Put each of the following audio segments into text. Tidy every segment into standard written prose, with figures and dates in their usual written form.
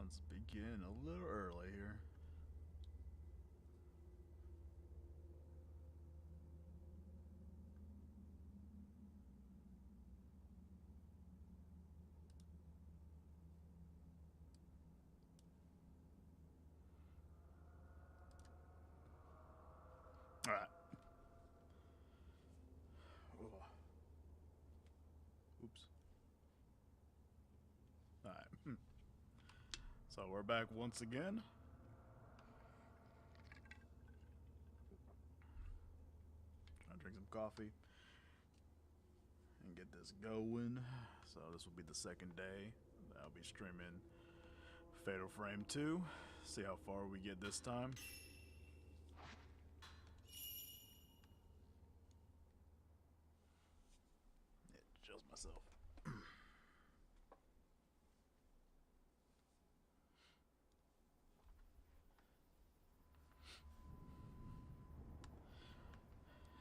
Let's begin a little early here. Alright. Oops. Alright. So we're back once again. Trying to drink some coffee and get this going. So this will be the second day that I'll be streaming Fatal Frame 2. See how far we get this time. Adjust myself.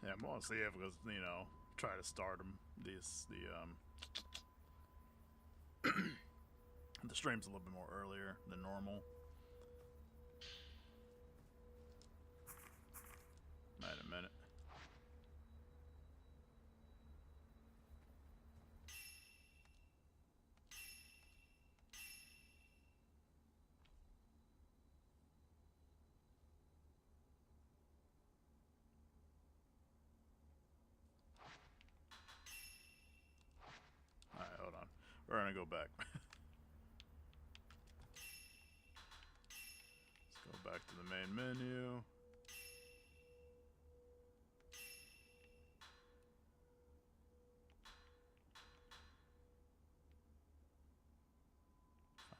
Yeah, I'm gonna see if it's, try to start them. The stream's a little bit more earlier than normal. Wait a minute. Alright, hold on. We're gonna go back. Let's go back to the main menu.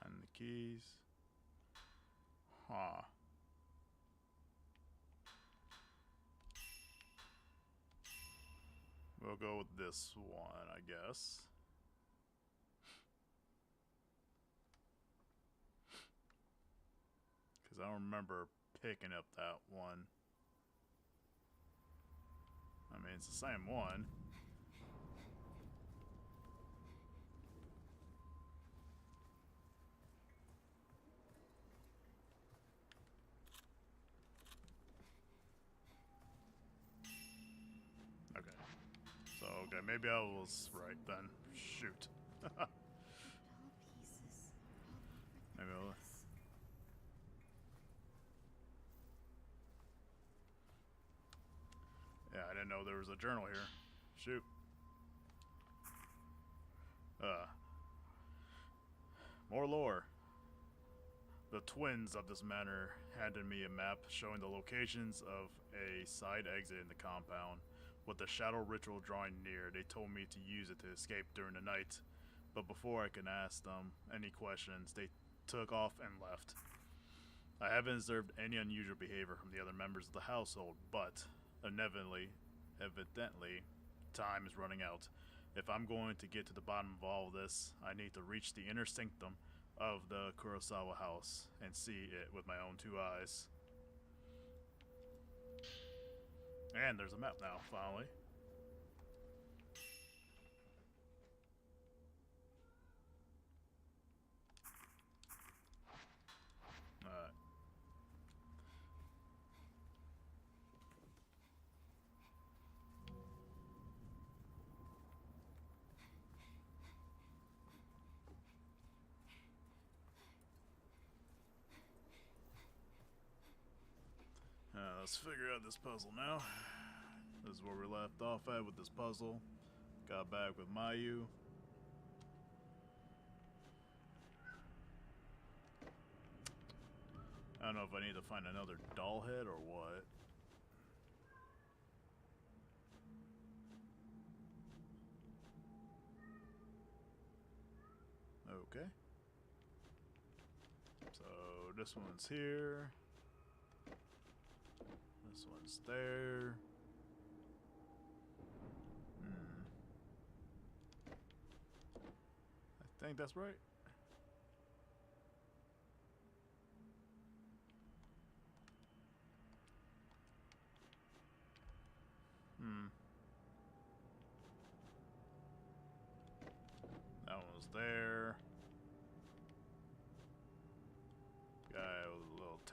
Find the keys. Huh. We'll go with this one, I guess. Because I don't remember picking up that one. I mean, it's the same one. Okay. So, okay, maybe I was right then. Shoot. Maybe I'll... Yeah, I didn't know there was a journal here. Shoot. More lore. The twins of this manor handed me a map showing the locations of a side exit in the compound. With the shadow ritual drawing near, they told me to use it to escape during the night. But before I could ask them any questions, they took off and left. I haven't observed any unusual behavior from the other members of the household, but evidently, time is running out. If I'm going to get to the bottom of all of this, I need to reach the inner sanctum of the Kurosawa house and see it with my own two eyes. And there's a map now, finally. Alright. Let's figure out this puzzle now. This is where we left off at with this puzzle. Got back with Mayu. I don't know if I need to find another doll head or what. Okay. So this one's here. This one's there. I think that's right. That one was there.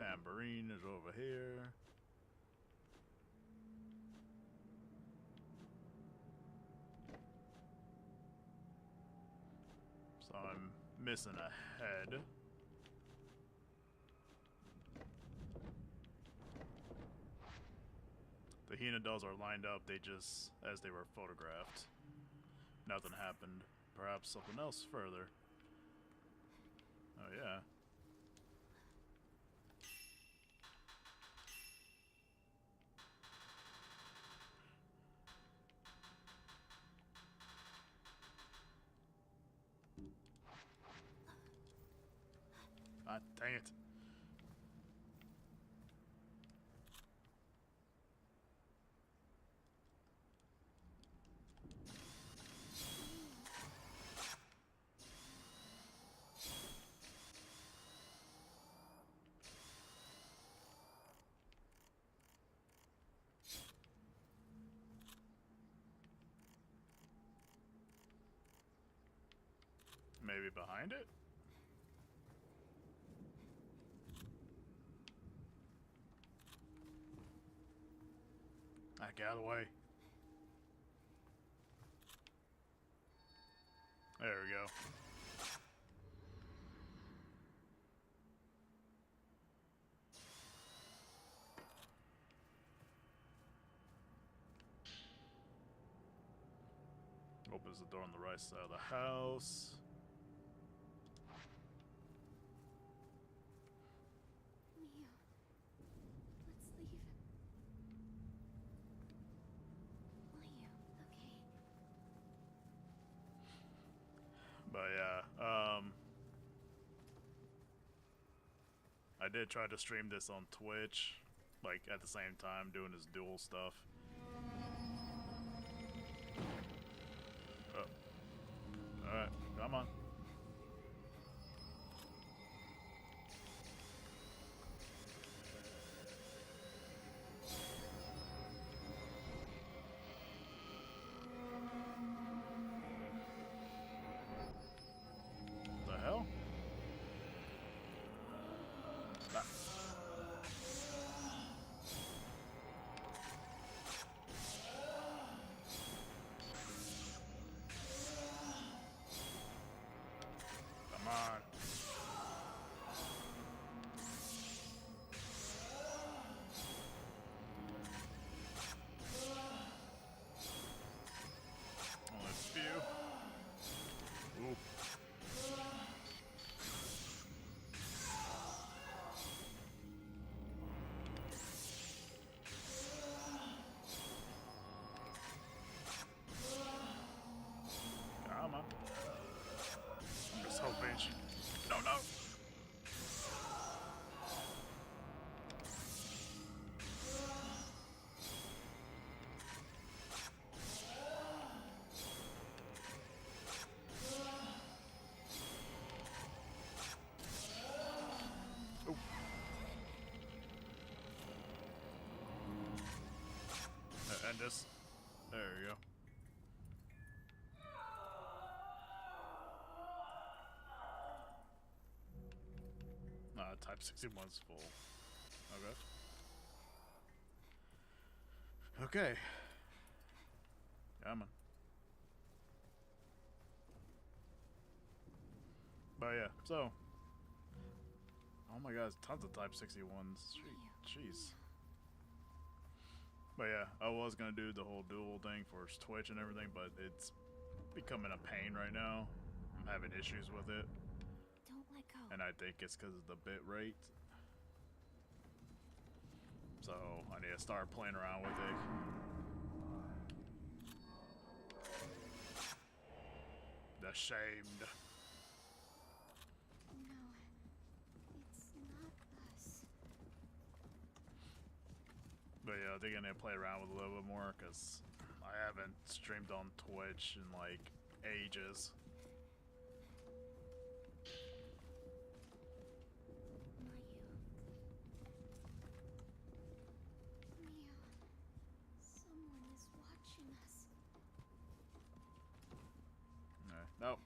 tambourine is over here. So I'm missing a head. The hyena dolls are lined up, they just, as they were photographed. Nothing happened. Perhaps something else further. Oh yeah. Ah, dang it. Maybe behind it? Ah, get out of the way. There we go. Opens the door on the right side of the house. Mio, let's leave. Will you? Okay. But yeah, I did try to stream this on Twitch, like at the same time doing this dual stuff. Oh. Alright, come on. The hell? Ah. Come on. Only a few. Ooh. Come on. I'm just hoping she... No, no! Ooh. And this... There you go. Type 61's full. Okay. Okay. Come on. But yeah, so. Oh my god, tons of Type 61s. Jeez. But yeah, I was gonna do the whole dual thing for Twitch and everything, but it's becoming a pain right now. I'm having issues with it. Don't let go. And I think it's because of the bit rate. So I need to start playing around with it. Ashamed. No, it's not us. But yeah, I think I need to play around with it a little bit more because I haven't streamed on Twitch in like ages. Not you. Mio, someone is watching us. Nope.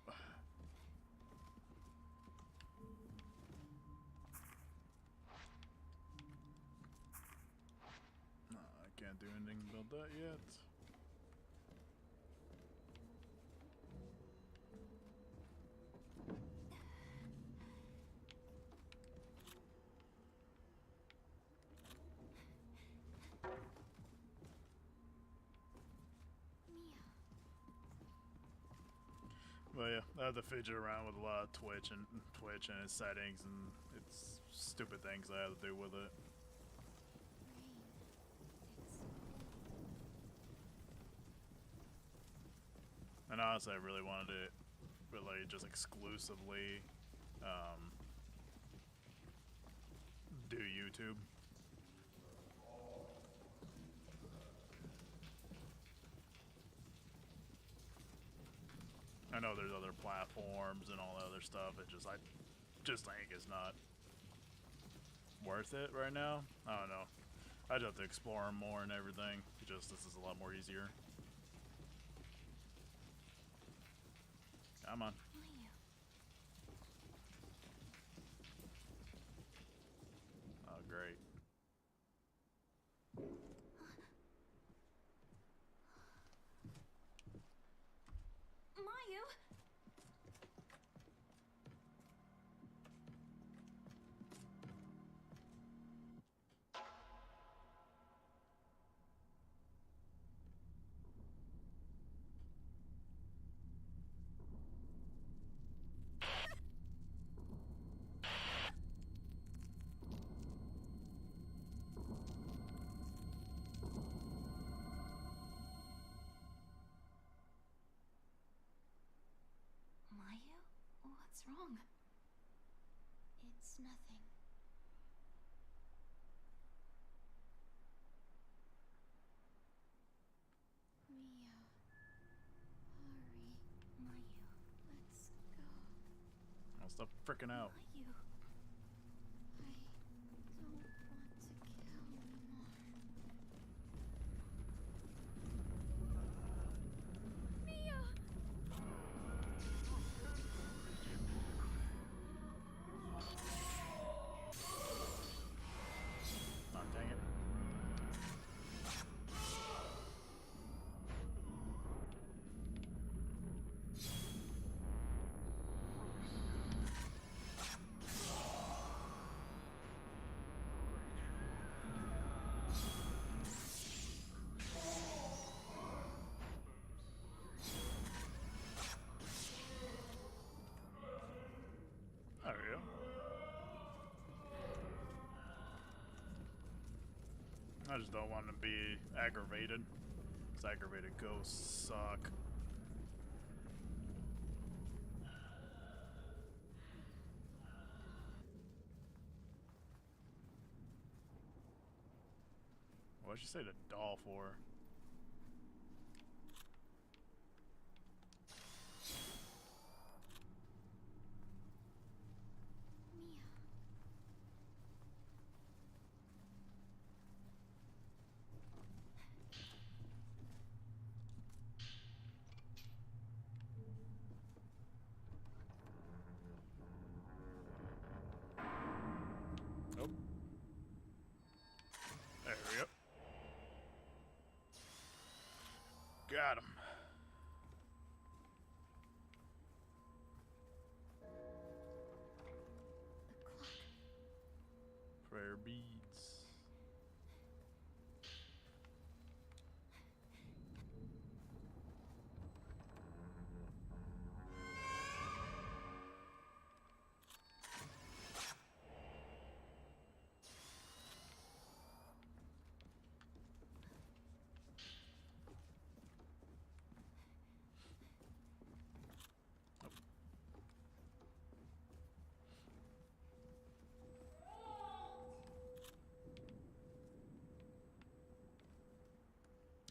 Can't do anything about that yet. Mia. But yeah, I have to fidget around with a lot of Twitch and its settings and its stupid things I have to do with it. Rain. It's And honestly, I really wanted it, really just exclusively do YouTube. I know there's other platforms and all that other stuff. I just think it's not worth it right now. I don't know. I just have to explore them more and everything. Just this is a lot more easier. Come on. Maya. Oh, great. Mayu. Mayu? What's wrong? It's nothing. Mia. Hurry. Mayu. Let's go. I'll stop freaking out. Mayu. I don't want to kill anymore. Mia! Oh, dang it. There we go. I just don't want to be aggravated. Because aggravated ghosts suck. What'd you say the doll for? Mia. Oh. There we go. Got him. The clock. Prayer beads.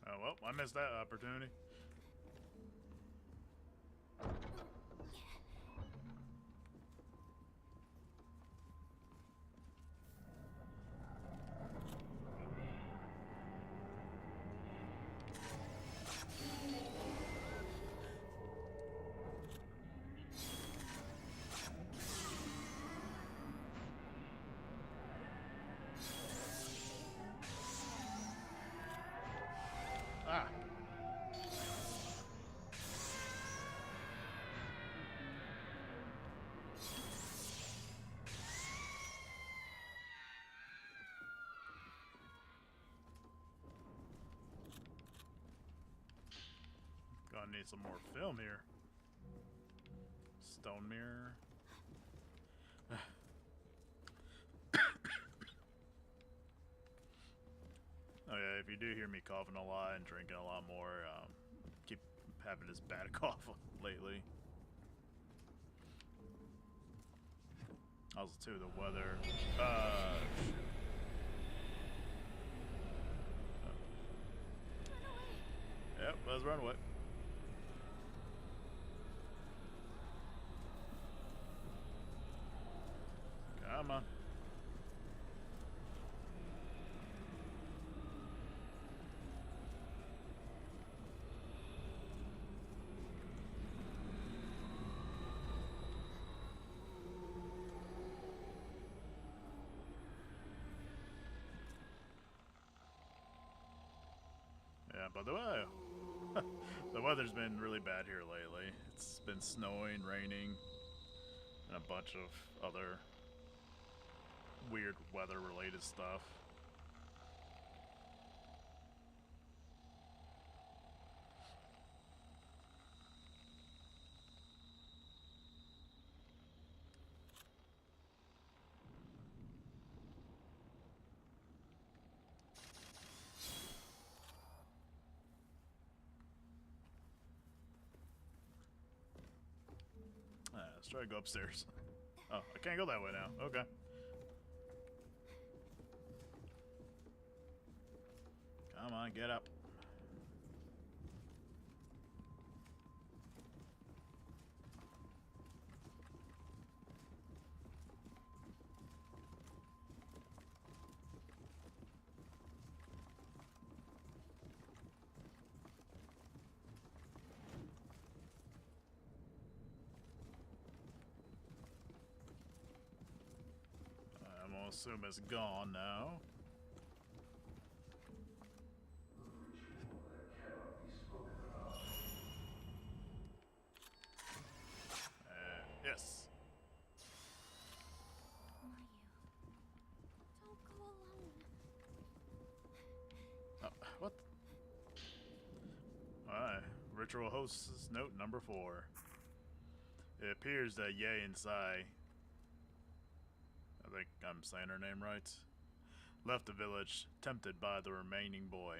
Oh well, I missed that opportunity. I need some more film here. Stone mirror. Oh yeah, if you do hear me coughing a lot and drinking a lot more, keep having this bad cough lately. Also too, the weather. Yep, let's run away. Come on. Yeah, but the weather's been really bad here lately. It's been snowing, raining, and a bunch of other weird weather-related stuff. Let's try to go upstairs. Oh, I can't go that way now. Okay. Come on, get up. I'm gonna assume it's gone now. Yes. Who are you? Don't go alone. What? Alright. Ritual host's note number 4. It appears that Ye and Sai, I think I'm saying her name right, left the village tempted by the remaining boy.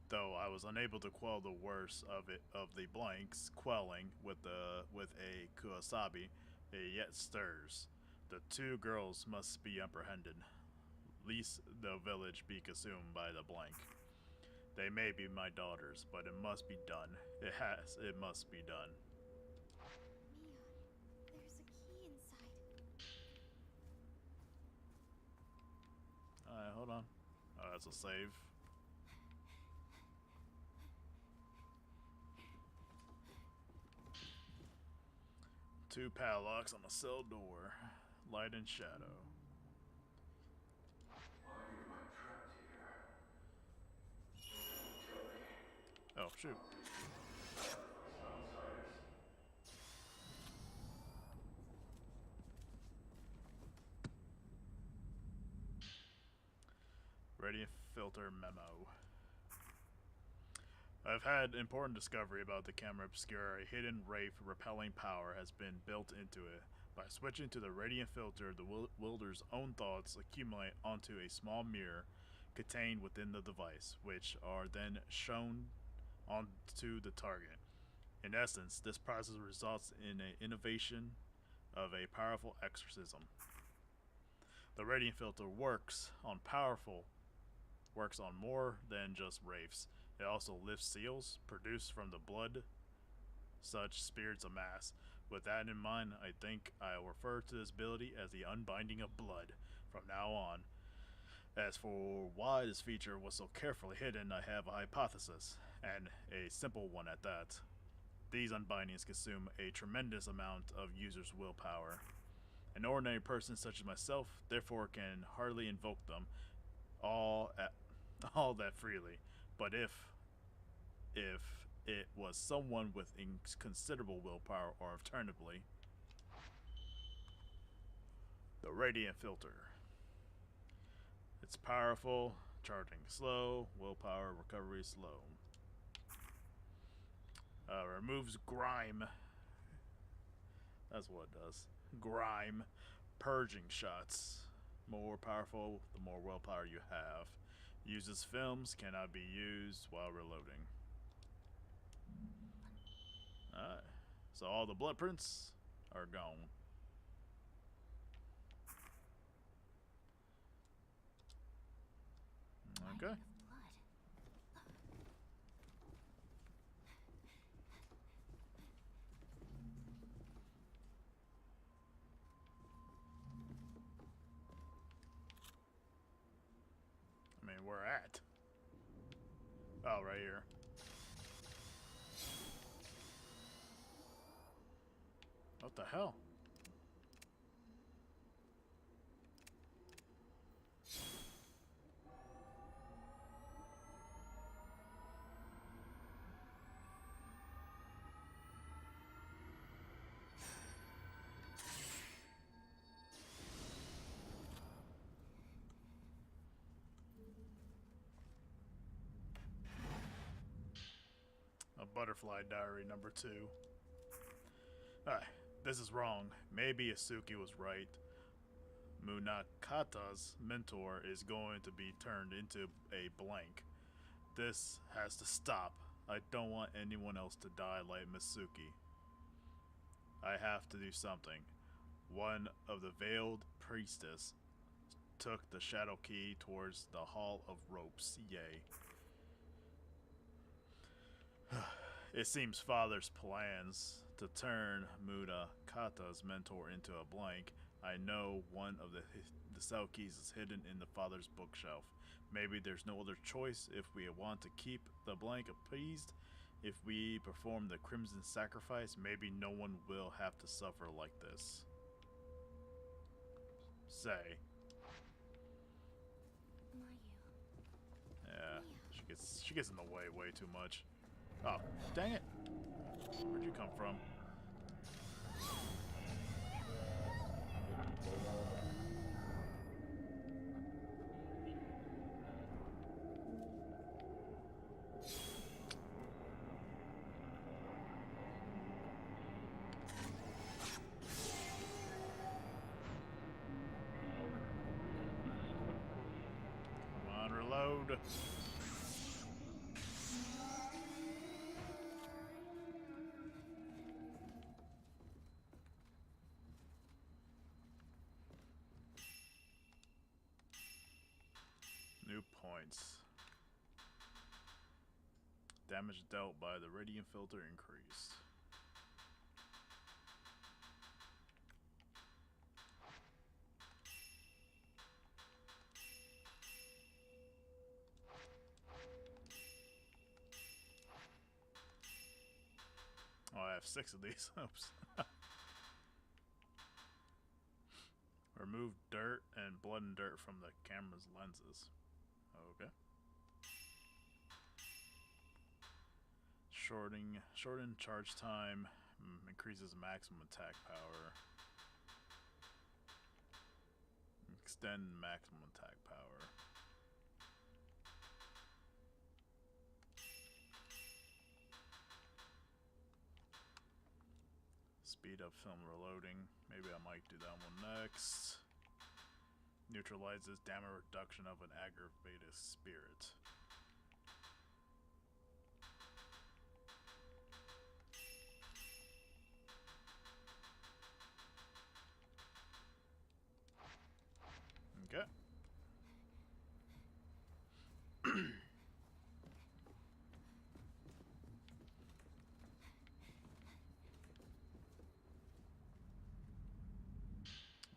Though I was unable to quell the worst of the blanks quelling with a kuasabi, it yet stirs. The 2 girls must be apprehended, lest the village be consumed by the blank. They may be my daughters, but it must be done. It must be done. Mia, there's a key inside. Alright, hold on. Oh, that's a save. Two padlocks on a cell door. Light and shadow. Why am I trapped here? Tell me. Oh, shoot. Sacrifice outsiders. Radiant filter memo. I've had important discovery about the camera obscura. A hidden wraith repelling power has been built into it. By switching to the radiant filter, the wielder's own thoughts accumulate onto a small mirror contained within the device, which are then shown onto the target. In essence, this process results in an innovation of a powerful exorcism. The radiant filter works on more than just wraiths. It also lifts seals produced from the blood such spirits amass. With that in mind, I think I'll refer to this ability as the unbinding of blood from now on. As for why this feature was so carefully hidden, I have a hypothesis, and a simple one at that. These unbindings consume a tremendous amount of users' willpower. An ordinary person such as myself, therefore, can hardly invoke them all that freely. But if it was someone with considerable willpower, or alternatively, the radiant filter. It's powerful, charging slow, willpower recovery slow. Removes grime. That's what it does. Grime. Purging shots. More powerful, the more willpower you have. Uses films, cannot be used while reloading. Alright. So all the blood prints are gone. Okay. I mean, where at? Oh, right here. What the hell? A butterfly diary number 2. This is wrong. Maybe Asuki was right. Munakata's mentor is going to be turned into a blank. This has to stop. I don't want anyone else to die like Misuki. I have to do something. One of the veiled priestess took the shadow key towards the Hall of Ropes. Yay. It seems Father's plans to turn Munakata's mentor into a blank. I know one of the cell keys is hidden in the Father's bookshelf. Maybe there's no other choice if we want to keep the blank appeased. If we perform the Crimson Sacrifice, maybe no one will have to suffer like this. Say. Yeah, she gets in the way too much. Oh, dang it. Where'd you come from? Come on, reload. New points. Damage dealt by the radiant filter increased. Oh, I have 6 of these. Oops. Remove dirt and blood and dirt from the camera's lenses. Okay. Shorten charge time, increases maximum attack power. Extend maximum attack power. Speed up film reloading. Maybe I might do that one next. Neutralizes damage reduction of an aggravated spirit. Okay.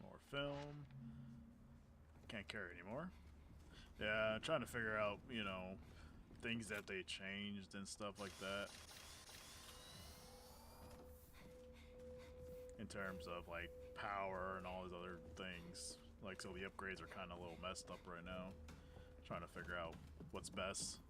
More film. Can't carry anymore. Yeah, I'm trying to figure out, you know, things that they changed and stuff like that. In terms of, like, power and all these other things. Like, so the upgrades are kind of a little messed up right now. Trying to figure out what's best.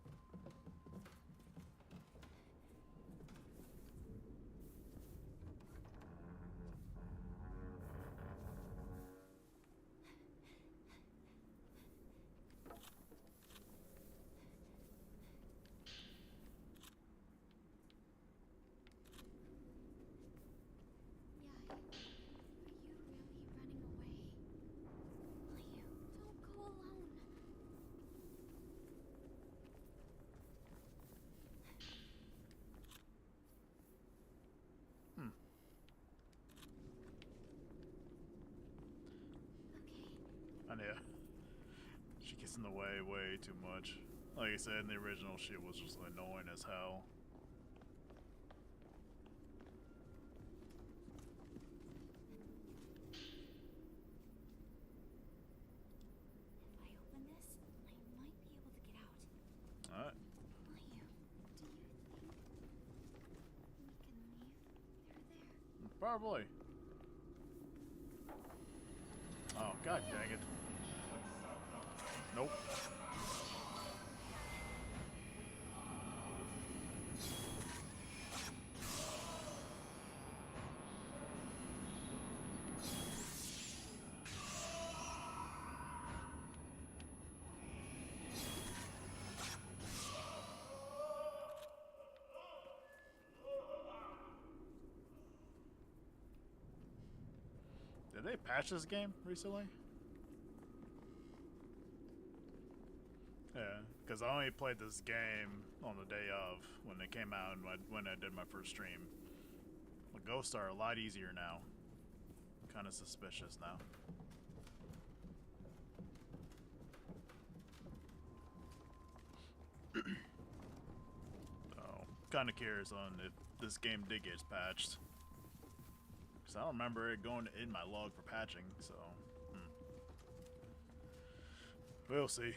in the way too much. Like I said, the original shit was just annoying as hell. If I open this, I might be able to get out. Alright. Mayu, do you think we can leave through there? Probably. Oh, god dang it. Nope. Did they patch this game recently? Yeah, because I only played this game on the day of when it came out and when I did my first stream. The ghosts are a lot easier now. Kind of suspicious now. So, kind of curious on if this game did get patched. Because I don't remember it going in my log for patching, so... We'll see.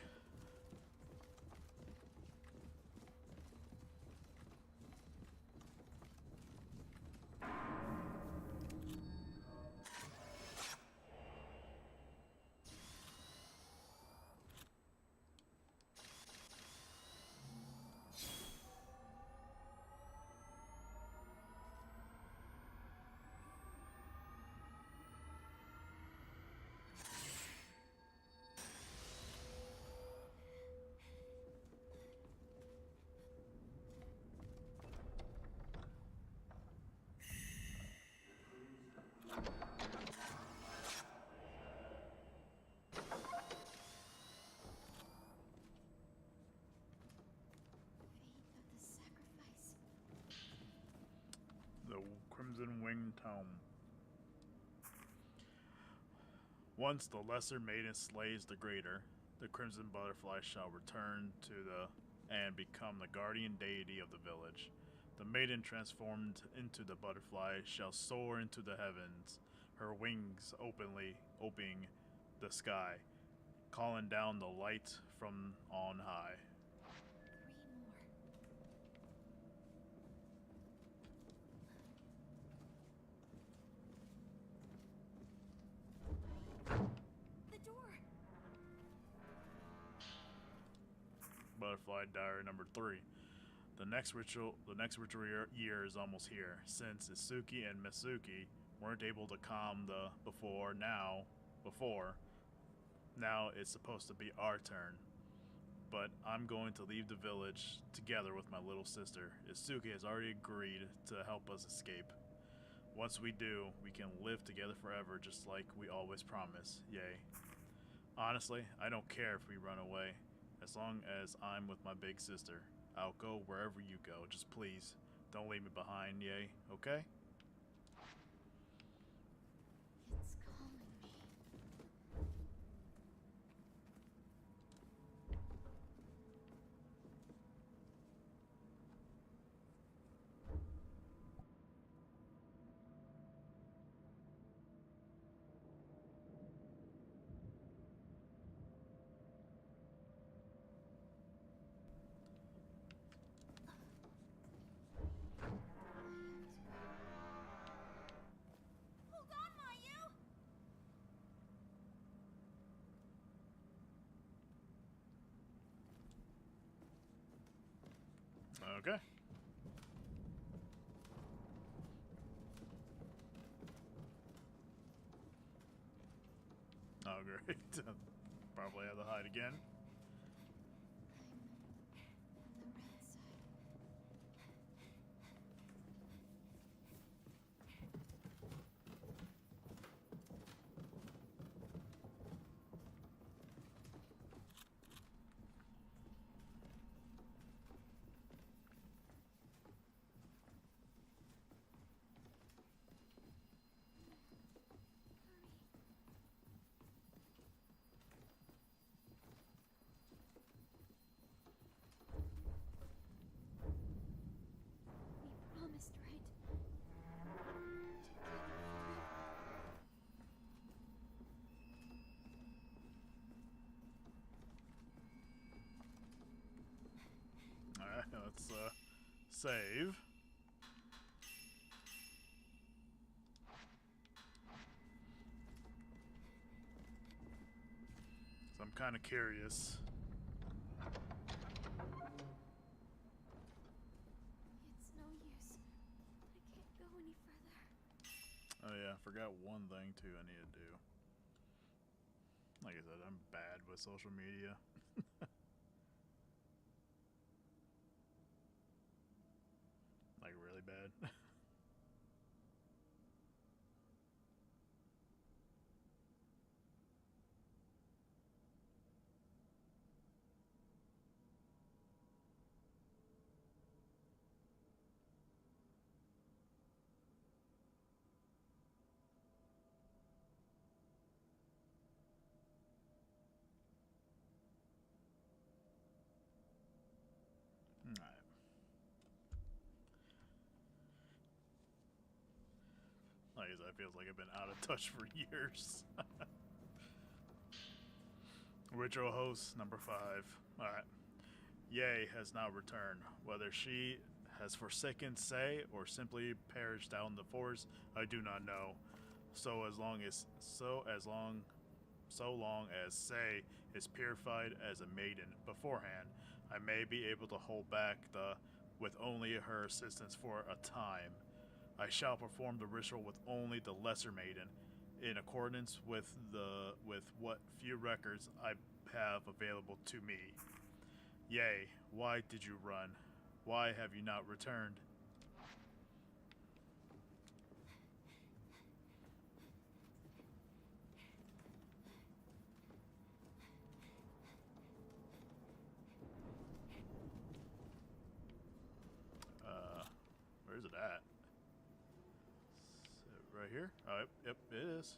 Fate of the sacrifice. The Crimson Wing Tome. Once the lesser maiden slays the greater, the Crimson Butterfly shall return to the and become the guardian deity of the village. The maiden transformed into the butterfly shall soar into the heavens, her wings opening the sky, calling down the light from on high. 3 more. The door. Butterfly Diary number 3. The next ritual year is almost here. Since Isuki and Mitsuki weren't able to calm the before, now it's supposed to be our turn. But I'm going to leave the village together with my little sister. Isuki has already agreed to help us escape. Once we do, we can live together forever just like we always promise. Yay. Honestly, I don't care if we run away. As long as I'm with my big sister. I'll go wherever you go. Just please, don't leave me behind, yay, okay? It's calling me. Hold on, Mayu! Okay. Oh, great. Probably have to hide again. I'm on the red side. Hurry. save. So I'm kind of curious. It's no use. I can't go any further. Oh yeah, I forgot one thing too I need to do. Like I said, I'm bad with social media. Like really bad. Alright. Like I said, it feels like I've been out of touch for years. Ritual host number 5. Alright. Yay has now returned. Whether she has forsaken Say or simply perished down the forest, I do not know. So long as Say is purified as a maiden beforehand, I may be able to hold back with only her assistance for a time. I shall perform the ritual with only the lesser maiden, in accordance with what few records I have available to me. Yea, why did you run? Why have you not returned? Where's it at? Is it right here? Oh, yep, it is.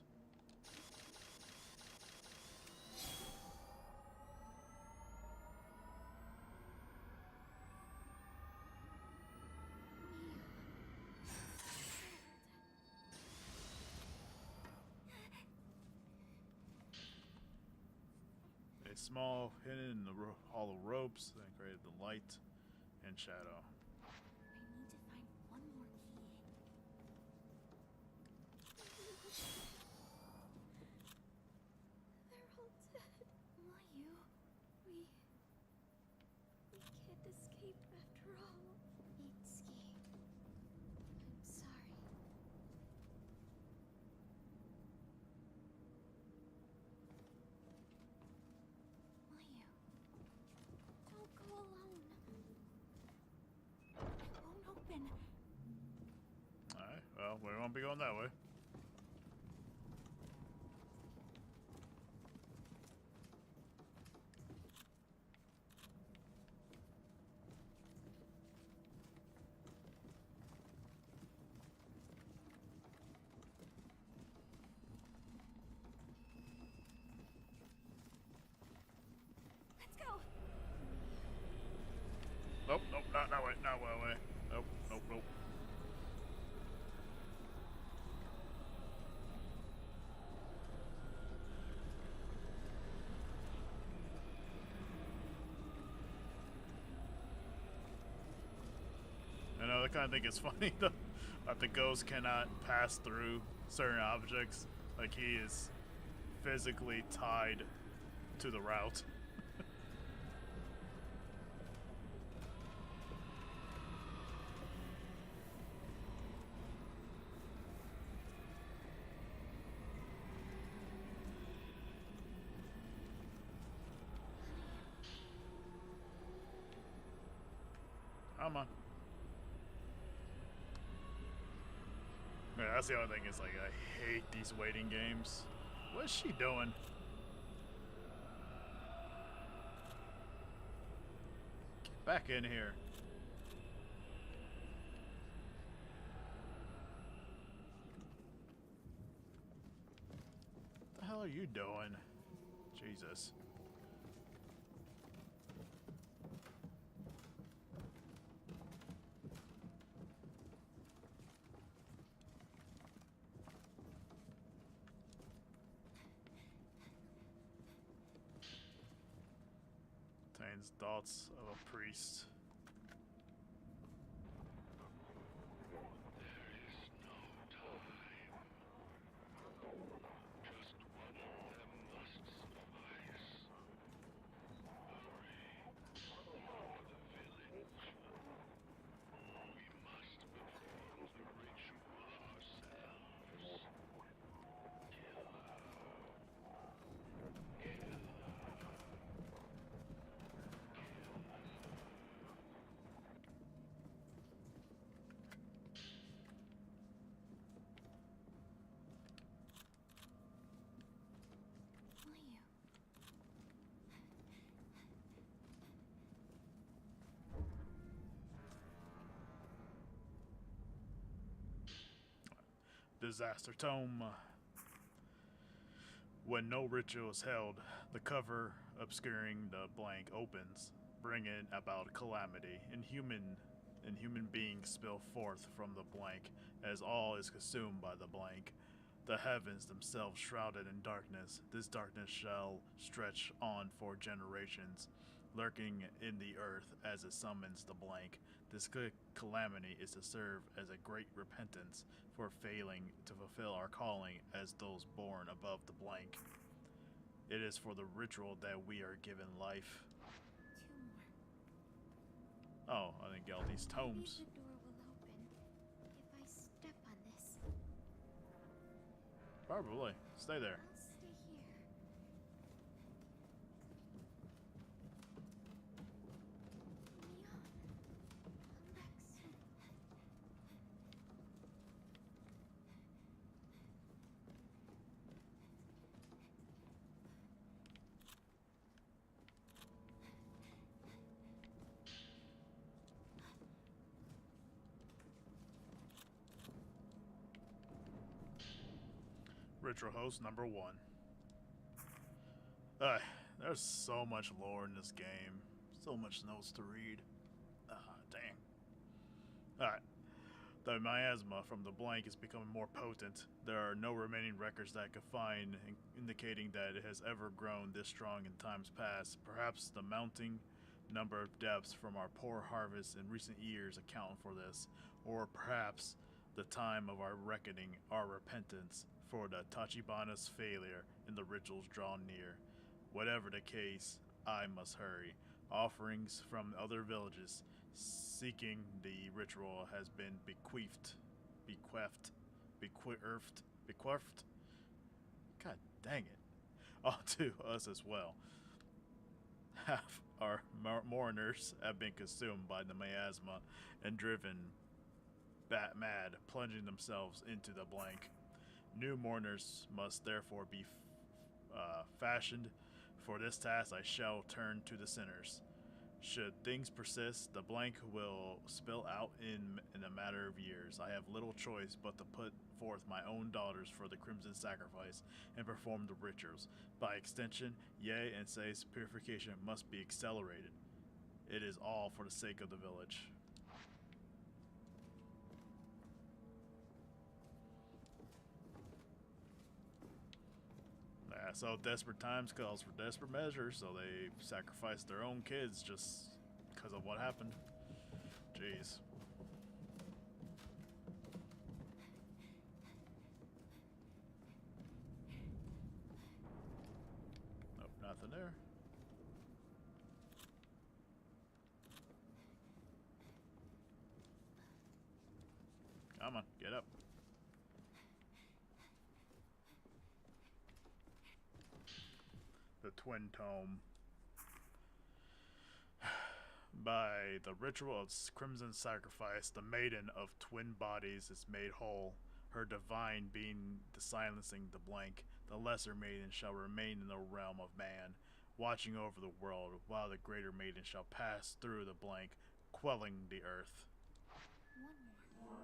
A small hidden in the hollow ropes that created the light and shadow. I need to find one more key. They're all dead. Mayu, we can't escape after all. Itsuki, I'm sorry. Mayu, don't go alone. It won't open. Alright, well, we won't be going that way. Let's go. Nope, nope, not that way, not that way. Nope, nope, nope. I know, that kind of thing is funny though. That the ghost cannot pass through certain objects. Like he is physically tied to the route. Come on. Yeah, that's the only thing is like I hate these waiting games. What is she doing? Get back in here. What the hell are you doing? Jesus. Contains thoughts of a priest. Disaster Tome. When no ritual is held, the cover obscuring the blank opens, bringing about calamity. Inhuman beings spill forth from the blank, as all is consumed by the blank. The heavens themselves shrouded in darkness. This darkness shall stretch on for generations, lurking in the earth as it summons the blank. This calamity is to serve as a great repentance for failing to fulfill our calling as those born above the blank. It is for the ritual that we are given life. 2 more. Oh, I didn't get all these tomes. Maybe the door will open if I step on this. Probably. Stay there. I'll stay here. Mia, come back soon. Ritual host number 1. There's so much lore in this game. So much notes to read. Dang. Alright. The miasma from the blank is becoming more potent. There are no remaining records that I could find indicating that it has ever grown this strong in times past. Perhaps the mounting number of deaths from our poor harvest in recent years account for this. Or perhaps the time of our reckoning, our repentance for the Tachibana's failure in the rituals draw near. Whatever the case, I must hurry. Offerings from other villages seeking the ritual has been bequeathed. God dang it. All to us as well. Half our mourners have been consumed by the miasma and driven mad, plunging themselves into the blank. New mourners must therefore be fashioned. For this task I shall turn to the sinners. Should things persist, the blank will spill out in a matter of years. I have little choice but to put forth my own daughters for the crimson sacrifice and perform the rituals. By extension, yea, and say's purification must be accelerated. It is all for the sake of the village. So desperate times calls for desperate measures, so they sacrificed their own kids just because of what happened. Jeez. Nope, nothing there. Come on, get up. The Twin Tome. By the ritual of crimson sacrifice, the maiden of twin bodies is made whole. Her divine being the silencing the blank. The lesser maiden shall remain in the realm of man, watching over the world, while the greater maiden shall pass through the blank, quelling the earth. 1 more.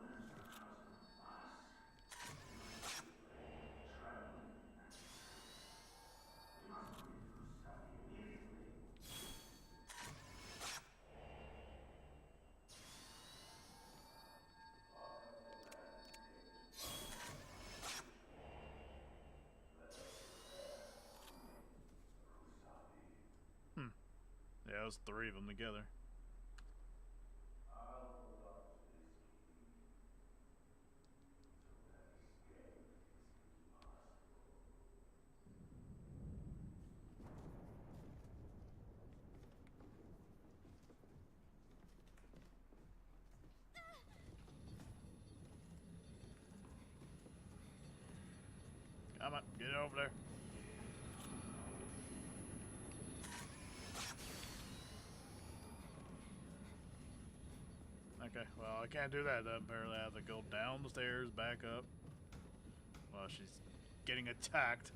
Yeah, it was 3 of them together. Come on, get over there. Okay, well, I can't do that. Apparently, I have to go down the stairs, back up. Well, she's getting attacked.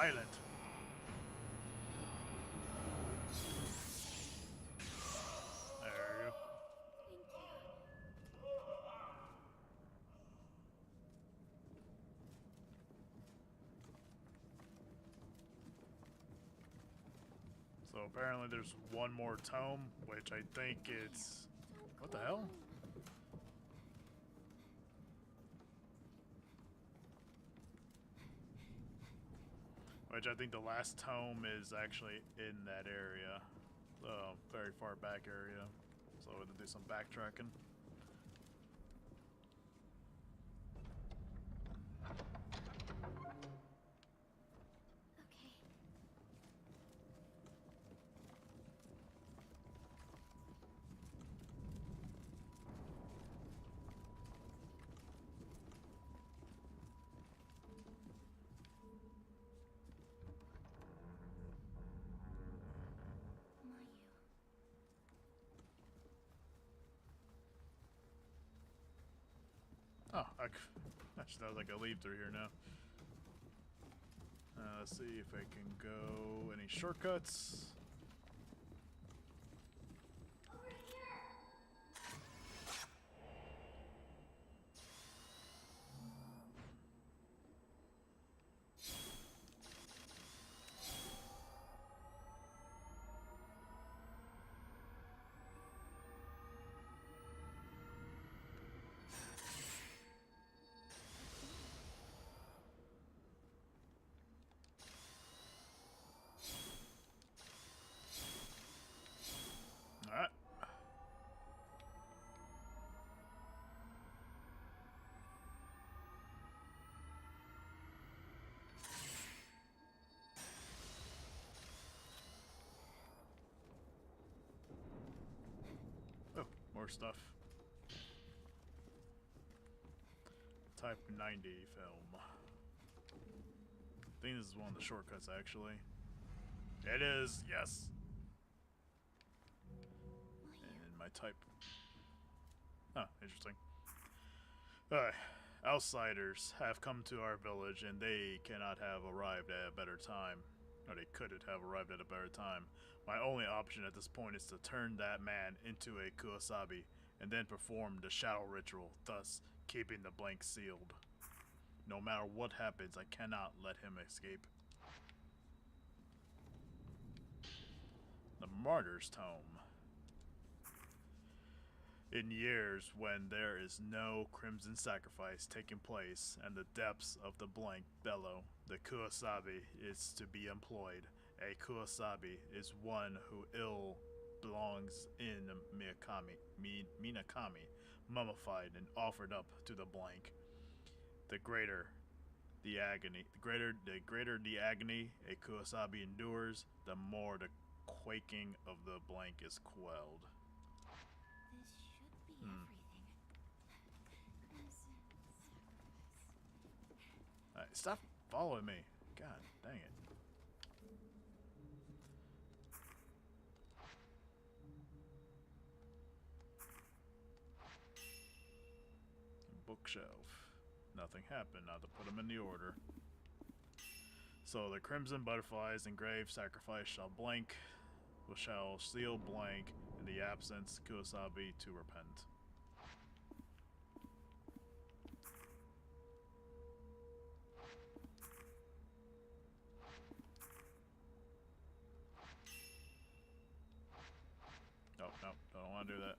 silent. There you go. Thank you. So apparently there's one more tome, which I think it's... Don't What go the hell? alone. Which I think the last tome is actually in that area. The very far back area. So we're gonna do some backtracking. Okay. Mayu. Oh, actually, I could leave through here now. Let's see if I can go any shortcuts. Alright. Oh, more stuff. Type 90 film. I think this is one of the shortcuts, actually. It is, yes! And my type. Huh, interesting. Outsiders have come to our village and they cannot have arrived at a better time. Or they couldn't have arrived at a better time. My only option at this point is to turn that man into a Kuwasabi and then perform the shadow ritual, thus keeping the blank sealed. No matter what happens, I cannot let him escape. The Martyr's Tome. In years when there is no crimson sacrifice taking place and the depths of the blank bellow, the Kuwasabi is to be employed. A Kuwasabi is one who ill belongs in Minakami, mummified and offered up to the blank. The greater the agony, the greater the agony a Kuwasabi endures, the more the quaking of the blank is quelled. This should be everything. Crimson sacrifice. Stop following me. God dang it. Bookshelf. Nothing happened. Now to put them in the order. So the crimson butterflies engraved sacrifice shall seal blank in the absence Kuwasabi to repent. Oh, no, don't want to do that.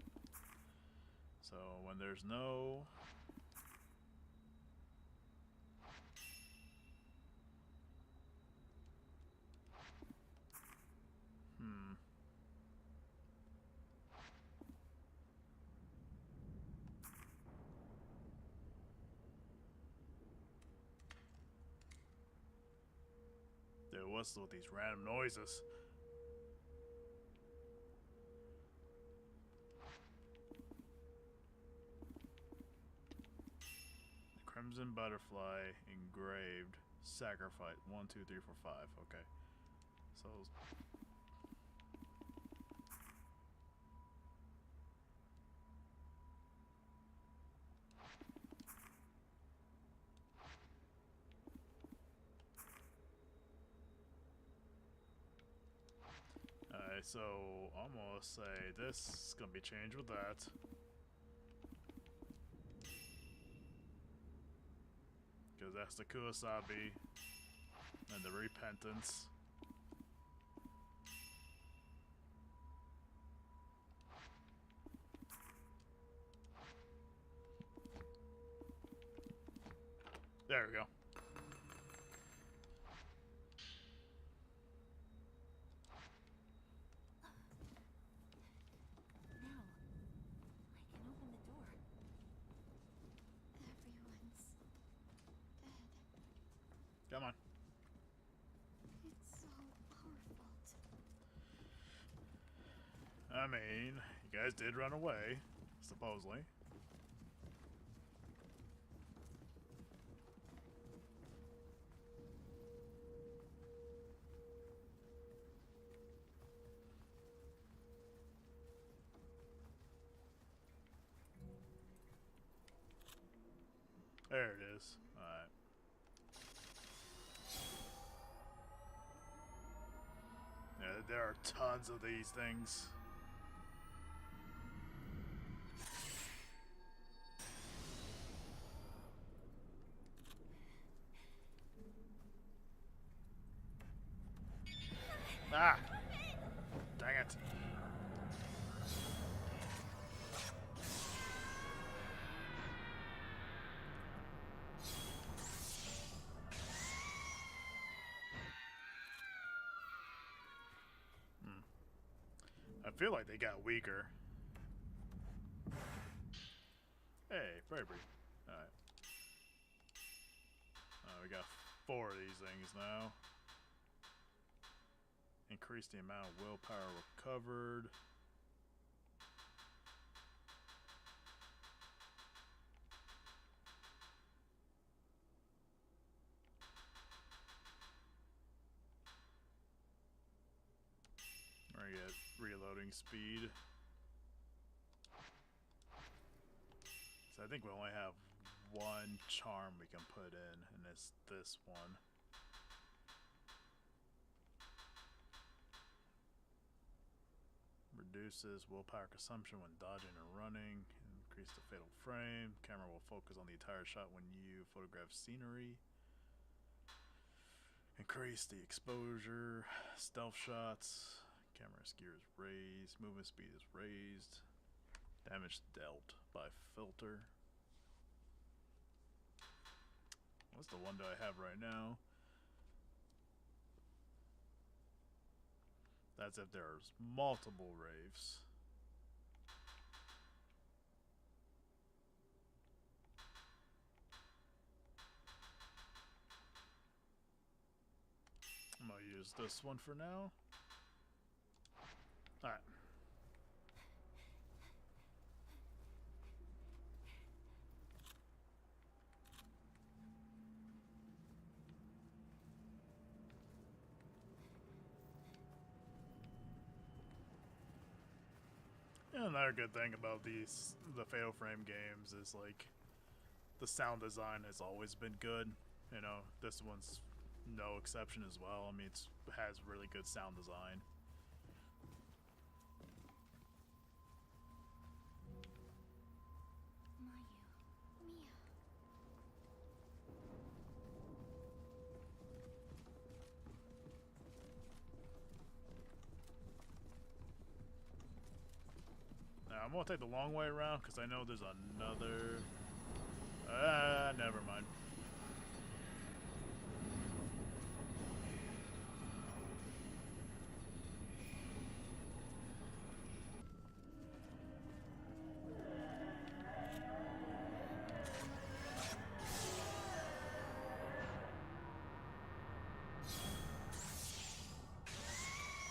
So when there's no... Dude, what's with these random noises? The crimson butterfly engraved sacrifice 1, 2, 3, 4, 5. Okay, so so I'm gonna say this is gonna be changed with that. Because that's the Kuwasabi and the Repentance. There we go. Now, I can open the door. Everyone's dead. Come on. It's so our fault. I mean, you guys did run away, supposedly. There it is. Alright. Yeah, there are tons of these things. Ah! Dang it. I feel like they got weaker. Hey, Bravery. Alright. We got 4 of these things now. Increase the amount of willpower recovered. We're gonna get reloading speed. So I think we only have one charm we can put in, and it's this one. Reduces willpower consumption when dodging and running. Increase the fatal frame. Camera will focus on the entire shot when you photograph scenery. Increase the exposure. Stealth shots. Camera gear is raised. Movement speed is raised. Damage dealt by filter. What's the one that I have right now? That's if there's multiple raves. I'm gonna use this one for now. Alright. Yeah, another good thing about the Fatal Frame games is like the sound design has always been good. You know, this one's no exception as well. I mean, it has really good sound design. Mayu. Mia. Now, I'm gonna take the long way around because I know there's another. Never mind.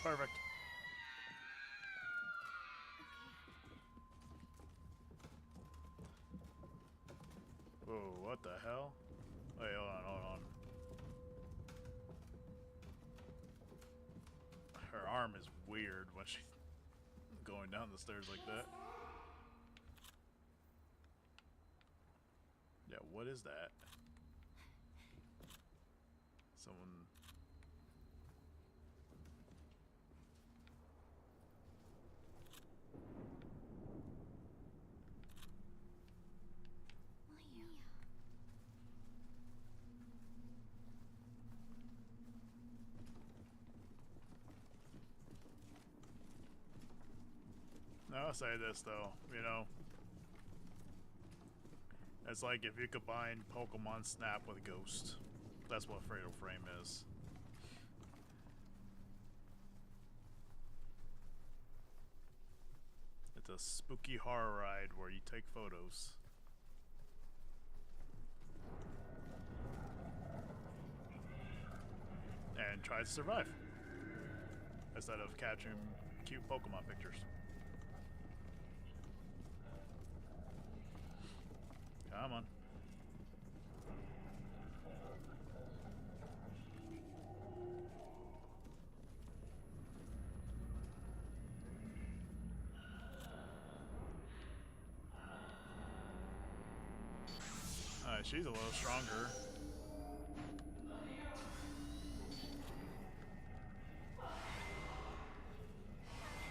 Perfect. Whoa, what the hell? Wait, hold on, hold on. Her arm is weird when she's going down the stairs like that. Yeah, what is that? Someone... I'll say this though, you know, it's like if you combine Pokemon Snap with Ghost. That's what Fatal Frame is. It's a spooky horror ride where you take photos. And try to survive. Instead of catching cute Pokemon pictures. Come on. Alright, she's a little stronger.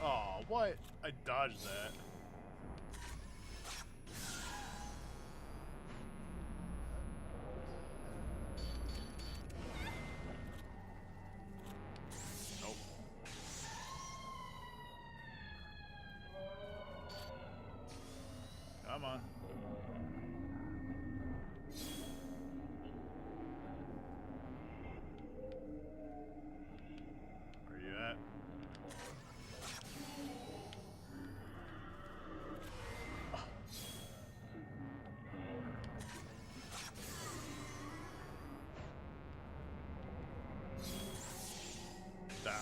Oh, what? I dodged that. Nope. Come on. Where you at? Down.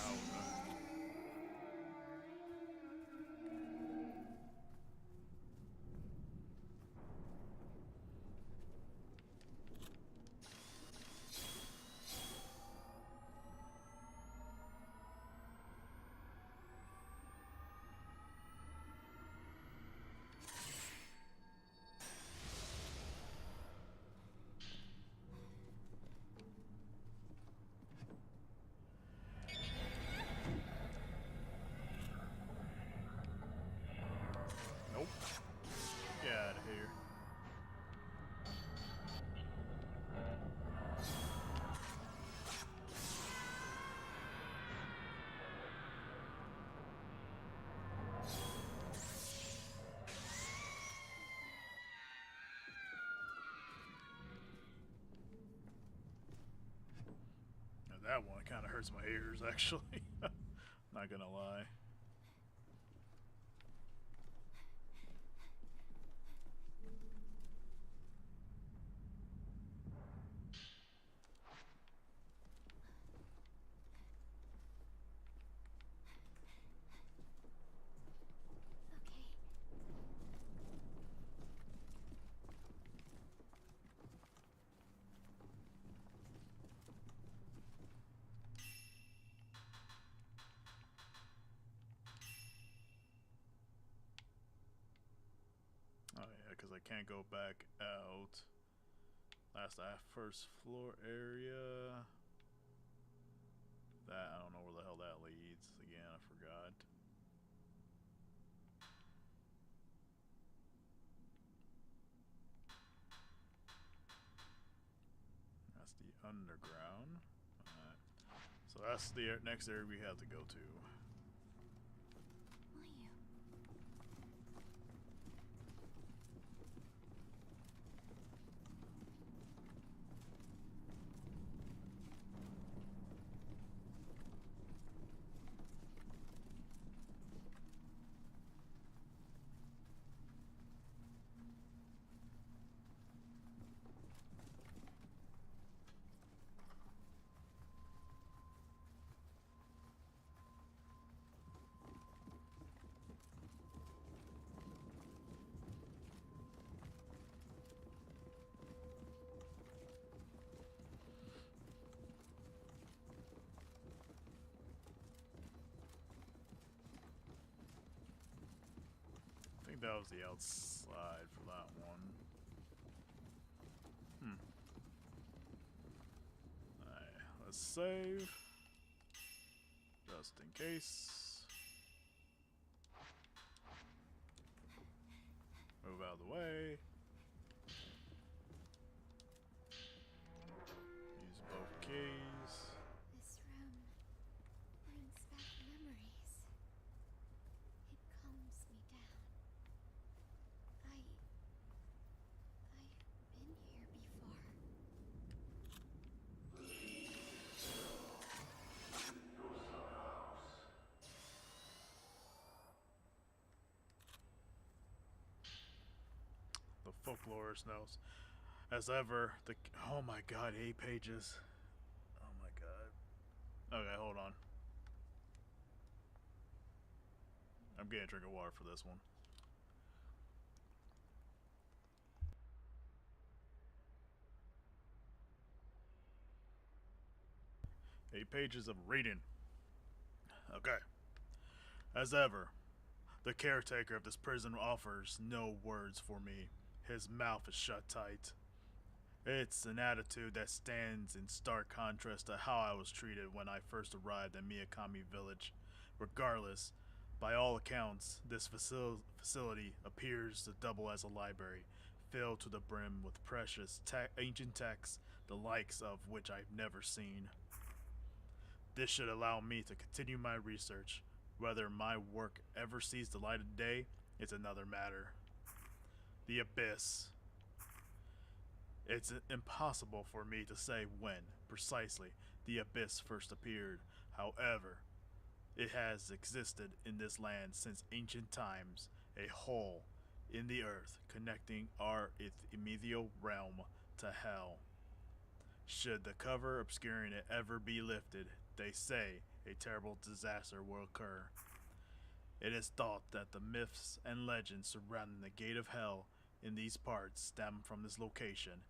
Nope. Get out of here. Now that one kind of hurts my ears, actually. Not gonna lie. Oh yeah, because I can't go back out. That's that first floor area. That, I don't know where the hell that leads. Again, I forgot. That's the underground. Alright. So that's the next area we have to go to. Will you? I think that was the outside for that one. Alright, let's save. Just in case. Move out of the way. Use both keys. This room brings back memories. It calms me down. Folklorist knows. As ever, the oh my god, 8 pages. Oh my god. Okay, hold on. I'm getting a drink of water for this one. Eight pages of reading. Okay. As ever, the caretaker of this prison offers no words for me. His mouth is shut tight. It's an attitude that stands in stark contrast to how I was treated when I first arrived at Miyakami Village. Regardless, by all accounts, this facility appears to double as a library, filled to the brim with precious ancient texts, the likes of which I've never seen. This should allow me to continue my research. Whether my work ever sees the light of day is another matter. The Abyss. It's impossible for me to say when, precisely, the Abyss first appeared. However, it has existed in this land since ancient times, a hole in the earth connecting our immediate realm to hell. Should the cover obscuring it ever be lifted, they say a terrible disaster will occur. It is thought that the myths and legends surrounding the gate of hell in these parts stem from this location.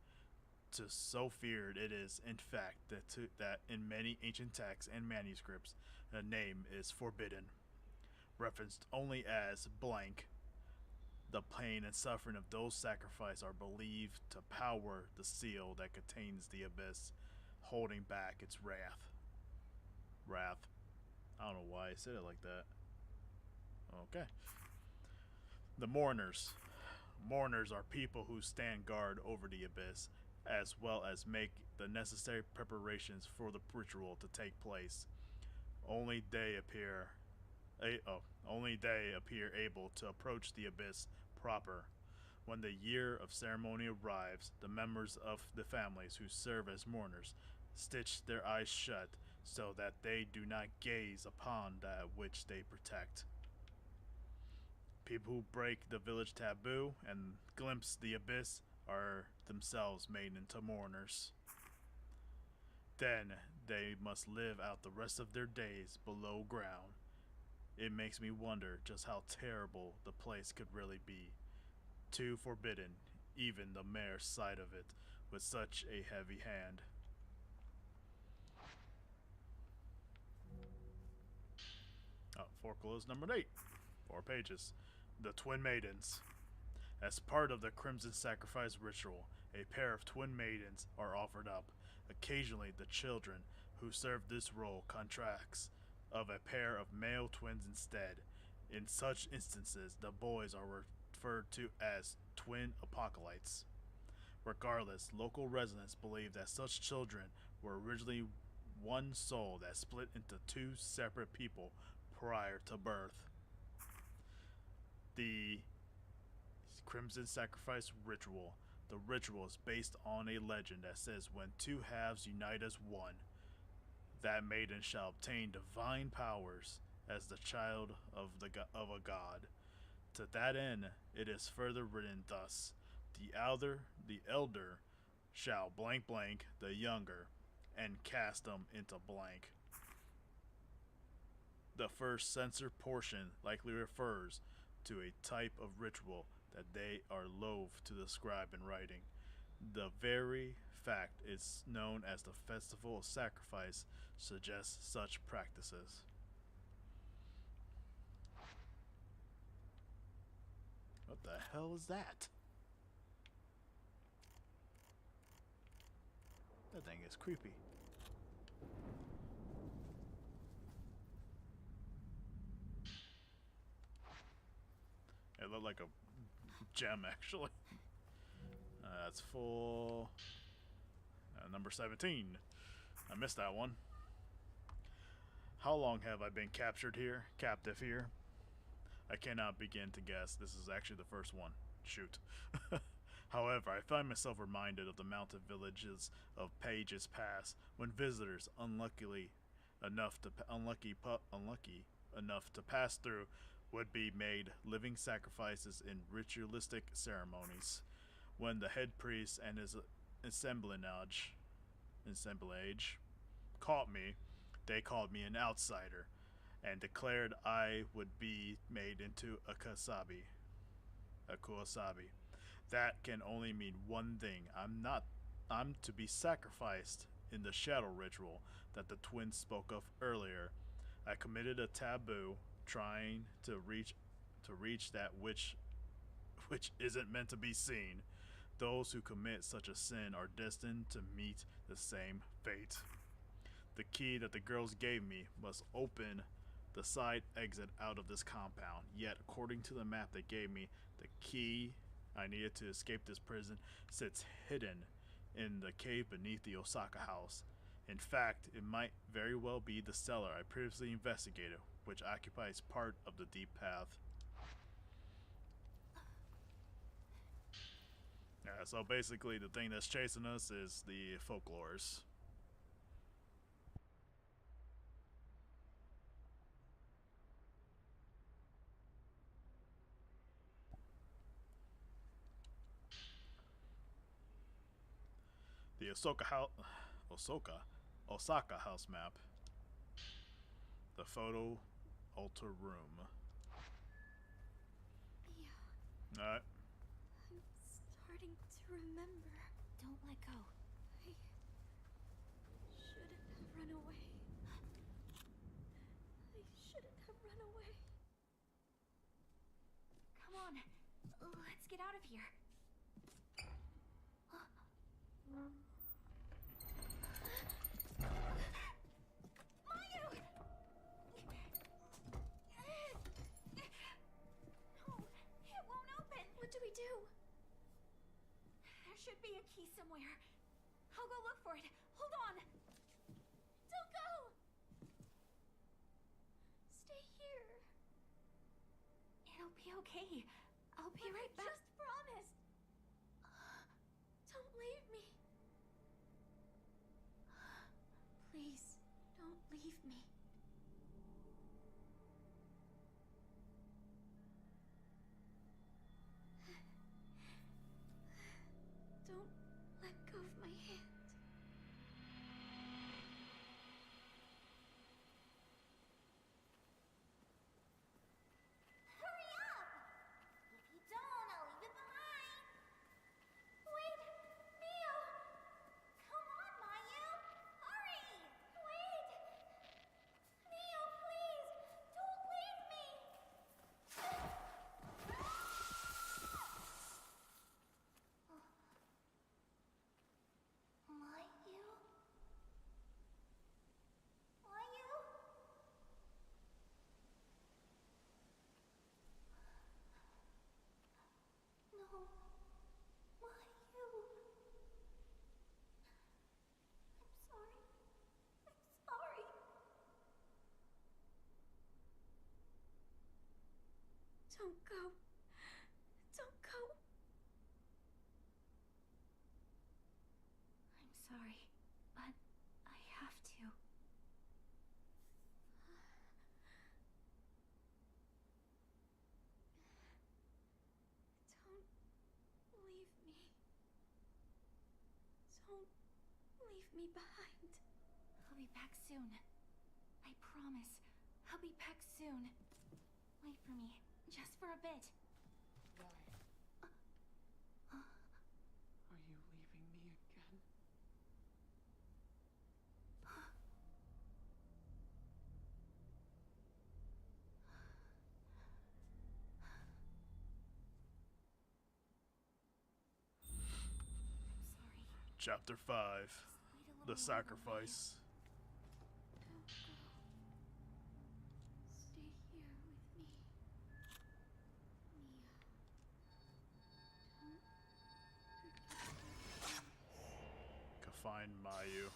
To so feared it is, in fact, that in many ancient texts and manuscripts, the name is forbidden, referenced only as blank. The pain and suffering of those sacrificed are believed to power the seal that contains the abyss, holding back its wrath. Wrath. I don't know why I said it like that. Okay. The mourners. Mourners are people who stand guard over the abyss, as well as make the necessary preparations for the ritual to take place. Only they appear, only they appear able to approach the abyss proper. When the year of ceremony arrives, the members of the families who serve as mourners stitch their eyes shut so that they do not gaze upon that which they protect. People who break the village taboo and glimpse the abyss are themselves made into mourners. Then they must live out the rest of their days below ground. It makes me wonder just how terrible the place could really be. Too forbidden, even the mere sight of it, with such a heavy hand. Oh, foreclosed number 8. 4 pages. The Twin Maidens. As part of the Crimson Sacrifice ritual, a pair of twin maidens are offered up. Occasionally, the children who serve this role contracts of a pair of male twins instead. In such instances, the boys are referred to as twin apocalypses. Regardless, local residents believe that such children were originally one soul that split into two separate people prior to birth. The Crimson Sacrifice Ritual. The ritual is based on a legend that says when two halves unite as one, that maiden shall obtain divine powers as the child of a god. To that end, it is further written thus: the elder shall blank blank the younger, and cast them into blank. The first censored portion likely refers to a type of ritual that they are loath to describe in writing. The very fact it's known as the Festival of Sacrifice suggests such practices. What the hell is that? That thing is creepy. It looked like a gem, actually. That's full. Number 17. I missed that one. How long have I been captured here? Captive here? I cannot begin to guess. This is actually the first one. Shoot. However, I find myself reminded of the mountain villages of pages past when visitors, unlucky enough to pass through, would be made living sacrifices in ritualistic ceremonies. when the head priest and his assemblage caught me, they called me an outsider and declared I would be made into a kuwasabi. That can only mean one thing. I'm to be sacrificed in the shadow ritual that the twins spoke of earlier. I committed a taboo trying to reach that which isn't meant to be seen. Those who commit such a sin are destined to meet the same fate. The key that the girls gave me must open the side exit out of this compound. Yet, according to the map they gave me, the key I needed to escape this prison sits hidden in the cave beneath the Osaka house. In fact, it might very well be the cellar I previously investigated, which occupies part of the deep path. Yeah, so basically the thing that's chasing us is the folklores. The Osaka house map. The photo altar room. Mia, Alright. I'm starting to remember. Don't let go. I shouldn't have run away. I shouldn't have run away. Come on, let's get out of here. Mayu! No, it won't open. What do we do? There should be a key somewhere. I'll go look for it. Hold on. Don't go. Stay here. It'll be okay. I'll be right back. Just promise. Don't leave me. Please, don't leave me. Don't let go of my hand. Hurry up! If you don't, I'll leave it behind. Wait, Mio! Come on, Mayu! Hurry! Wait! Mio, please! Don't leave me! Mayu? Mayu? No. Mayu. I'm sorry. I'm sorry. Don't go. Don't go. I'm sorry, but I have to. Don't leave me. Don't leave me behind. I'll be back soon. I promise. I'll be back soon. Wait for me, just for a bit. Why? Are you leaving me again? I'm sorry. Chapter 5. Just wait a little The longer, Sacrifice. Maya. Don't go. Stay here with me. Mia. Don't forget your promise. Confined Mayu.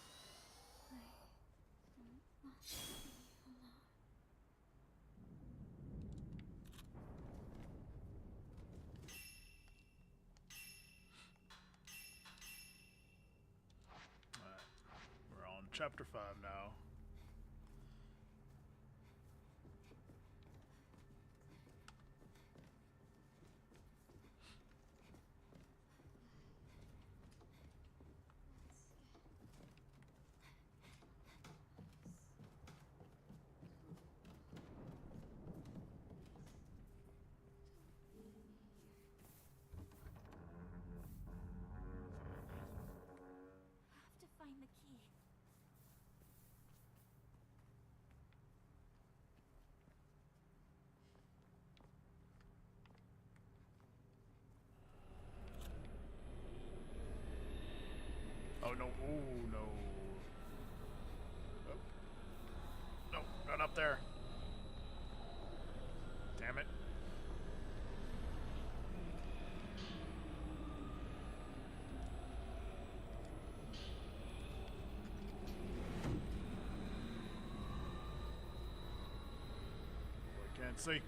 I don't want to be alone. Alright. We're on chapter 5 now. no. Oh, no. Oh. No, not up there. Damn it. I can't see.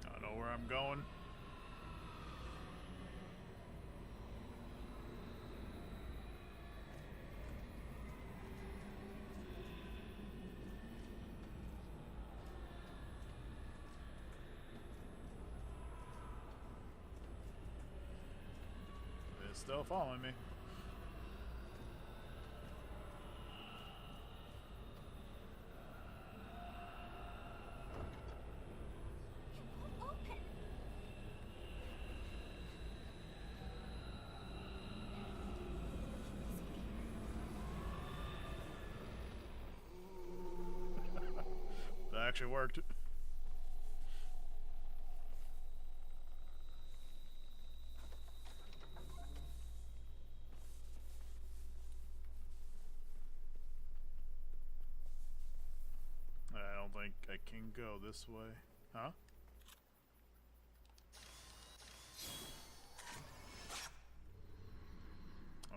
I know where I'm going. It's still following me. It won't open. That actually worked. I don't think I can go this way. Huh?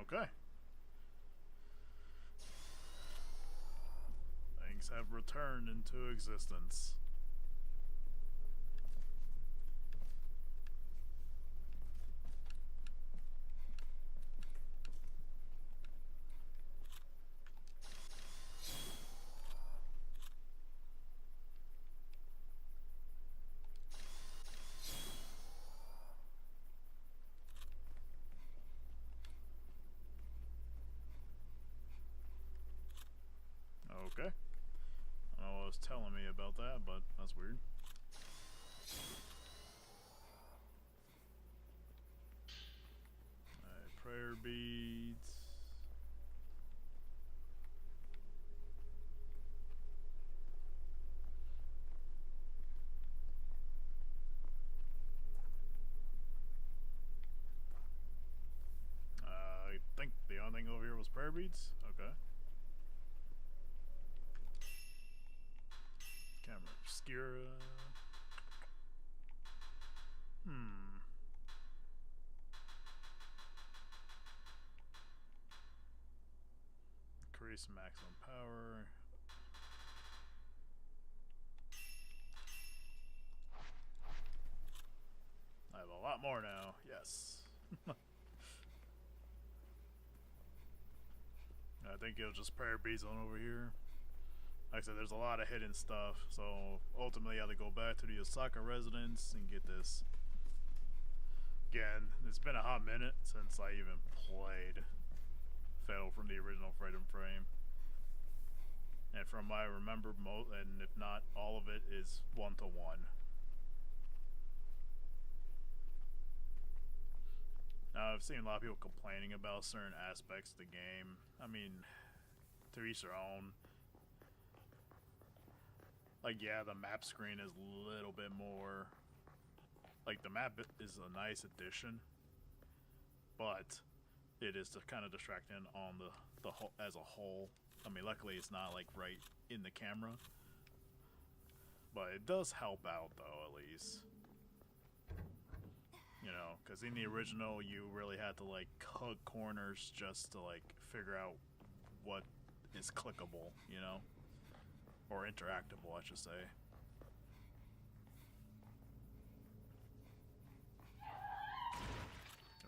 Okay. Things have returned into existence. Okay. I don't know what it was telling me about that, but that's weird. Alright, prayer beads. I think the only thing over here was prayer beads. Okay. Camera obscura. Increase maximum power. I have a lot more now. Yes. I think it was just prayer beads on over here. Like I said, there's a lot of hidden stuff, so ultimately I had to go back to the Osaka residence and get this. Again, it's been a hot minute since I even played Fatal from the original Freedom Frame. And from what I remember, and if not all of it, is 1-to-1. Now, I've seen a lot of people complaining about certain aspects of the game. I mean, to each their own. Like, yeah, the map screen is a little bit more... Like, the map is a nice addition, but it is kind of distracting on the whole, as a whole. I mean, luckily it's not, like, right in the camera. But it does help out, though, at least. You know, because in the original, you really had to, like, hug corners just to, like, figure out what is clickable, you know? Or interactable, I should say.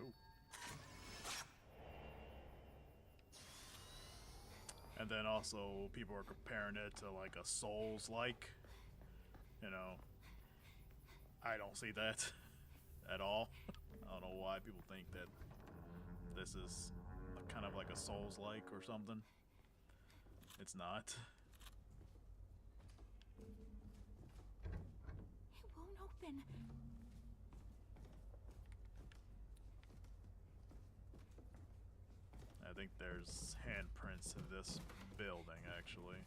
Ooh. And then also, people are comparing it to, like, a Souls-like. You know, I don't see that at all. I don't know why people think that this is kind of like a Souls-like or something. It's not. It won't open. I think there's handprints in this building, actually.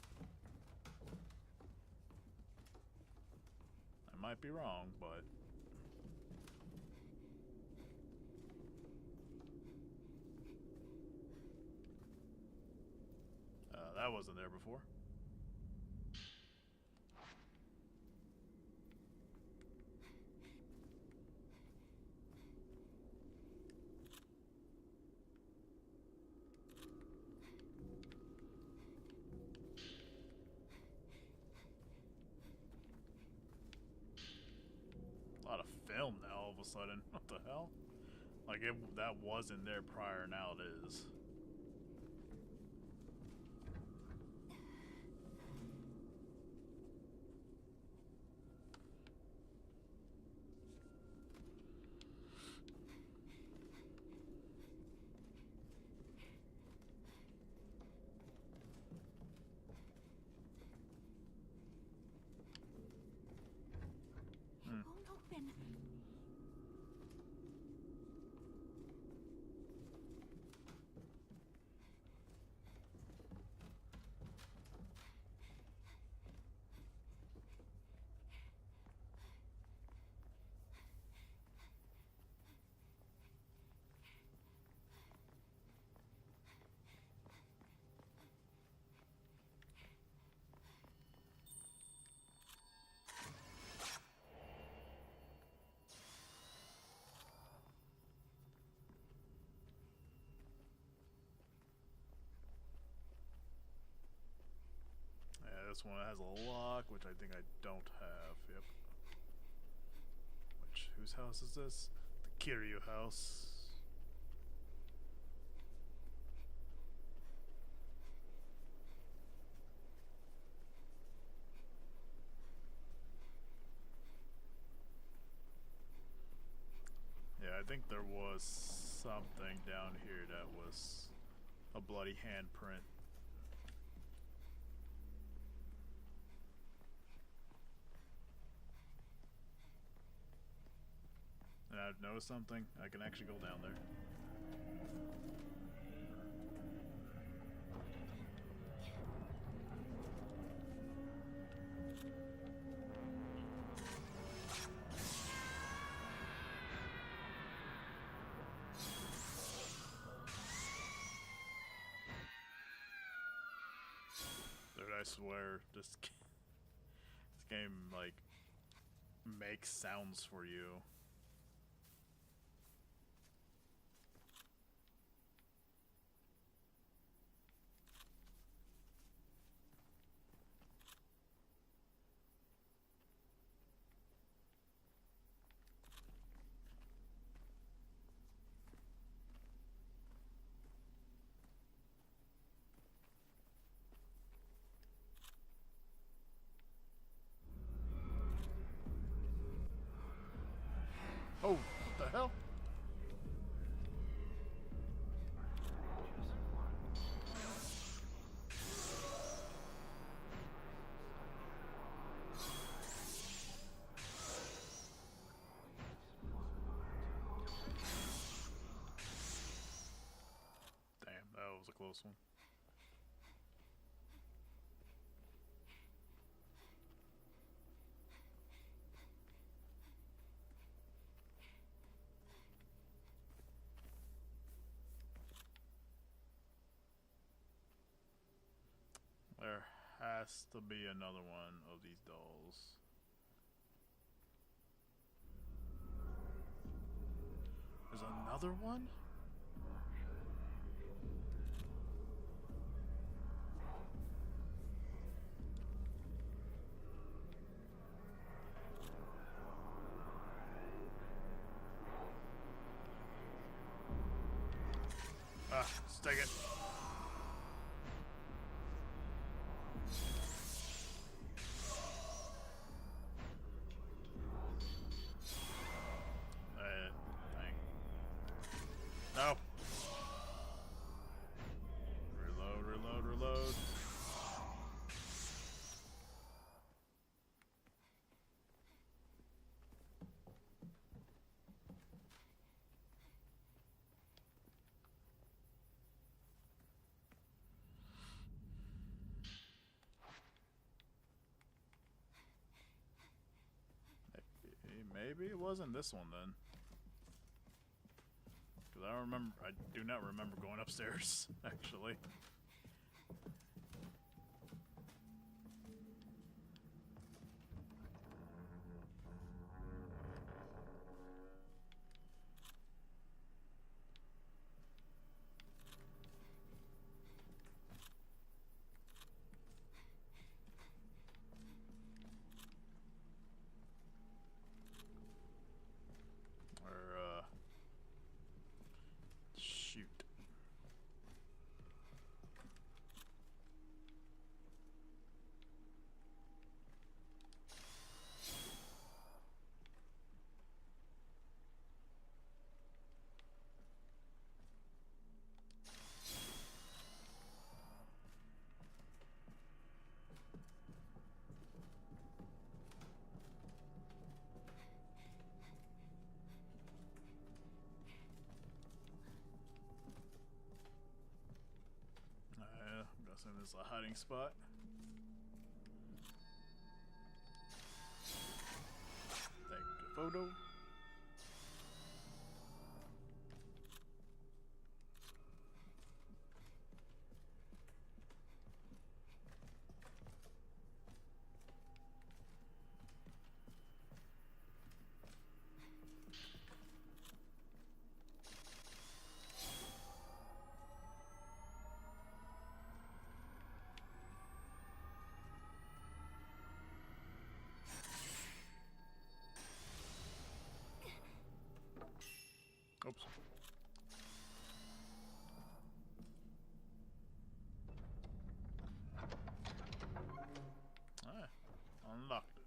I might be wrong, but... that wasn't there before. A lot of film now all of a sudden. What the hell? Like that wasn't there prior, now it is. Won't open. Yeah, this one has a lock, which I think I don't have. Yep. Which, whose house is this? The Kiryu house. Yeah, I think there was something down here that was a bloody handprint. And I've noticed something. I can actually go down there. Dude, I swear, this game, like, makes sounds for you. Oh, what the hell? Damn, that was a close one. There has to be another one of these dolls. There's another one? Ah, let's take it. Dang. No. Reload, reload, reload. Maybe it wasn't this one then. Because I do not remember going upstairs, actually. this is a hiding spot. Take a photo. Oops. Ah, unlocked it.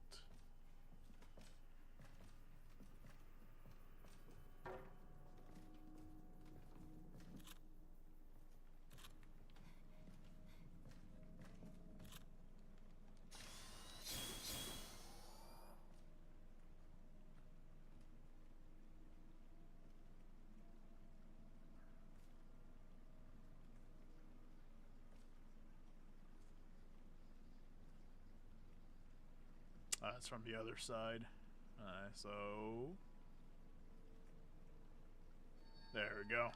That's from the other side. So there we go.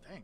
Dang.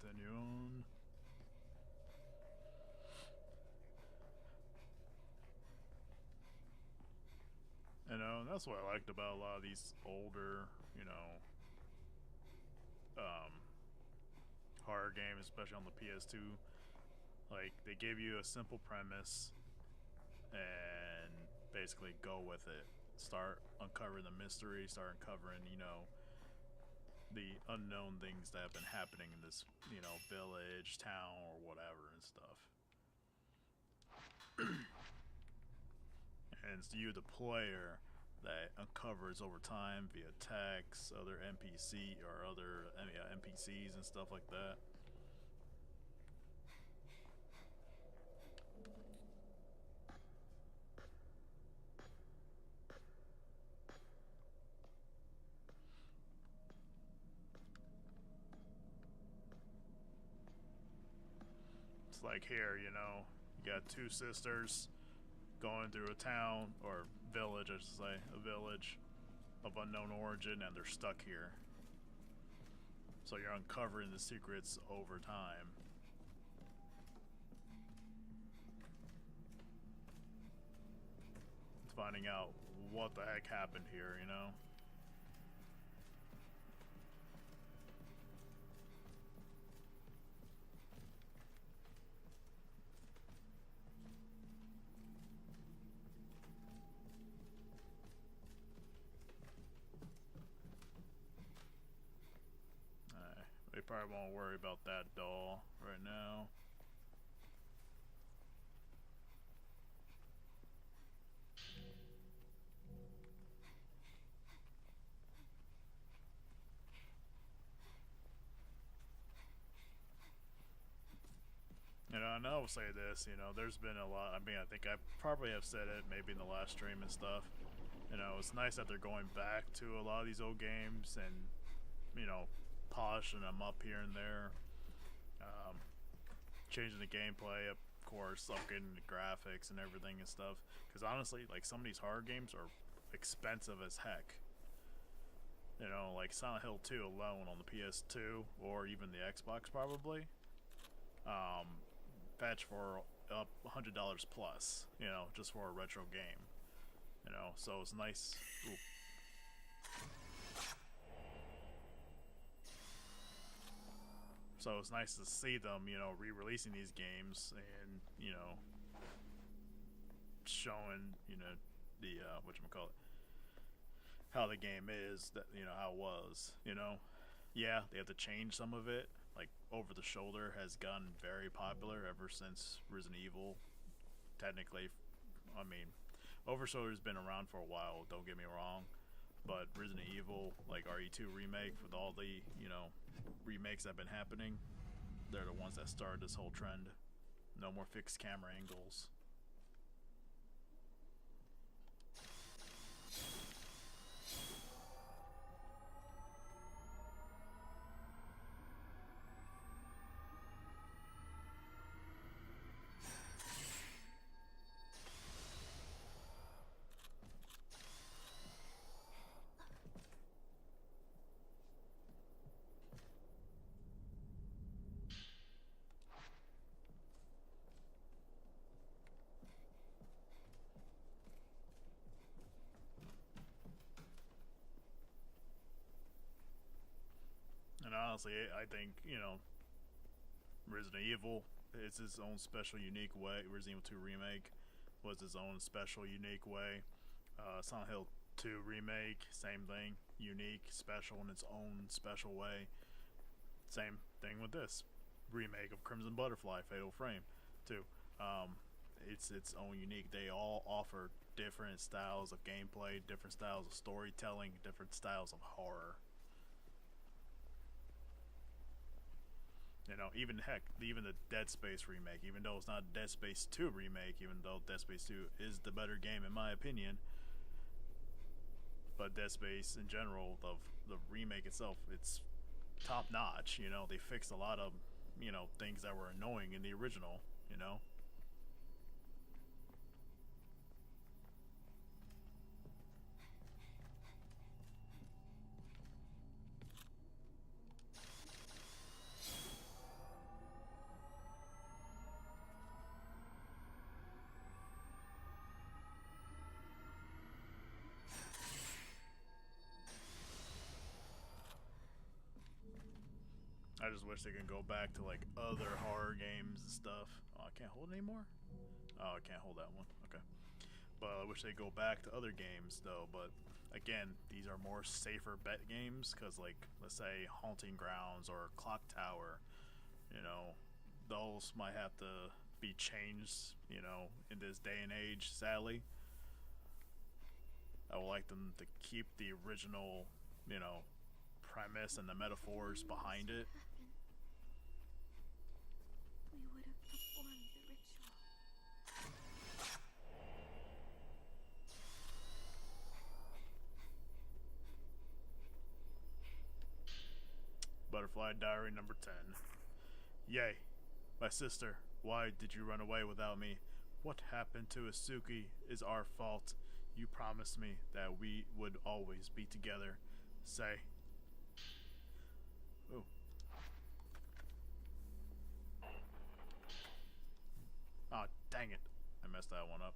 Continue on. You know, and that's what I liked about a lot of these older, you know, horror games, especially on the PS2. Like, they gave you a simple premise and basically go with it. Start uncovering the mystery, start uncovering, you know, the unknown things that have been happening in this, you know, village, town, or whatever and stuff. And it's you, the player, that uncovers over time via text, other NPC or other NPCs and stuff like that. It's like here, you know, you got two sisters going through a town, or village, I should say, a village of unknown origin, and they're stuck here. So you're uncovering the secrets over time. Finding out what the heck happened here, you know? They probably won't worry about that doll right now. And I will say this, you know, there's been a lot. I mean, I think I probably have said it maybe in the last stream and stuff. You know, it's nice that they're going back to a lot of these old games and, you know, polishing them up here and there. Changing the gameplay, of course, upgrading the graphics and everything and stuff. Because honestly, like, some of these horror games are expensive as heck. You know, like Silent Hill 2 alone on the PS2 or even the Xbox probably. Fetch for up $100 plus, you know, just for a retro game. You know, so it's nice. Ooh. So it's nice to see them, you know, re-releasing these games and, you know, showing, you know, the whatchamacallit, how the game is, that, you know, how it was, you know. Yeah, they have to change some of it. Like, Over the Shoulder has gotten very popular ever since Resident Evil. Technically, I mean, Over the Shoulder's been around for a while, don't get me wrong. But Resident Evil, like RE2 Remake, with all the, you know, remakes that have been happening, they're the ones that started this whole trend. No more fixed camera angles. And honestly, I think, you know, Resident Evil is its own special, unique way. Resident Evil 2 Remake was its own special, unique way. Silent Hill 2 Remake, same thing. Unique, special in its own special way. Same thing with this remake of Crimson Butterfly, Fatal Frame, too. It's its own unique. They all offer different styles of gameplay, different styles of storytelling, different styles of horror. You know, even heck, even the Dead Space remake, even though it's not Dead Space 2 remake, even though Dead Space 2 is the better game in my opinion, but Dead Space in general, the remake itself, it's top notch. You know, they fixed a lot of, you know, things that were annoying in the original, you know. I just wish they could go back to like other horror games and stuff. Oh, I can't hold it anymore? Oh, I can't hold that one. Okay. But I wish they go back to other games though. But again, these are more safer bet games because, like, let's say Haunting Grounds or Clock Tower, you know, those might have to be changed, you know, in this day and age, sadly. I would like them to keep the original, you know, premise and the metaphors behind it. We would have performed the ritual. Butterfly Diary number 10. Yay, my sister, why did you run away without me? What happened to Asuki is our fault. You promised me that we would always be together. Say. Ooh. Oh, dang it. I messed that one up.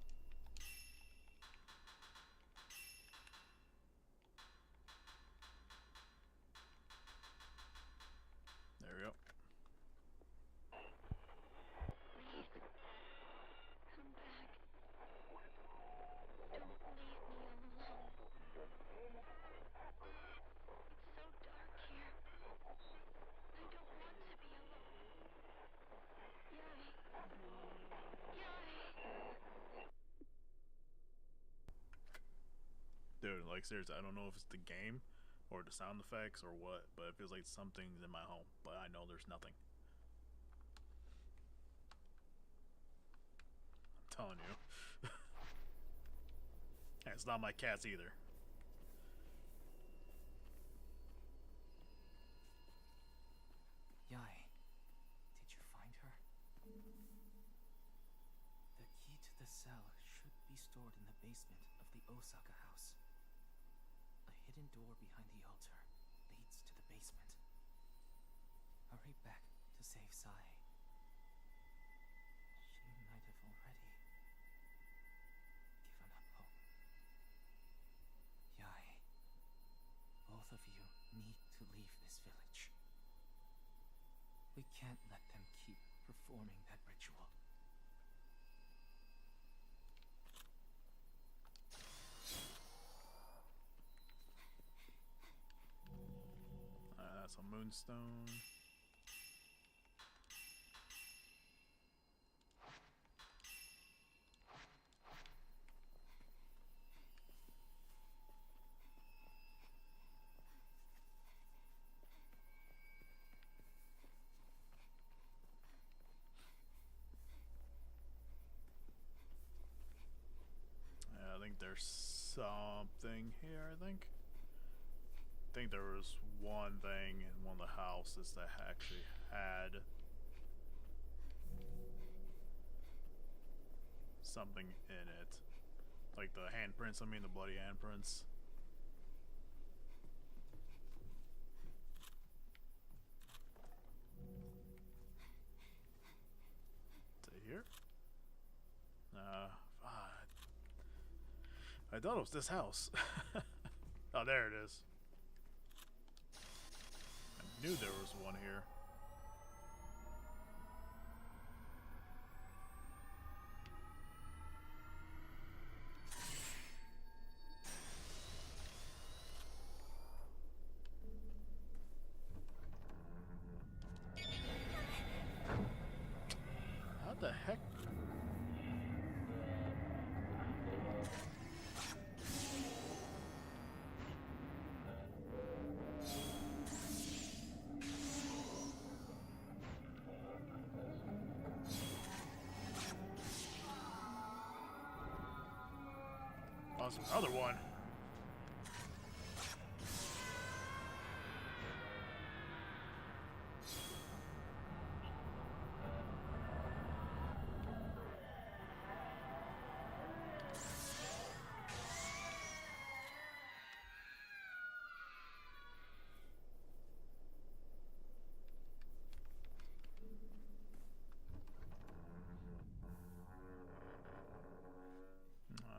There we go. Come back. Don't leave me alone. It's so dark here. I don't want to be alone. Yai. Dude, like, seriously, I don't know if it's the game or the sound effects or what, but it feels like something's in my home, but I know there's nothing. telling you. And it's not my cats either. Yai, did you find her? The key to the cell should be stored in the basement of the Osaka house. A hidden door behind the altar leads to the basement. Hurry back to save Sai. She might have already given up hope. Yai, both of you need to leave this village. We can't let them keep performing that ritual. That's a moonstone. Yeah, I think there's something here, I think there was one thing in one of the houses that actually had something in it. Like the handprints, I mean the bloody handprints. Is it here? I thought it was this house. Oh, there it is. I knew there was one here. How the heck? Oh, there's another one.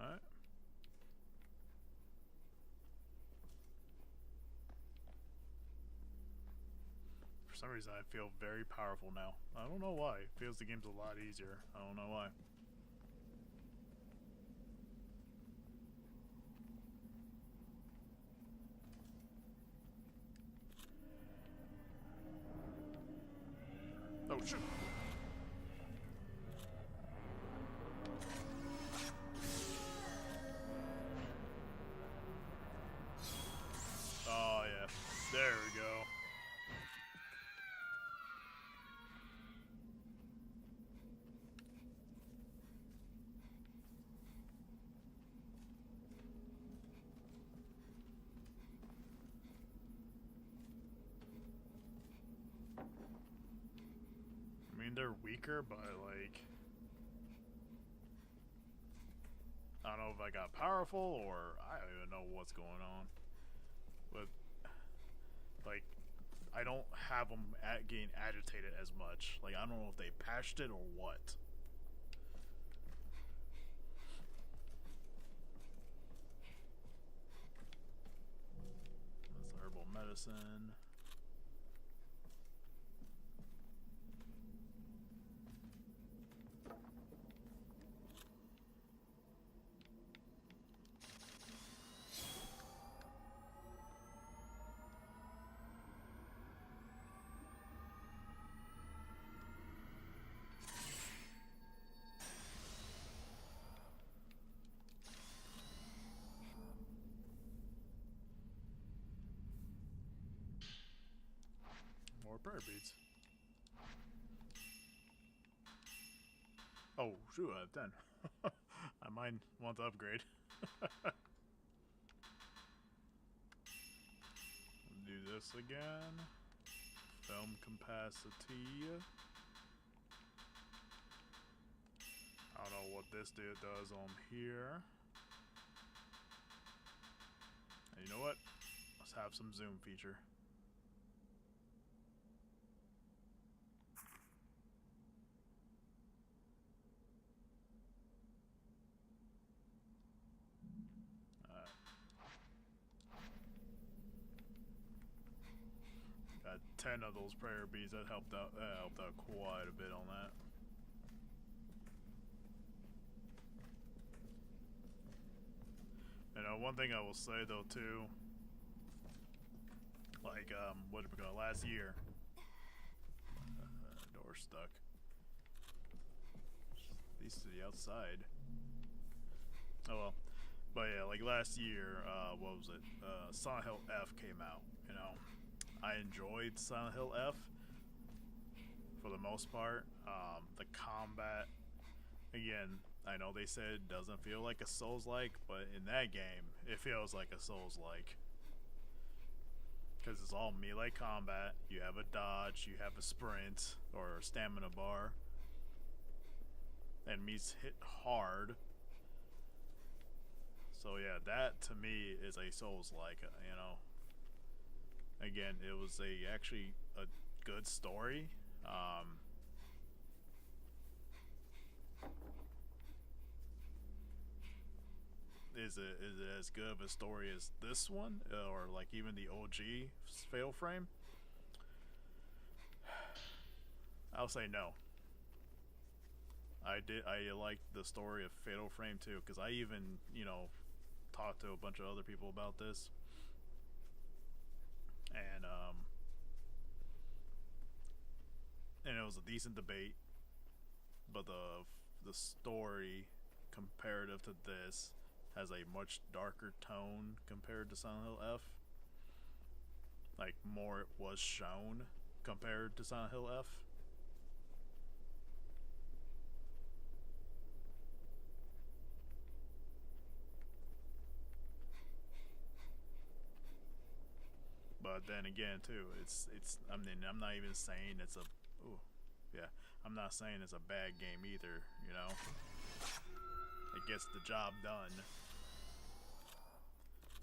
Alright. For some reason, I feel very powerful now. I don't know why. It feels the game's a lot easier. I don't know why. Oh, shoot. Oh, yeah. There we go. I mean, they're weaker, but like, I don't know if I got powerful or I don't even know what's going on. But like, I don't have them getting agitated as much. Like, I don't know if they patched it or what. That's herbal medicine. More prayer beads. Oh, shoot, I have 10. I might want to upgrade. Do this again. Film capacity. I don't know what this dude does on here. And you know what? Let's have some zoom feature. Got 10 of those prayer beads. That helped out. Quite a bit on that. You know, one thing I will say though too, like what did we go last year? Door stuck. At least to the outside. Oh well. But yeah, like last year, what was it? Silent Hill F came out. You know, I enjoyed Silent Hill F for the most part. The combat, again, I know they said it doesn't feel like a Souls-like, but in that game, it feels like a Souls-like. Because it's all melee combat. You have a dodge, you have a sprint, or a stamina bar. Enemies hit hard. So yeah, that to me is a Souls-like, you know. Again, it was actually a good story. Is it as good of a story as this one, or like even the OG Fatal Frame? I'll say no. I liked the story of Fatal Frame too, because I even, you know, talked to a bunch of other people about this, and it was a decent debate, but the story comparative to this has a much darker tone compared to Silent Hill F. Like, more was shown compared to Silent Hill F. But then again, too, it's. I mean, I'm not even saying it's a. Ooh, yeah. I'm not saying it's a bad game either. You know, it gets the job done.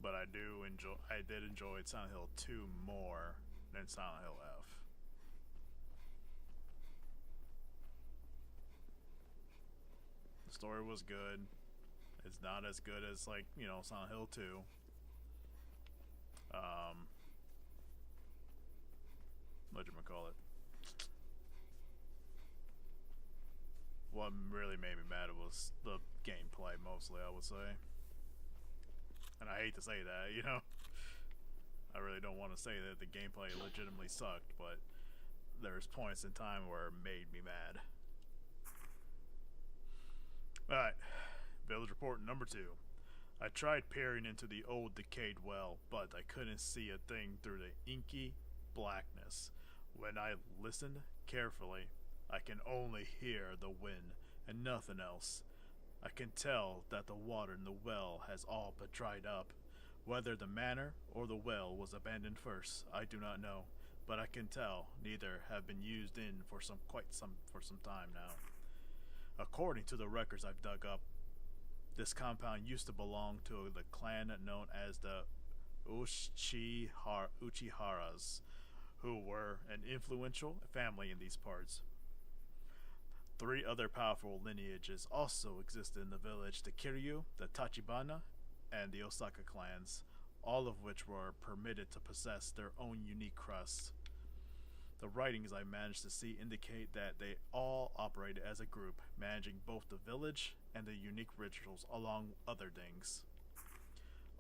But I did enjoy Silent Hill 2 more than Silent Hill F. The story was good. It's not as good as, like, you know, Silent Hill 2. Whatchamacallit. What really made me mad was the gameplay, mostly, I would say. And I hate to say that, you know. I really don't want to say that the gameplay legitimately sucked, but there's points in time where it made me mad. Alright, Village Report number 2. I tried peering into the old decayed well, but I couldn't see a thing through the inky blackness. When I listened carefully, I can only hear the wind and nothing else. I can tell that the water in the well has all but dried up. Whether the manor or the well was abandoned first, I do not know, but I can tell neither have been used in for some time now. According to the records I've dug up, this compound used to belong to the clan known as the Uchiharas, who were an influential family in these parts. 3 other powerful lineages also existed in the village: the Kiryu, the Tachibana, and the Osaka clans, all of which were permitted to possess their own unique crust. The writings I managed to see indicate that they all operated as a group, managing both the village and the unique rituals along other things.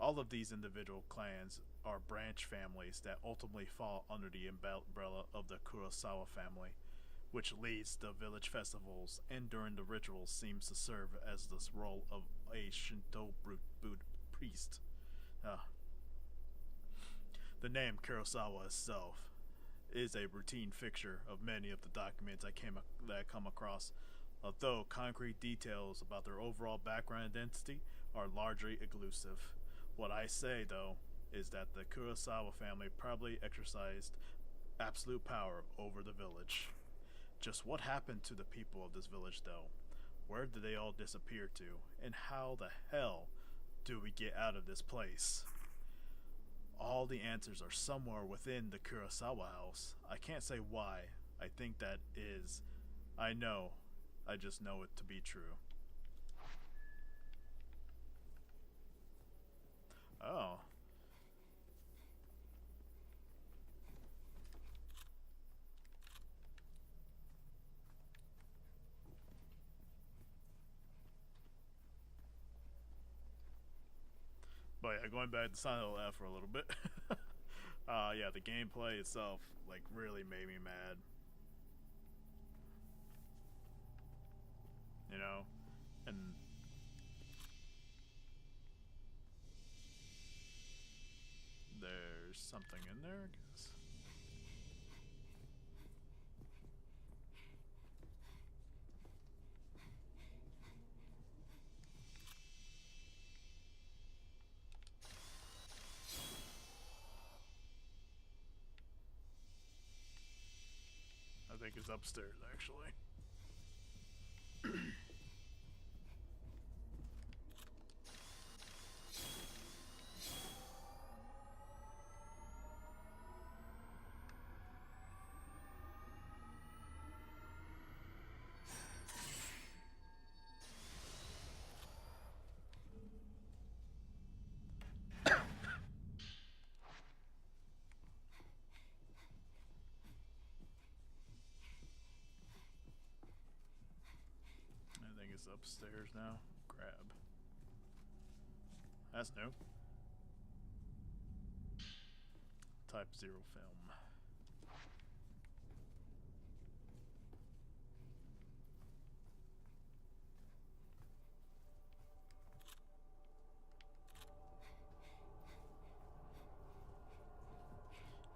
All of these individual clans are branch families that ultimately fall under the umbrella of the Kurosawa family, which leads the village festivals and during the rituals seems to serve as the role of a Shinto priest. The name Kurosawa itself is a routine fixture of many of the documents I come across, although concrete details about their overall background identity are largely elusive. What I say, though, is that the Kurosawa family probably exercised absolute power over the village. Just what happened to the people of this village, though? Where did they all disappear to? And how the hell do we get out of this place? All the answers are somewhere within the Kurosawa house. I can't say why. I think that is. I know. I just know it to be true. Oh. But yeah, going back to Silent Hill F for a little bit. Yeah, the gameplay itself, like, really made me mad. You know? And there's something in there, I guess. I think it's upstairs, actually. I think it's upstairs now. Grab. That's new. Type 0 film.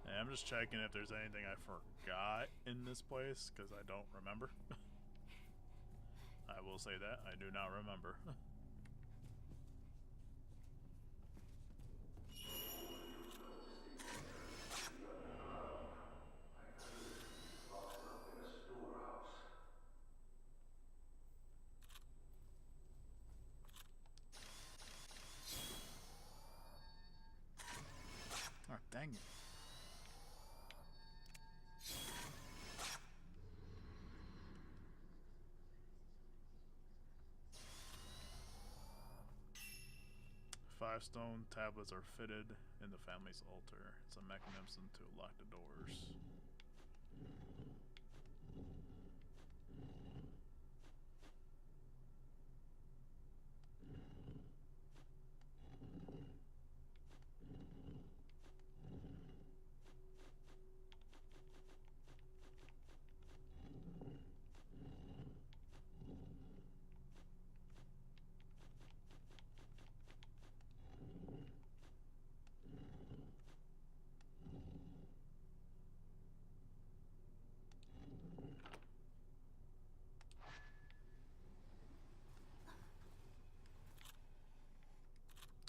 And I'm just checking if there's anything I forgot in this place, because I don't remember. I will say that. I do not remember. Locked up in a storehouse. Oh, dang it. Five stone tablets are fitted in the family's altar. It's a mechanism to lock the doors.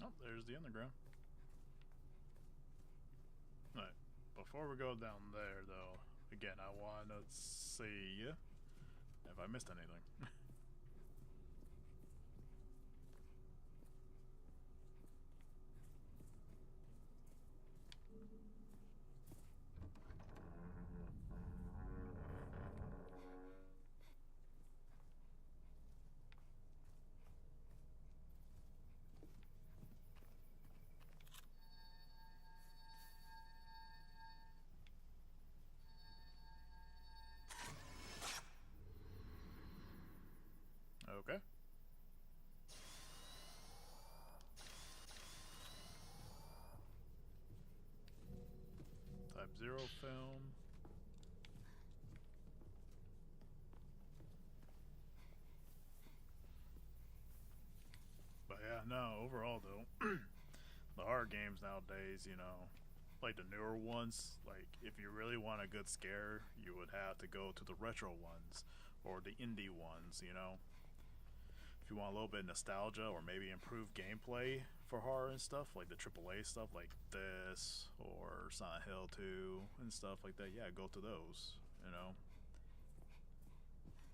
Oh, there's the underground. Alright, before we go down there, though, again, I want to see if I missed anything. Okay. Type 0 film. But yeah, no, overall though, the horror games nowadays, you know, like the newer ones, like if you really want a good scare, you would have to go to the retro ones, or the indie ones, you know. If you want a little bit of nostalgia or maybe improved gameplay for horror and stuff, like the AAA stuff like this or Silent Hill 2 and stuff like that, yeah, go to those, you know.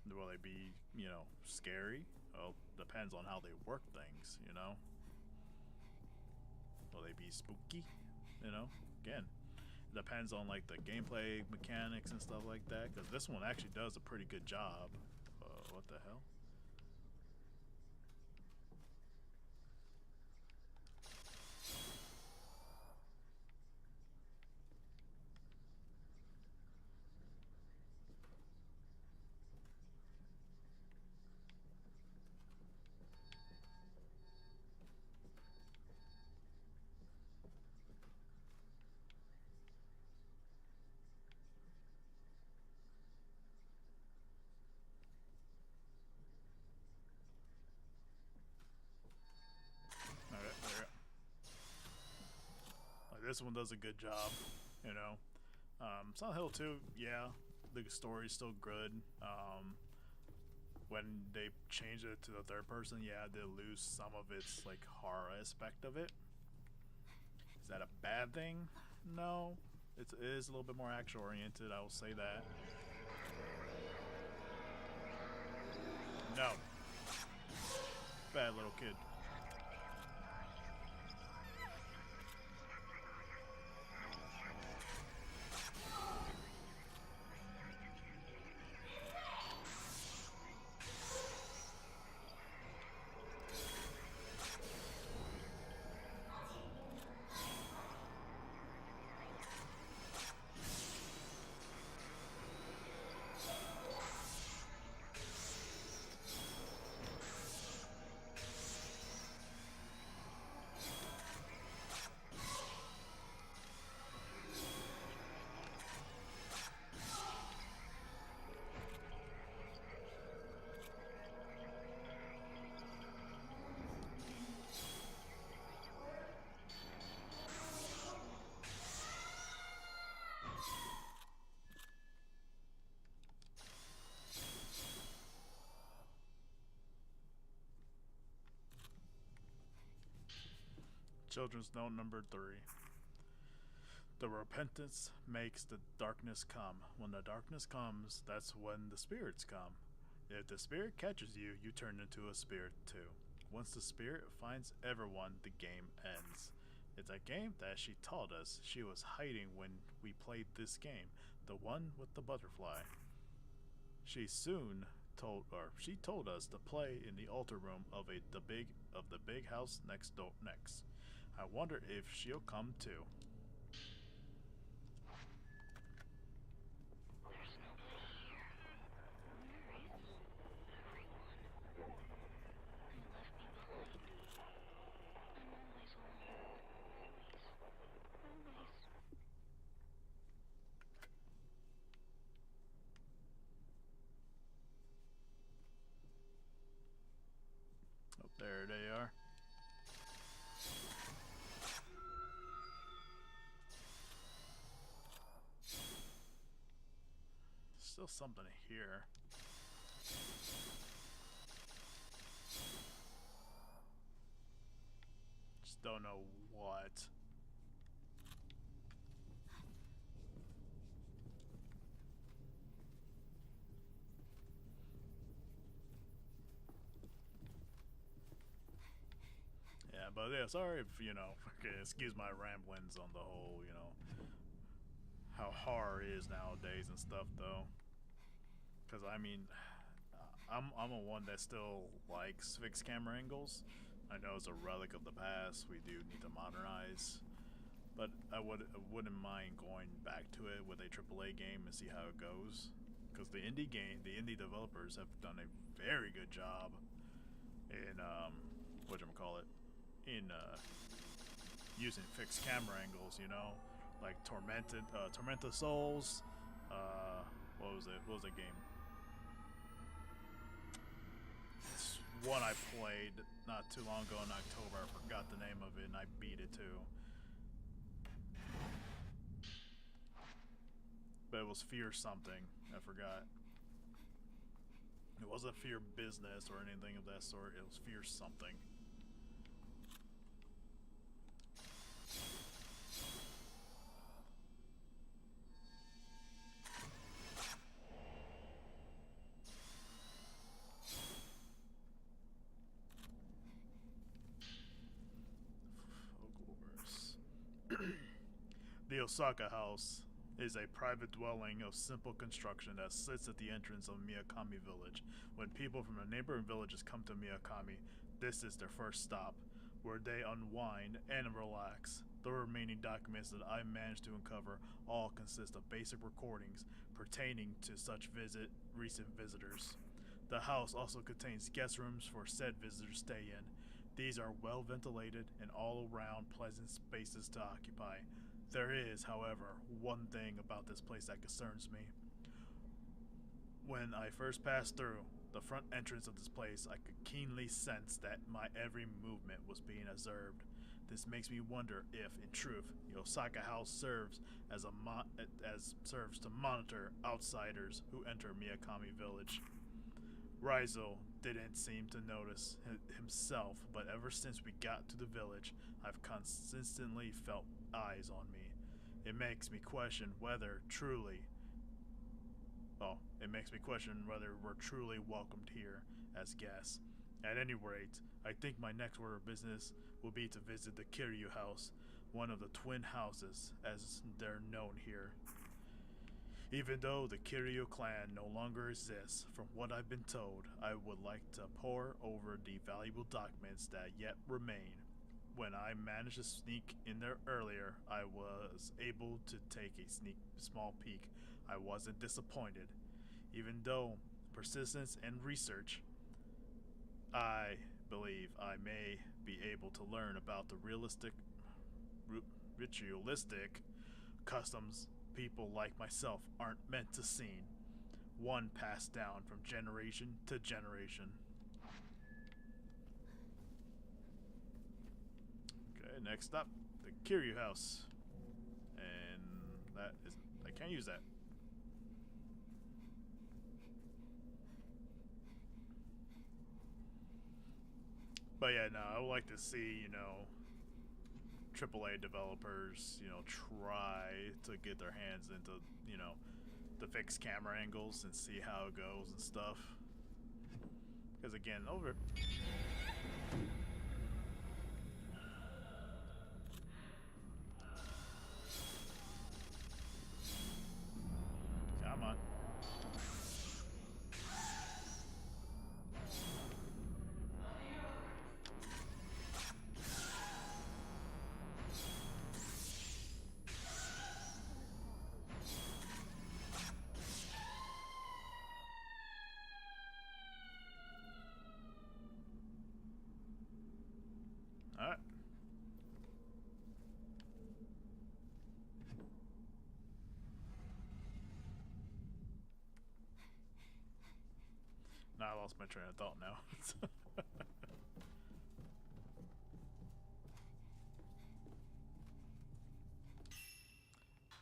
Will they be, you know, scary? Well, depends on how they work things, you know. Will they be spooky? You know, again, it depends on like the gameplay mechanics and stuff like that. Because this one actually does a pretty good job. What the hell? Okay, there. Like this one does a good job, you know. Silent Hill 2, yeah, the story's still good. When they changed it to the third person, yeah, they lose some of its like horror aspect of it. Is that a bad thing? No. It is a little bit more action oriented, I will say that. No. Bad little kid. Children's Note number 3. The repentance makes the darkness come. When the darkness comes, that's when the spirits come. If the spirit catches you, you turn into a spirit too. Once the spirit finds everyone, the game ends. It's a game that she taught us she was hiding when we played this game, the one with the butterfly. She told us to play in the altar room of the big house next. I wonder if she'll come too. Oh, there they are. Still something here. Just don't know what. Yeah, but yeah, sorry if, you know, okay, excuse my ramblings on the whole, you know, how horror is nowadays and stuff, though. Because, I mean, I'm a one that still likes fixed camera angles. I know it's a relic of the past. We do need to modernize. But I wouldn't mind going back to it with a AAA game and see how it goes. Because the indie developers have done a very good job in, whatchamacallit, in using fixed camera angles, you know? Like Tormented Souls, what was it? What was the game? It's one I played not too long ago in October. I forgot the name of it and I beat it too. But it was Fear something. I forgot. It wasn't fear business or anything of that sort, it was fear something. The Osaka House is a private dwelling of simple construction that sits at the entrance of Miyakami Village. When people from the neighboring villages come to Miyakami, this is their first stop, where they unwind and relax. The remaining documents that I managed to uncover all consist of basic recordings pertaining to such recent visitors. The house also contains guest rooms for said visitors to stay in. These are well ventilated and all around pleasant spaces to occupy. There is, however, one thing about this place that concerns me. When I first passed through the front entrance of this place, I could keenly sense that my every movement was being observed. This makes me wonder if, in truth, the Osaka House serves serves to monitor outsiders who enter Miyakami Village. Raizo didn't seem to notice himself, but ever since we got to the village, I've consistently felt eyes on me. It makes me question whether we're truly welcomed here as guests. At any rate, I think my next order of business will be to visit the Kiryu House, one of the twin houses as they're known here. Even though the Kiryu clan no longer exists, from what I've been told, I would like to pore over the valuable documents that yet remain. When I managed to sneak in there earlier, I was able to take a small peek. I wasn't disappointed. Even though persistence and research, I believe I may be able to learn about the ritualistic customs people like myself aren't meant to see. One passed down from generation to generation. Okay, next up, the Kiryu House. And that is... I can't use that. But yeah, no, I would like to see, AAA developers, try to get their hands into, the fixed camera angles and see how it goes and stuff. Because again, Come on. Alright. Now I lost my train of thought now.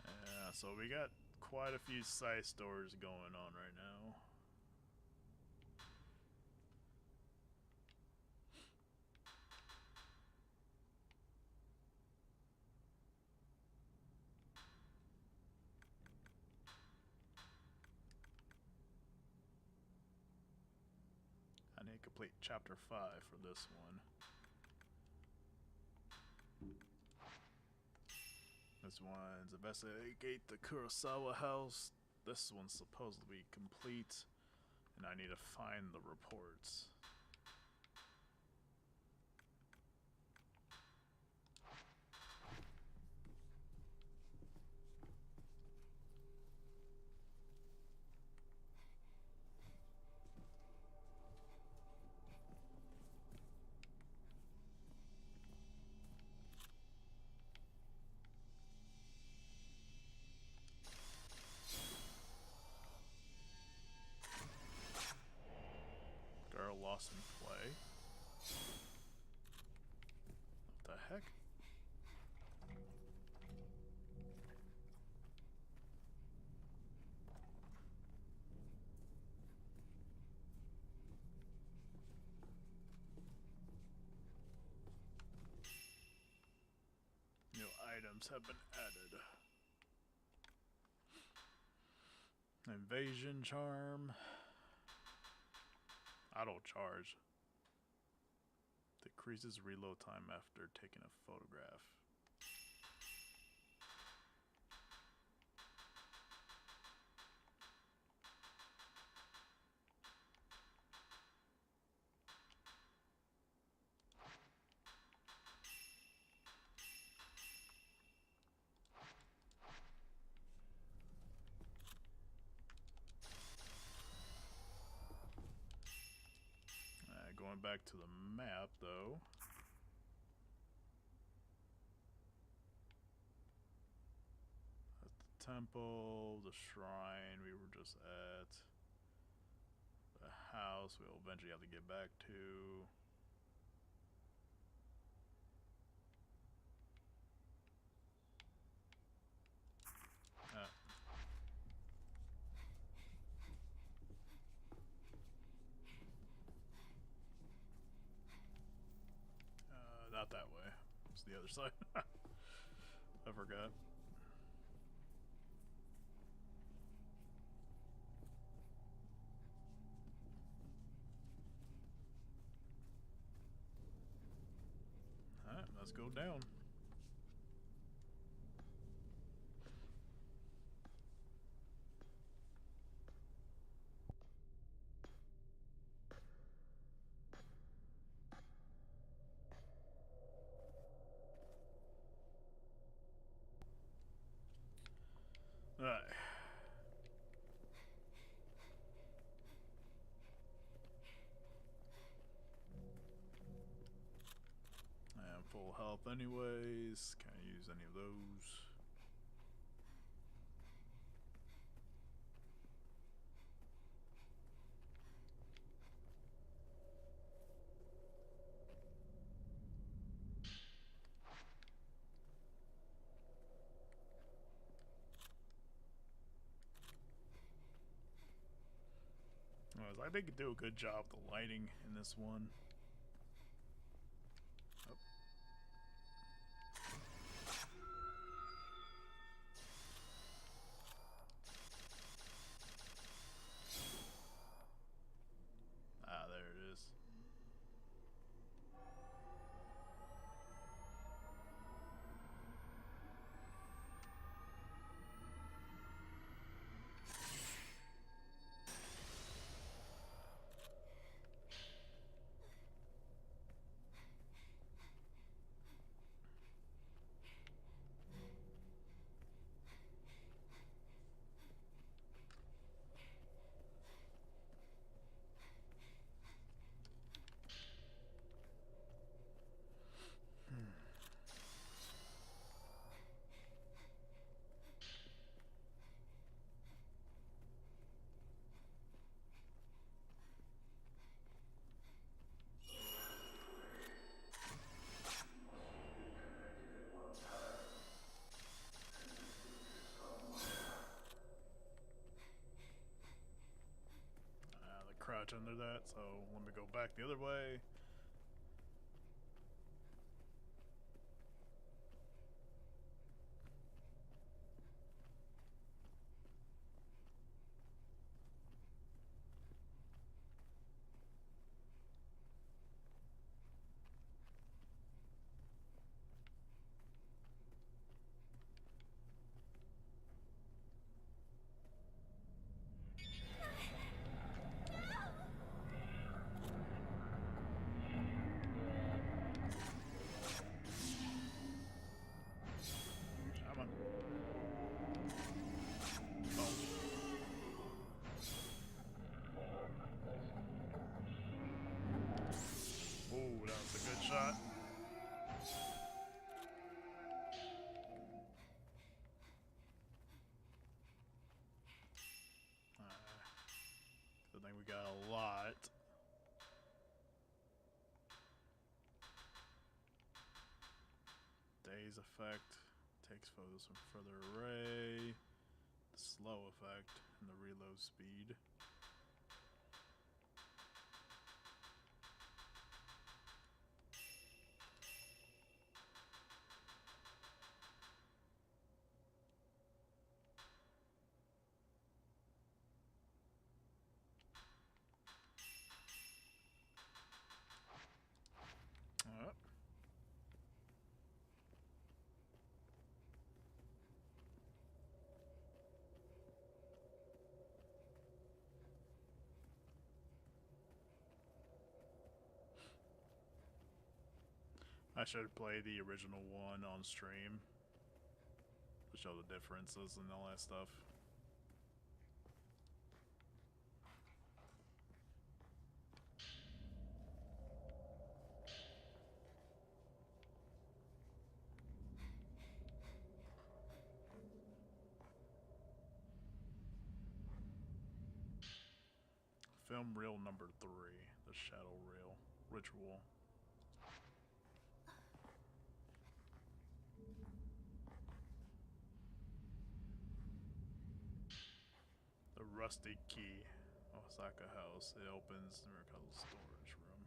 Yeah, so we got quite a few side stories going on right now. I need to complete chapter 5 for this one. This one's investigate the Kurosawa house. This one's supposed to be complete, and I need to find the reports. Girl lost in play. What the heck? items have been added. Invasion charm. Auto charge. Decreases reload time after taking a photograph. Going back to the map, though. That's the temple, the shrine we were just at. The house we'll eventually have to get back to. Not that way. It's the other side. I forgot. Alright, let's go down. Alright. I am full health anyways. Can't use any of those. I think they do a good job of the lighting in this one. Oh. Ah, there it is. Crouch under that, so let me go back the other way. Shot. I think we got a lot. Daze effect takes photos from further away. The slow effect and the reload speed. I should play the original one on stream to show the differences and all that stuff. Film reel number 3, the shadow reel ritual. The rusty key, Osaka House. It opens the Mercado storage room.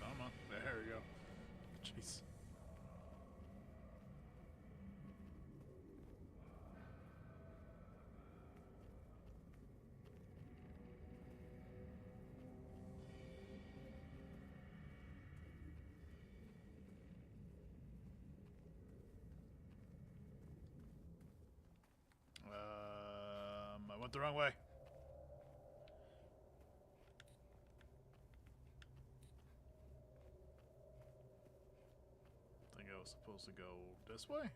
Come on, there we go. Jeez. I went the wrong way. I think I was supposed to go this way.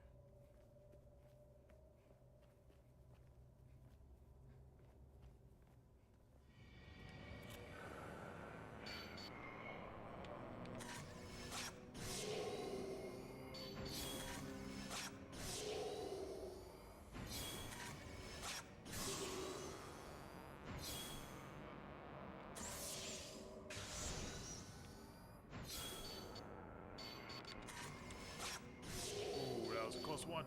Ooh, that was a close one.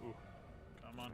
Ooh, come on.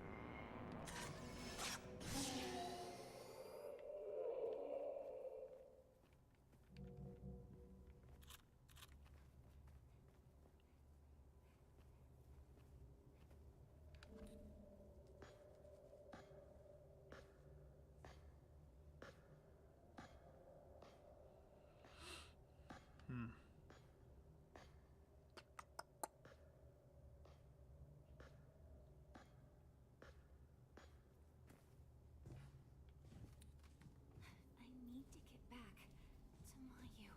I need to get back to Mayu.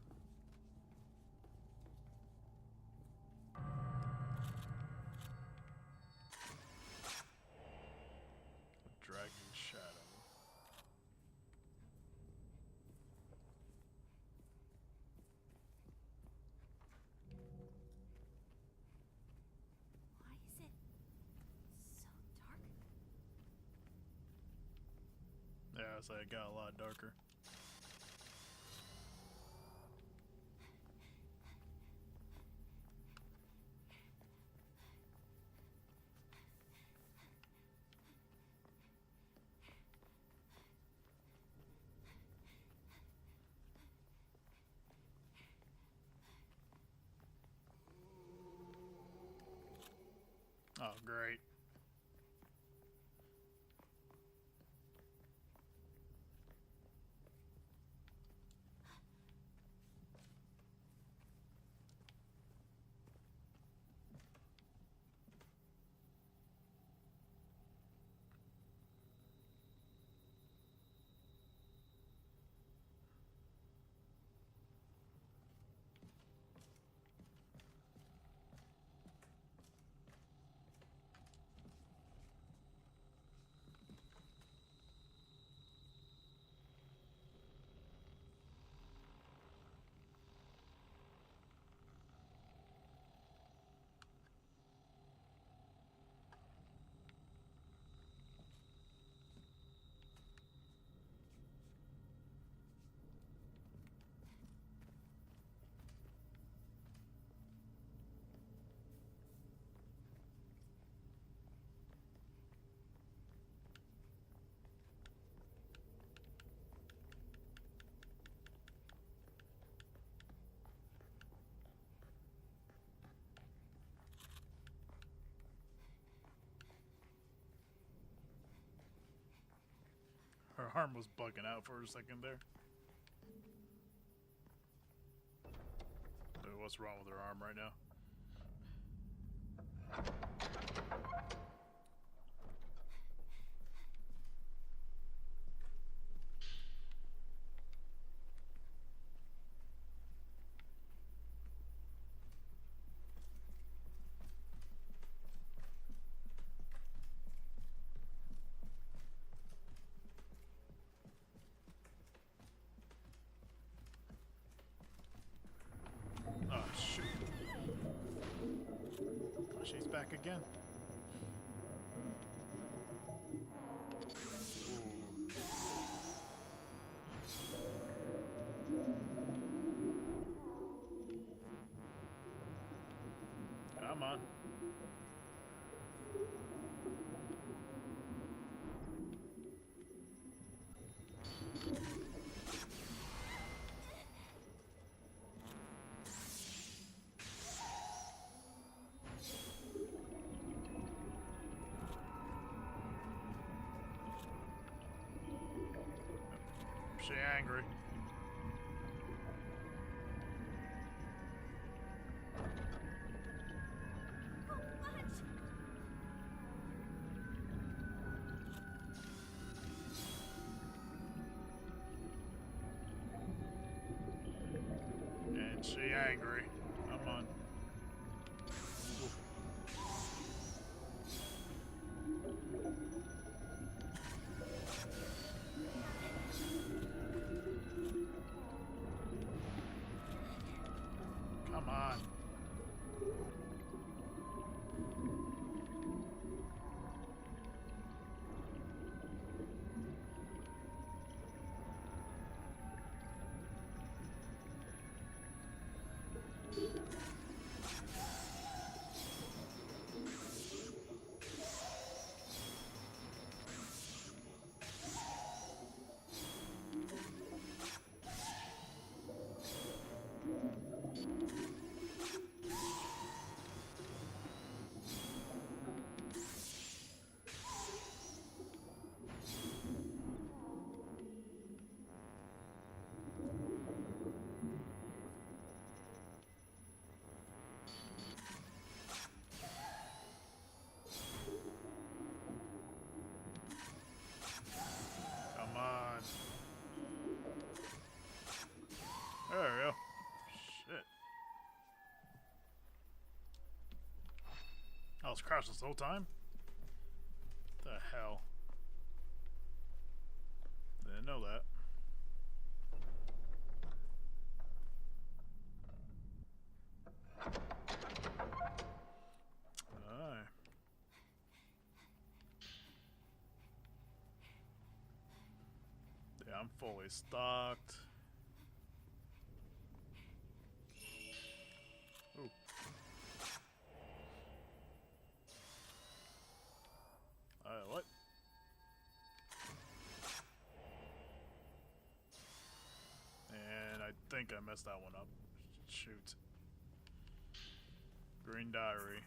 Dragon shadow. Why is it so dark? Yeah, so it got a lot darker. Oh, great. Her arm was bugging out for a second there. What's wrong with her arm right now? Oh, shoot. Oh, she's back again. Come on. She angry. And she angry. Come on. Come on. Come on. There we go. Shit. I was crouched this whole time? The hell? Didn't know that. Alright. Yeah, I'm fully stocked. Ooh. What? And I think I messed that one up. Shoot. Green Diary.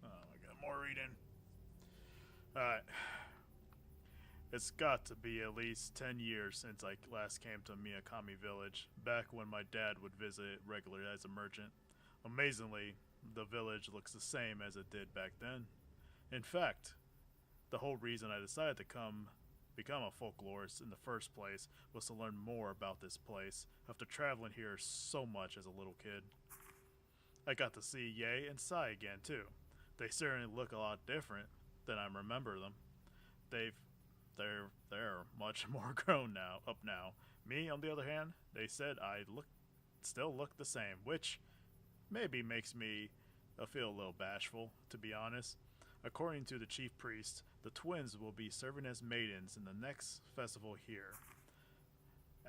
Oh, I got more reading. Alright. It's got to be at least 10 years since I last came to Miyakami Village, back when my dad would visit regularly as a merchant. Amazingly, the village looks the same as it did back then. In fact, the whole reason I decided to become a folklorist in the first place was to learn more about this place after traveling here so much as a little kid. I got to see Ye and Sai again too. They certainly look a lot different than I remember them. They're much more grown now. Me, on the other hand, they said I still look the same, which maybe makes me feel a little bashful, to be honest. According to the chief priest, the twins will be serving as maidens in the next festival here.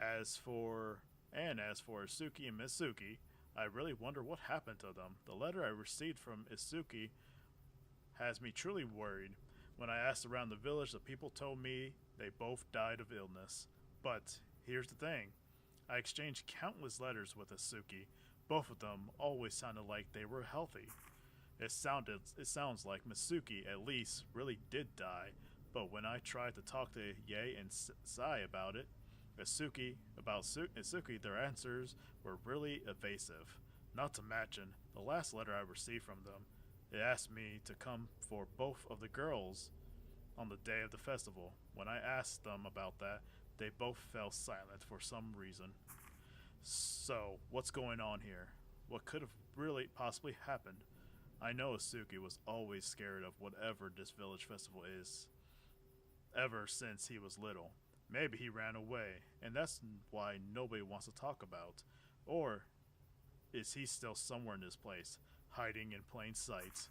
As for Isuki and Mitsuki, I really wonder what happened to them. The letter I received from Isuki has me truly worried. When I asked around the village, the people told me they both died of illness. But here's the thing. I exchanged countless letters with Isuki. Both of them always sounded like they were healthy. It sounds like Mitsuki, at least, really did die, But when I tried to talk to Ye and Sai about it, Isuki, their answers were really evasive. Not to mention, the last letter I received from them, it asked me to come for both of the girls on the day of the festival. When I asked them about that, they both fell silent for some reason. So, what's going on here? What could have really possibly happened? I know Asuki was always scared of whatever this village festival is, ever since he was little. Maybe he ran away, and that's why nobody wants to talk about. Or is he still somewhere in this place, hiding in plain sight?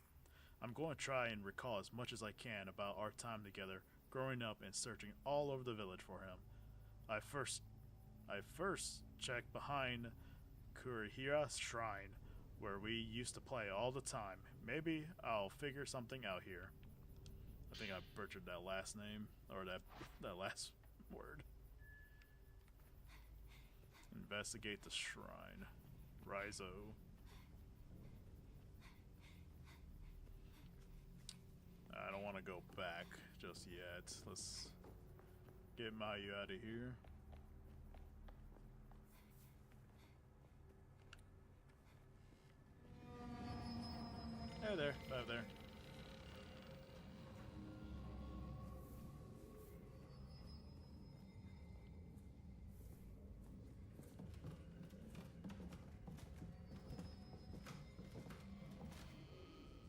I'm going to try and recall as much as I can about our time together, growing up and searching all over the village for him. I first checked behind Kurihira's shrine, where we used to play all the time. Maybe I'll figure something out here. I think I butchered that last name, or that last word. Investigate the shrine. Raizo. I don't want to go back just yet. Let's get Mayu out of here. Hey there, out there.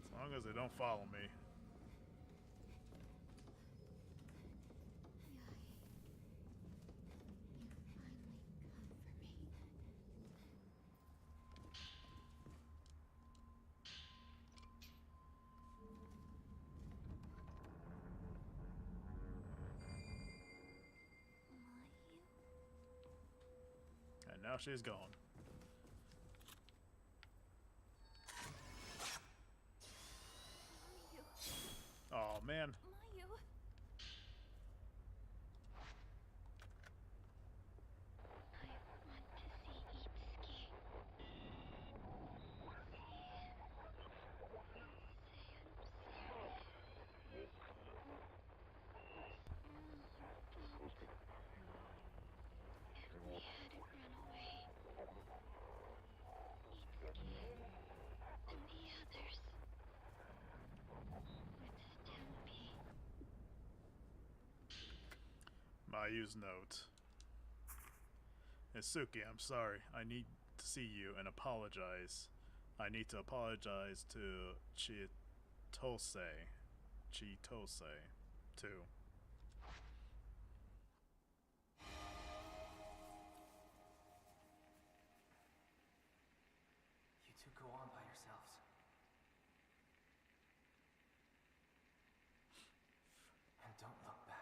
As long as they don't follow me. And now she's gone. Oh man. Mayu. Mayu's note. Isuki, I'm sorry. I need to see you and apologize. I need to apologize to Chitose too. You two go on by yourselves. And don't look back.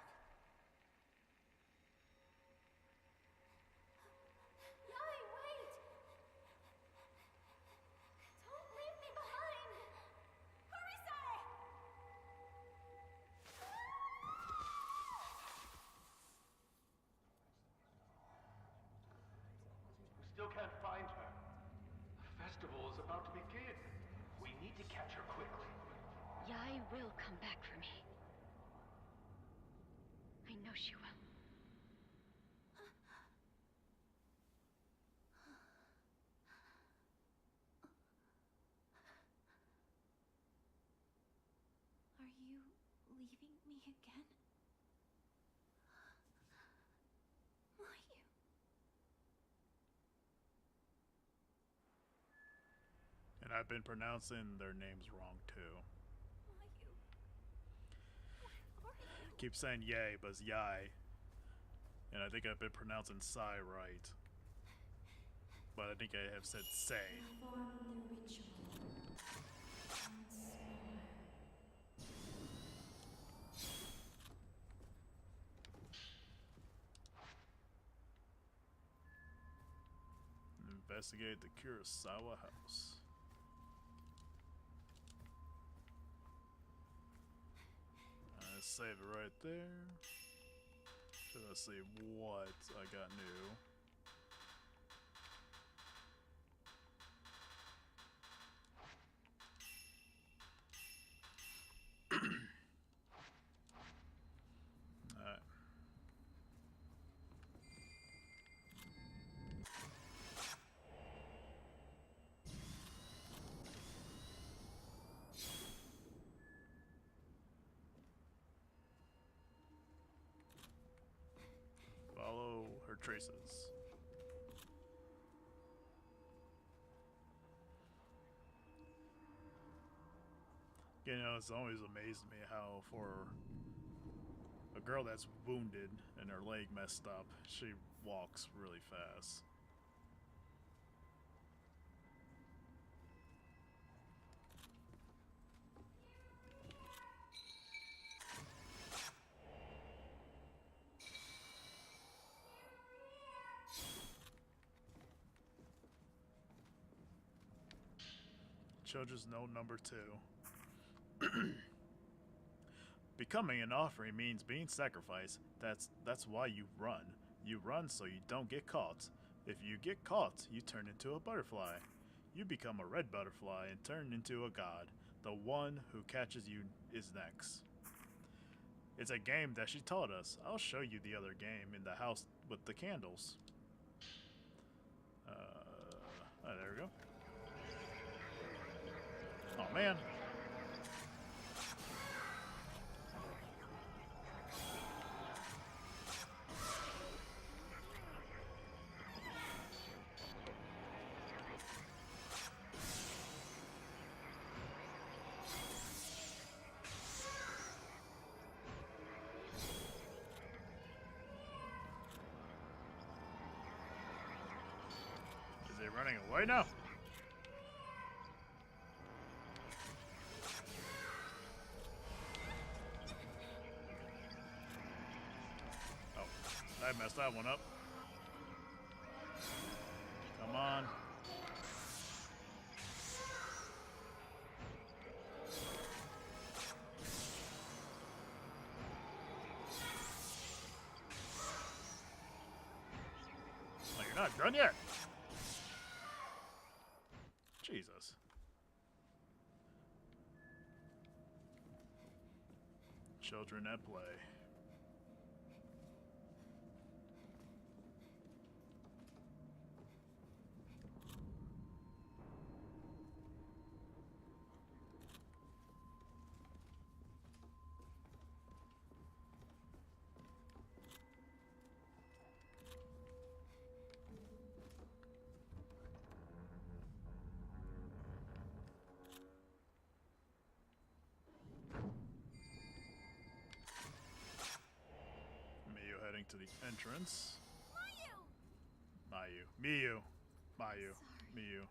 Yai, wait! Don't leave me behind! Harisai! We still can't find her. The festival is about to begin. We need to catch her quickly. Yai will come back for me. I know she will. Are you leaving me again? Mayu. And I've been pronouncing their names wrong too. Mayu. Where are you? Keep saying yay, but it's yai. And I think I've been pronouncing Sai right. But I think I have said say. Perform the ritual. Once more. Investigate the Kurosawa house. Save it right there. So let's see what I got new. her traces. You know, it's always amazed me how for a girl that's wounded and her leg messed up, she walks really fast. Children's note number 2. Becoming an offering means being sacrificed. That's why you run. You run so you don't get caught. If you get caught, you turn into a butterfly. You become a red butterfly and turn into a god. The one who catches you is next. It's a game that she taught us. I'll show you the other game in the house with the candles. Oh, there we go. Oh man. Is he running away now? I messed that one up. Come on. Oh, you're not done yet. Jesus. Children at play. Heading to the entrance. Mayu. Miyu. Mayu. Miyu.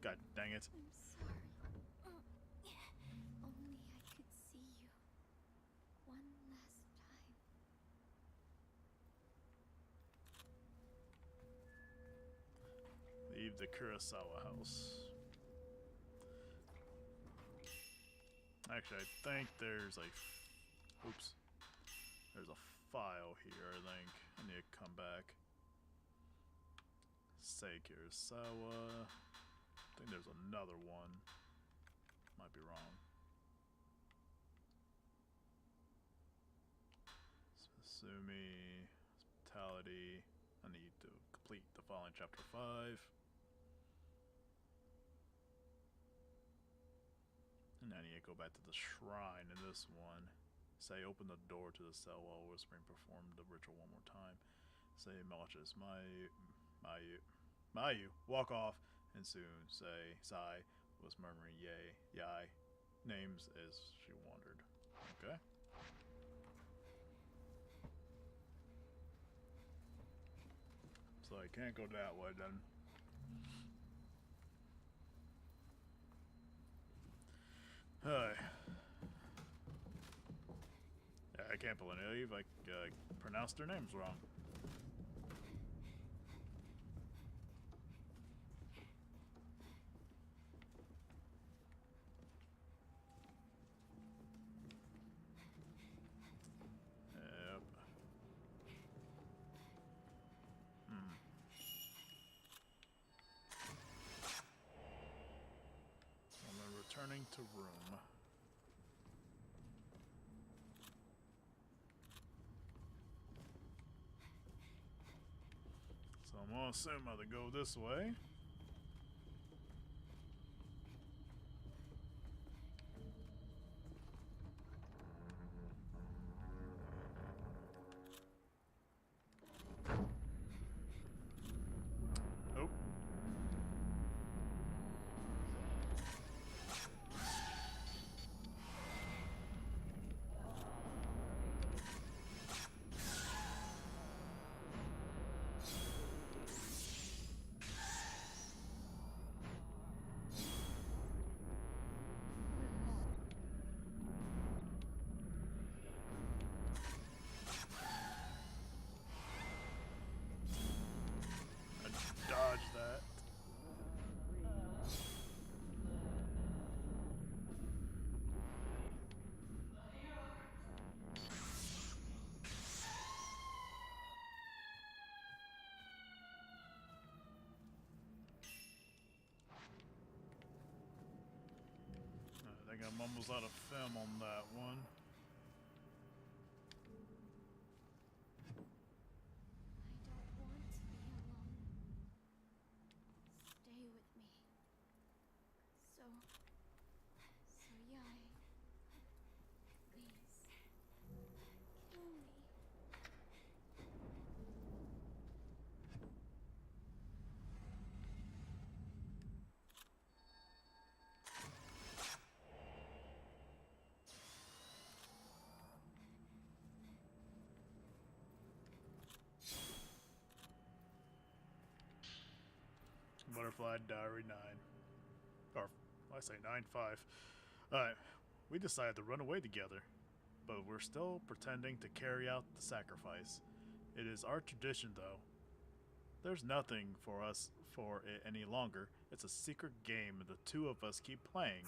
God dang it. I'm sorry. Only I could see you one last time. Leave the Kurosawa house. Actually, I think there's a... Oops. There's a file here, I think. I need to come back. Say Kurosawa. I think there's another one. Might be wrong. Susumi. Hospitality. I need to complete the following chapter 5. And I need to go back to the shrine in this one. Say, open the door to the cell while whispering, perform the ritual one more time. Say, Malchus, Mayu, walk off. And soon, say, Sai was murmuring, yai, names as she wandered. Okay. So I can't go that way then. Hi. I can't believe I pronounced their names wrong. Yep. And then returning to room. So I'm gonna assume I have to go this way. think I'm almost out of film on that one. I don't want to be alone. Stay with me. So Yai, please, kill me. Butterfly Diary 9. Or, I say 9-5. Alright, we decided to run away together, but we're still pretending to carry out the sacrifice. It is our tradition, though. There's nothing for us for it any longer. It's a secret game and the two of us keep playing.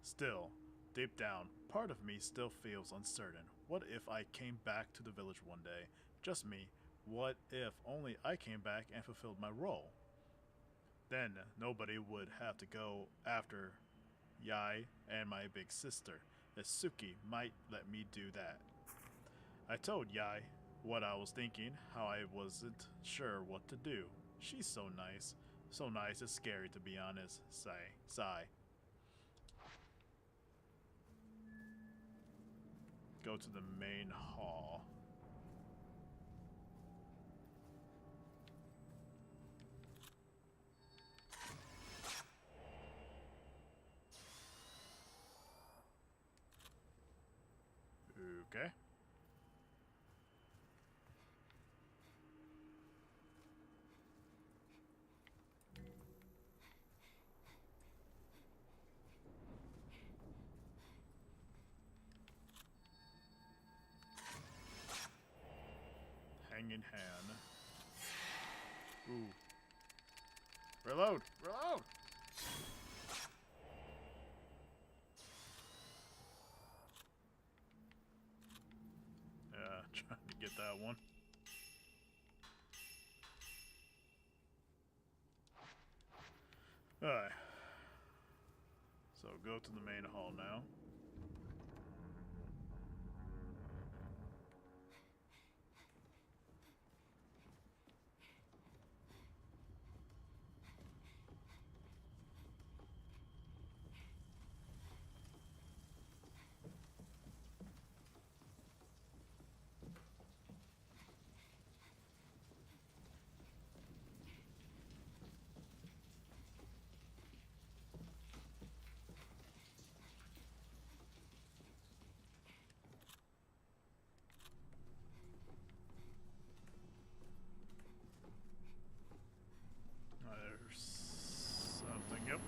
Still, deep down, part of me still feels uncertain. What if I came back to the village one day? Just me. What if only I came back and fulfilled my role? Then nobody would have to go after Yai and my big sister. Suki might let me do that. I told Yai what I was thinking, how I wasn't sure what to do. She's so nice. So nice it's scary, to be honest. Sigh. Go to the main hall. Okay. Hanging hand. Ooh. Reload! Reload! Yeah, trying to get that one. Alright. So go to the main hall now. There's something, yep.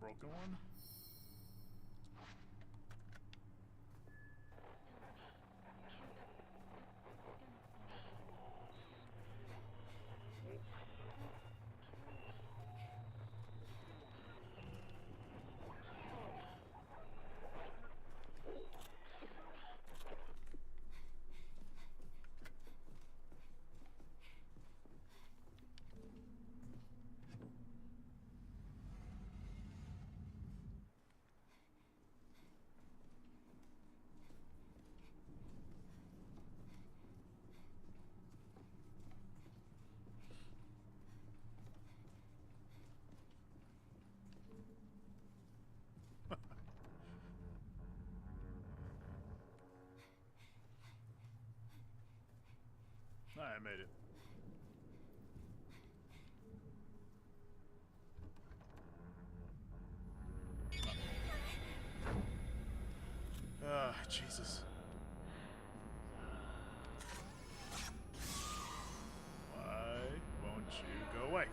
Broken one? I made it. Jesus. Why won't you go away?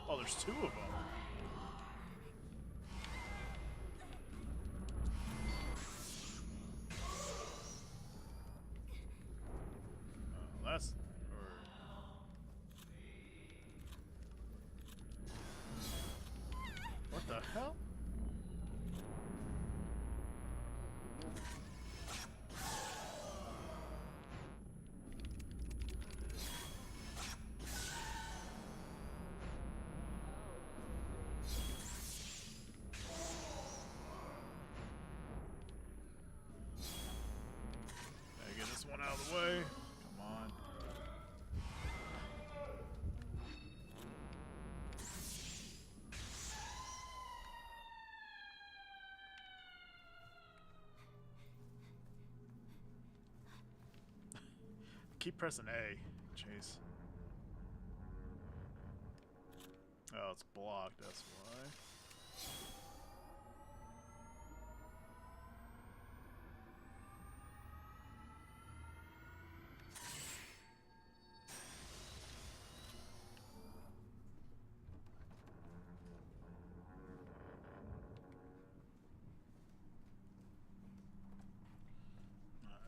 Oh, there's two of them. That's... What the hell? Gotta get this one out of the way. Come on. Keep pressing A. Chase. Oh, it's blocked, that's why.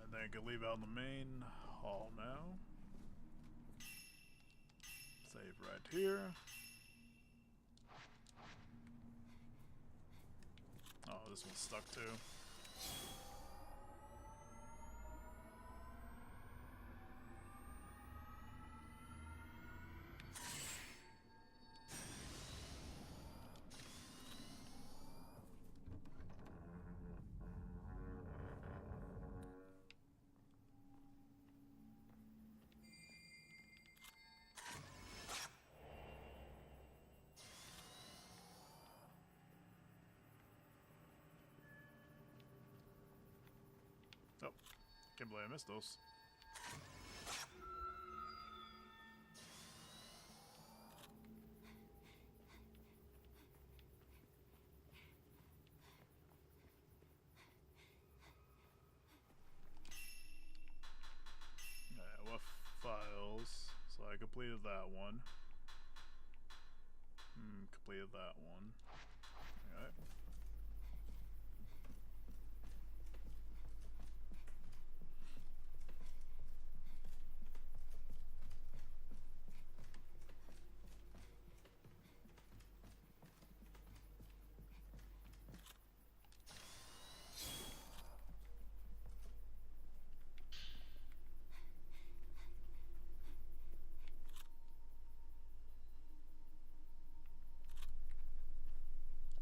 And then I can leave out in the main hall now. Save right here. Oh, this one's stuck too. Oh, can't believe I missed those. What files? So I completed that one. Completed that one. Alright.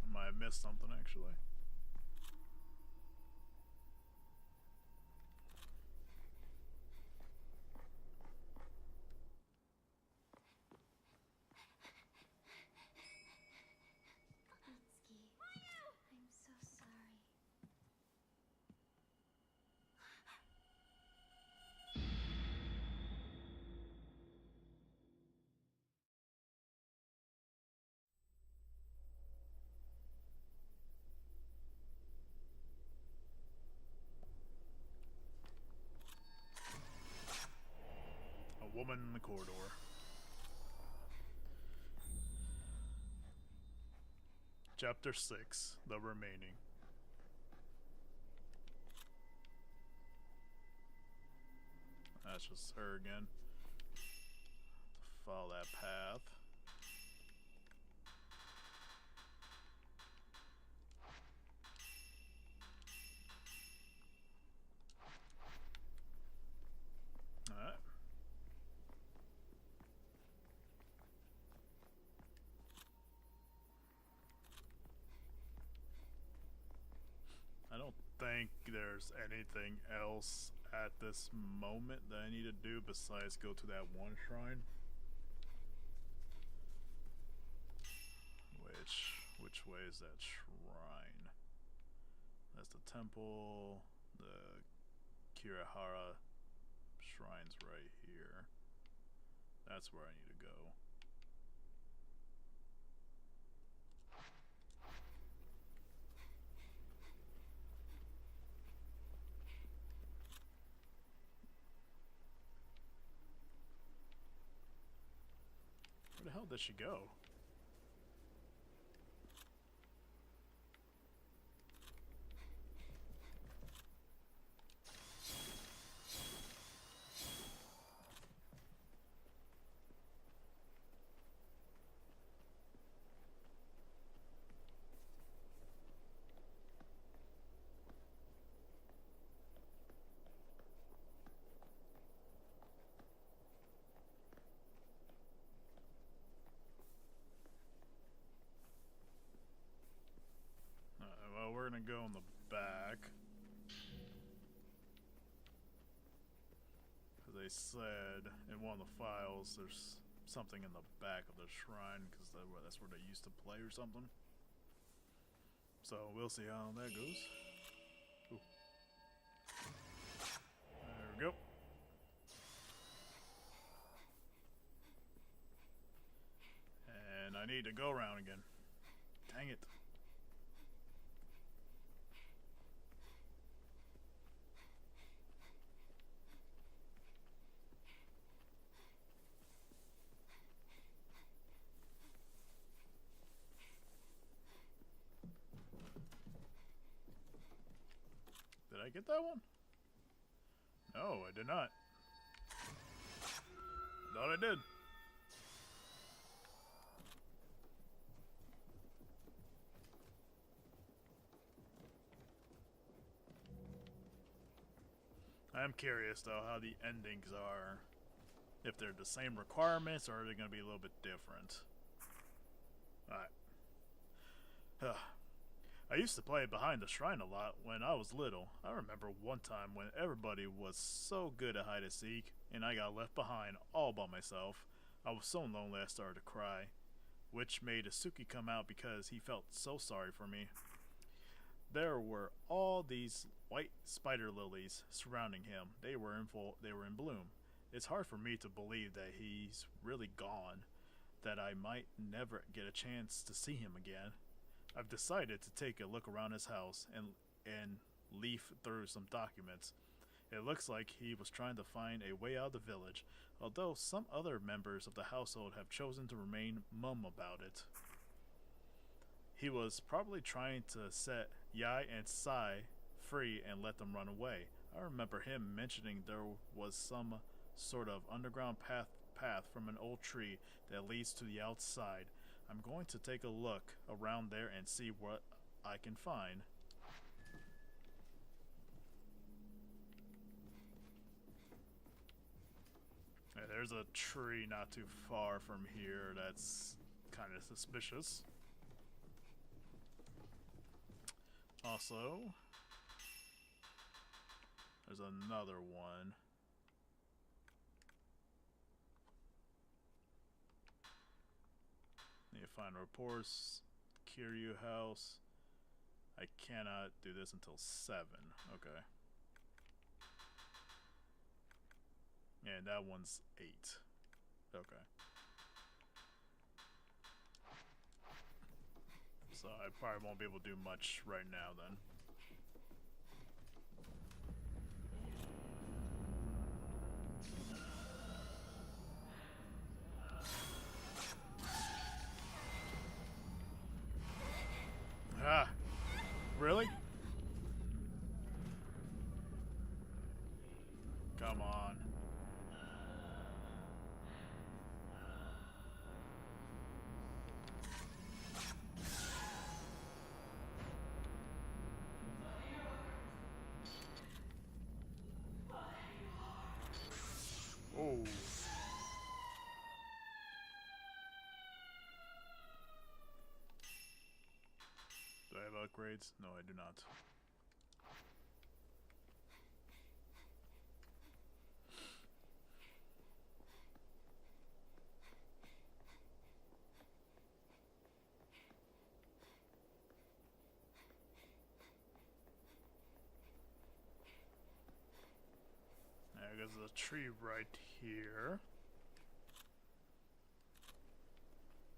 I might have missed something actually. Itsuki, I'm so sorry. A woman in the corridor. Chapter 6, The Remaining. That's just her again. Follow that path. Alright. I don't think there's anything else at this moment that I need to do besides go to that one shrine. Which way is that shrine? That's the temple. The Kirihara shrine's right here. That's where I need to go. did she go? Well, we're gonna go in the back. Because they said in one of the files there's something in the back of the shrine, because that's where they used to play or something. So we'll see how that goes. Ooh. There we go. And I need to go around again. Dang it. Did I get that one? No, I did not. Thought I did. I'm curious though how the endings are. If they're the same requirements or are they going to be a little bit different? Alright. I used to play behind the shrine a lot when I was little. I remember one time when everybody was so good at hide and seek and I got left behind all by myself. I was so lonely I started to cry, which made Asuki come out because he felt so sorry for me. There were all these white spider lilies surrounding him. They were in bloom. It's hard for me to believe that he's really gone, that I might never get a chance to see him again. I've decided to take a look around his house and leaf through some documents. It looks like he was trying to find a way out of the village, although some other members of the household have chosen to remain mum about it. He was probably trying to set Yai and Sai free and let them run away. I remember him mentioning there was some sort of underground path from an old tree that leads to the outside. I'm going to take a look around there and see what I can find. Yeah, there's a tree not too far from here that's kind of suspicious. Also, there's another one. Need to find reports. Kiryu house. I cannot do this until 7. Okay. And that one's 8. Okay. So I probably won't be able to do much right now then. Ah! Really? Come on. Oh. Do I have upgrades? No, I do not. There's a tree right here.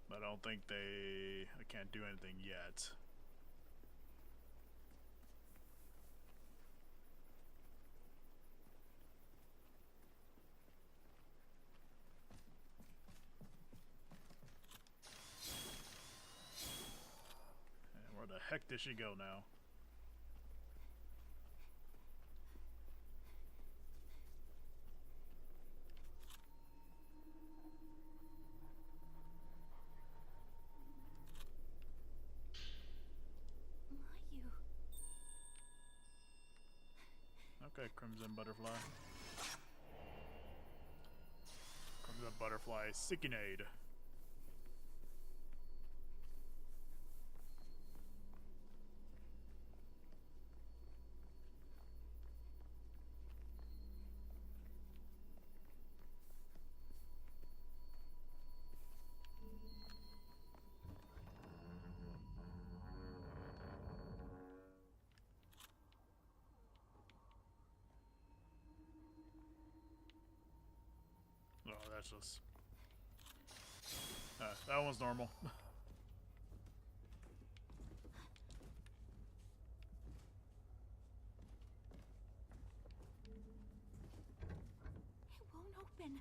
But I don't think I can't do anything yet. heck did she go now? Mayu. Okay, Crimson Butterfly. Crimson Butterfly seeking aid. Oh, that's just... that one's normal. It won't open.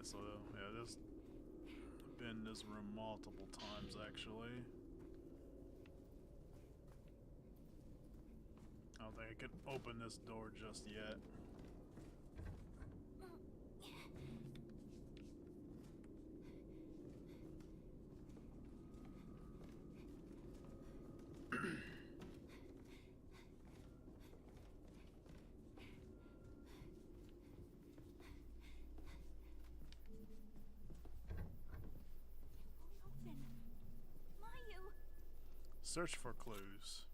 So, yeah, this been in this room multiple times, actually. I don't think I can open this door just yet. Open. Mayu. Search for clues.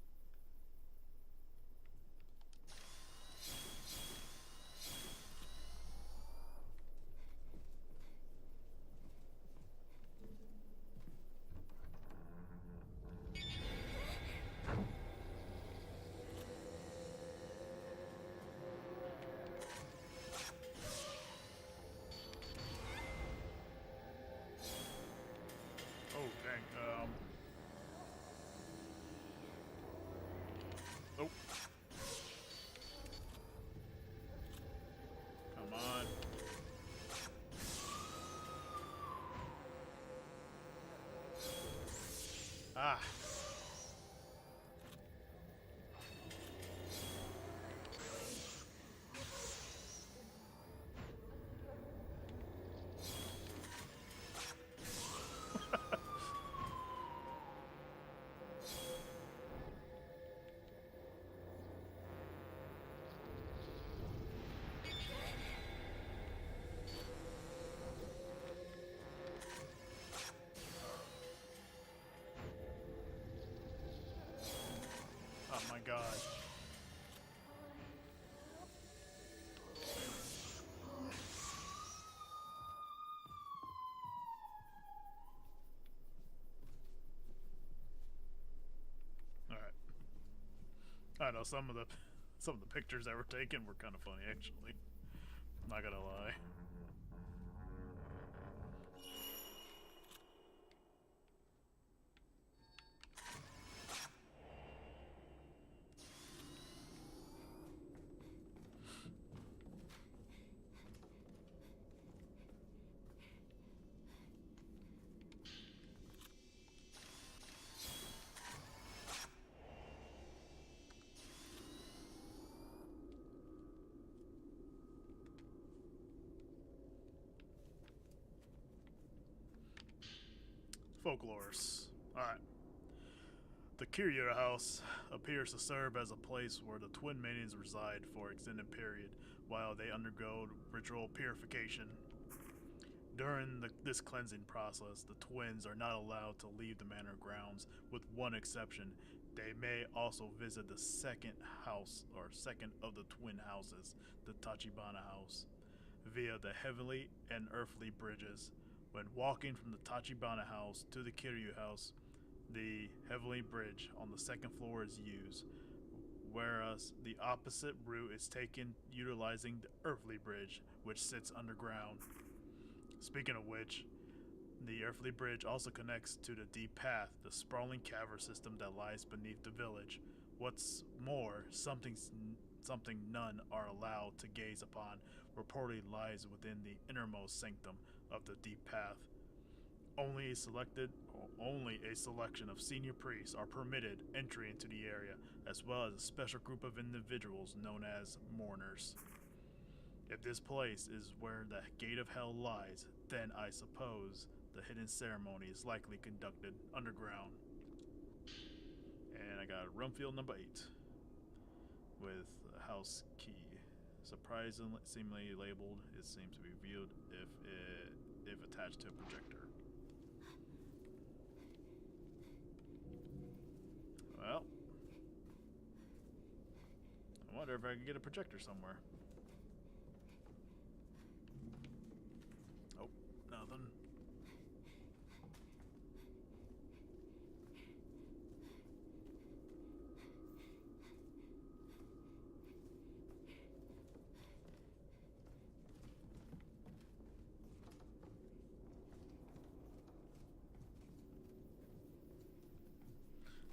Oh, dang. Oh. Come on. Ah. Oh my god. Alright. I know some of the pictures that were taken were kind of funny, actually. Not gonna lie. Folklores. Alright. The Kiryu house appears to serve as a place where the twin maidens reside for extended period while they undergo ritual purification. During this cleansing process, the twins are not allowed to leave the manor grounds, with one exception. They may also visit the second house, or second of the twin houses, the Tachibana house. via the heavenly and earthly bridges. When walking from the Tachibana house to the Kiryu house, the heavenly bridge on the second floor is used, whereas the opposite route is taken utilizing the earthly bridge, which sits underground. Speaking of which, the earthly bridge also connects to the deep path, the sprawling cavern system that lies beneath the village. What's more, something none are allowed to gaze upon reportedly lies within the innermost sanctum of the deep path. Only a selection of senior priests are permitted entry into the area, as well as a special group of individuals known as mourners. If this place is where the gate of hell lies, then I suppose the hidden ceremony is likely conducted underground. And I got room field number 8 with a house key. Surprisingly, seemingly labeled, it seems to be viewed if attached to a projector. Well, I wonder if I can get a projector somewhere. Oh, nothing.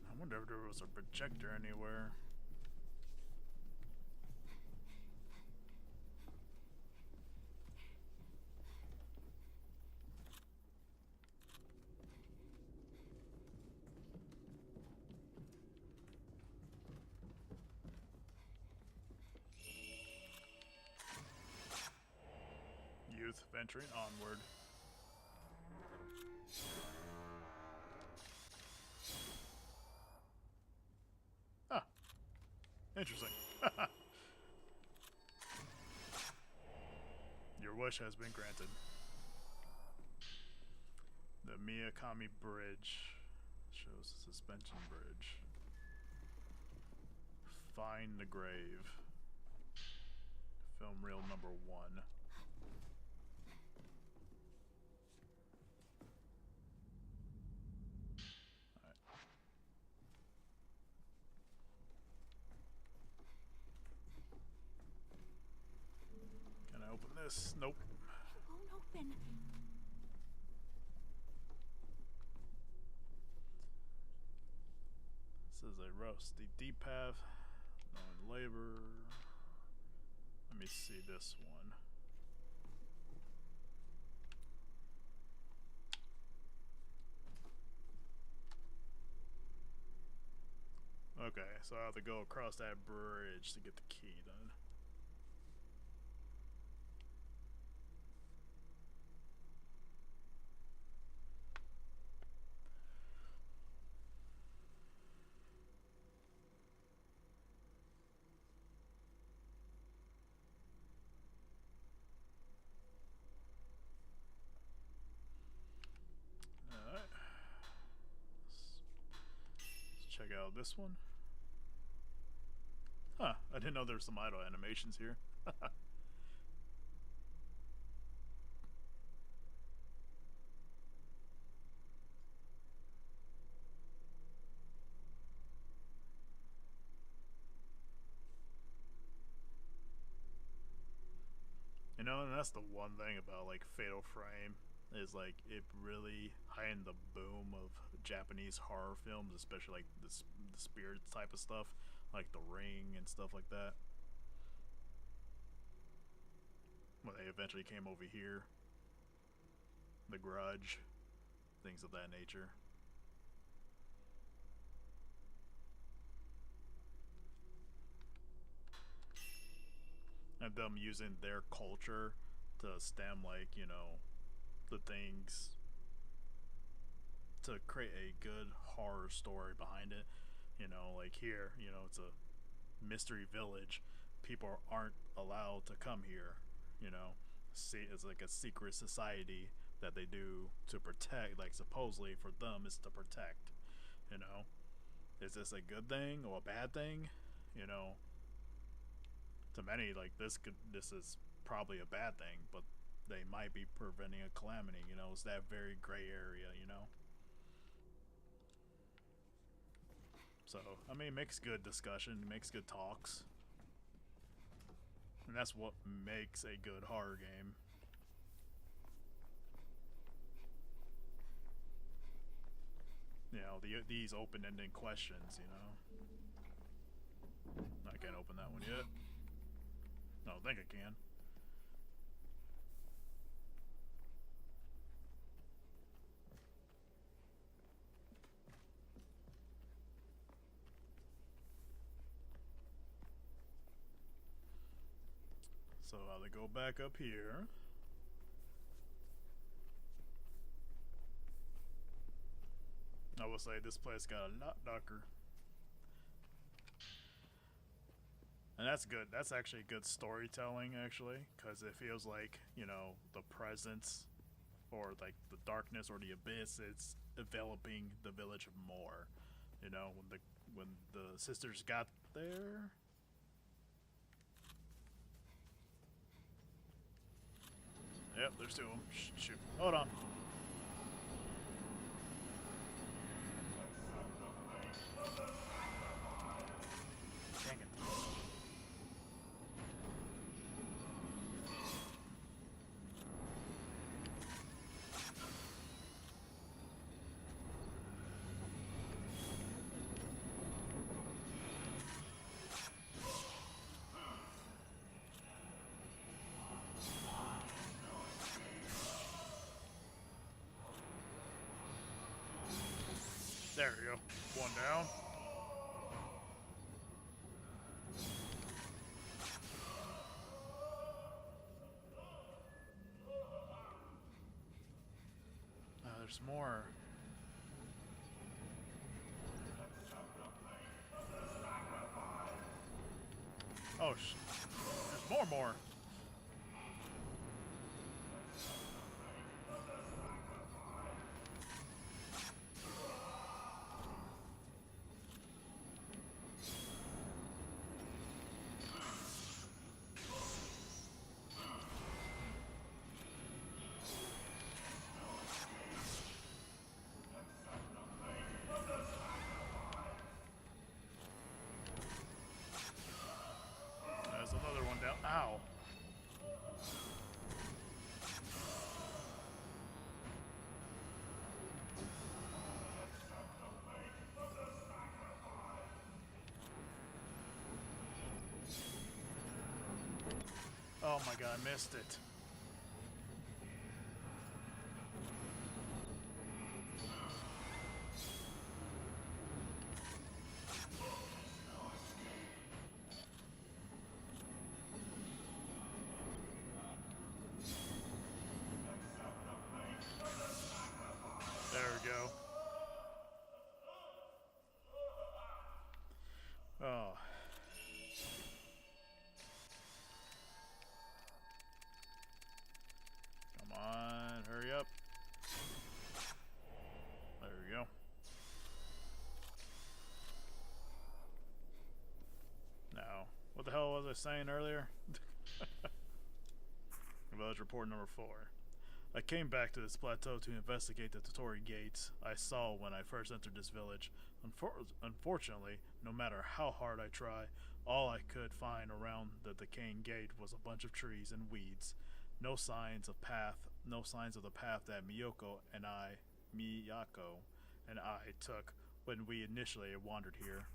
I wonder if there was a projector anywhere. Youth venturing onward. Ah, interesting. Your wish has been granted. The Miyakami Bridge shows the suspension bridge. Find the grave. Film reel number 1. Can I open this? Nope. It won't open. This is a rusty deep path. Knowing labor. Let me see this one. Okay, so I have to go across that bridge to get the key done. Alright. Let's check out this one. Huh, I didn't know there were some idle animations here. You know, and that's the one thing about like Fatal Frame is like it really heightened the boom of Japanese horror films, especially like the spirit type of stuff, like The Ring and stuff like that. When they eventually came over here, The Grudge, things of that nature. And them using their culture to stem, like, you know, the things to create a good horror story behind it. You know, like here, you know, it's a mystery village. People aren't allowed to come here. You know, see, it's like a secret society that they do to protect. Like supposedly for them, it's to protect. You know, is this a good thing or a bad thing? You know, to many, like this is probably a bad thing, but they might be preventing a calamity. You know, it's that very gray area. You know. So I mean, it makes good discussion, it makes good talks, and that's what makes a good horror game. You know, these open-ended questions. You know. I can't open that one yet. No, I think I can. So I'll go back up here. I will say this place got a lot darker. And that's good. That's actually good storytelling, actually, because it feels like, you know, the presence or like the darkness or the abyss is enveloping the village more. You know, when the sisters got there. Yep, there's two of them. Shoot. Hold on. Dang it. There we go. One down. There's more. Oh, there's more. There's another one down. Ow. Oh my god, I missed it. There we go. Oh. Come on, hurry up. There we go. Now, what the hell was I saying earlier? Village report number 4. I came back to this plateau to investigate the Totori gates I saw when I first entered this village. Unfortunately, no matter how hard I try, all I could find around the decaying gate was a bunch of trees and weeds. No signs of the path that Miyako and I took when we initially wandered here.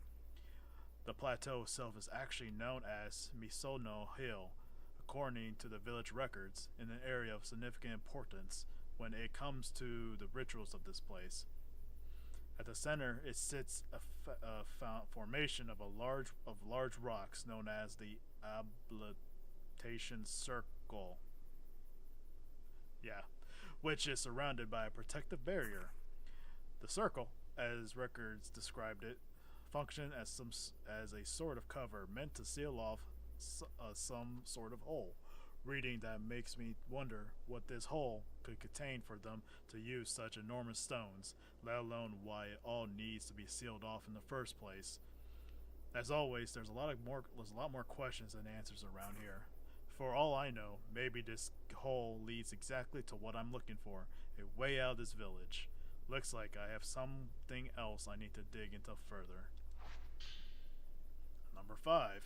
The plateau itself is actually known as Misono Hill, according to the village records, in an area of significant importance when it comes to the rituals of this place. At the center, it sits a formation of large rocks known as the Ablutation Circle. Yeah, which is surrounded by a protective barrier. The circle, as records described it, functioned as a sort of cover meant to seal off some sort of hole. Reading that makes me wonder what this hole could contain for them to use such enormous stones, let alone why it all needs to be sealed off in the first place. As always, there's a lot more questions than answers around here. For all I know, maybe this hole leads exactly to what I'm looking for, a way out of this village. Looks like I have something else I need to dig into further. Number 5.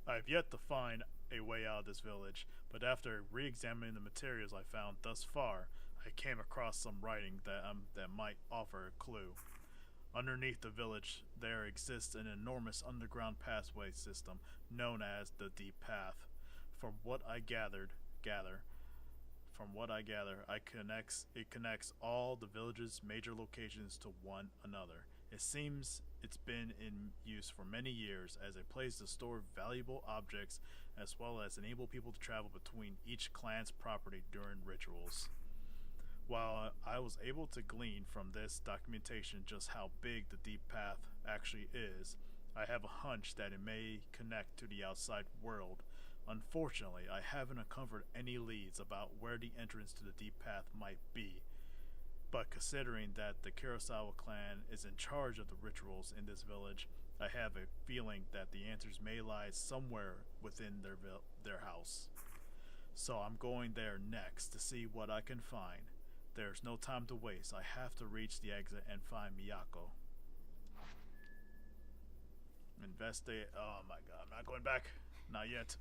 I've yet to find a way out of this village, but after re-examining the materials I found thus far, I came across some writing that might offer a clue. Underneath the village, there exists an enormous underground pathway system known as the Deep Path. From what I gather, it connects all the village's major locations to one another. It seems it's been in use for many years as a place to store valuable objects as well as enable people to travel between each clan's property during rituals. While I was able to glean from this documentation just how big the Deep Path actually is, I have a hunch that it may connect to the outside world. Unfortunately, I haven't uncovered any leads about where the entrance to the Deep Path might be. But considering that the Kurosawa clan is in charge of the rituals in this village, I have a feeling that the answers may lie somewhere within their house. So I'm going there next to see what I can find. There's no time to waste. I have to reach the exit and find Miyako. Investigate. Oh my god, I'm not going back. Not yet.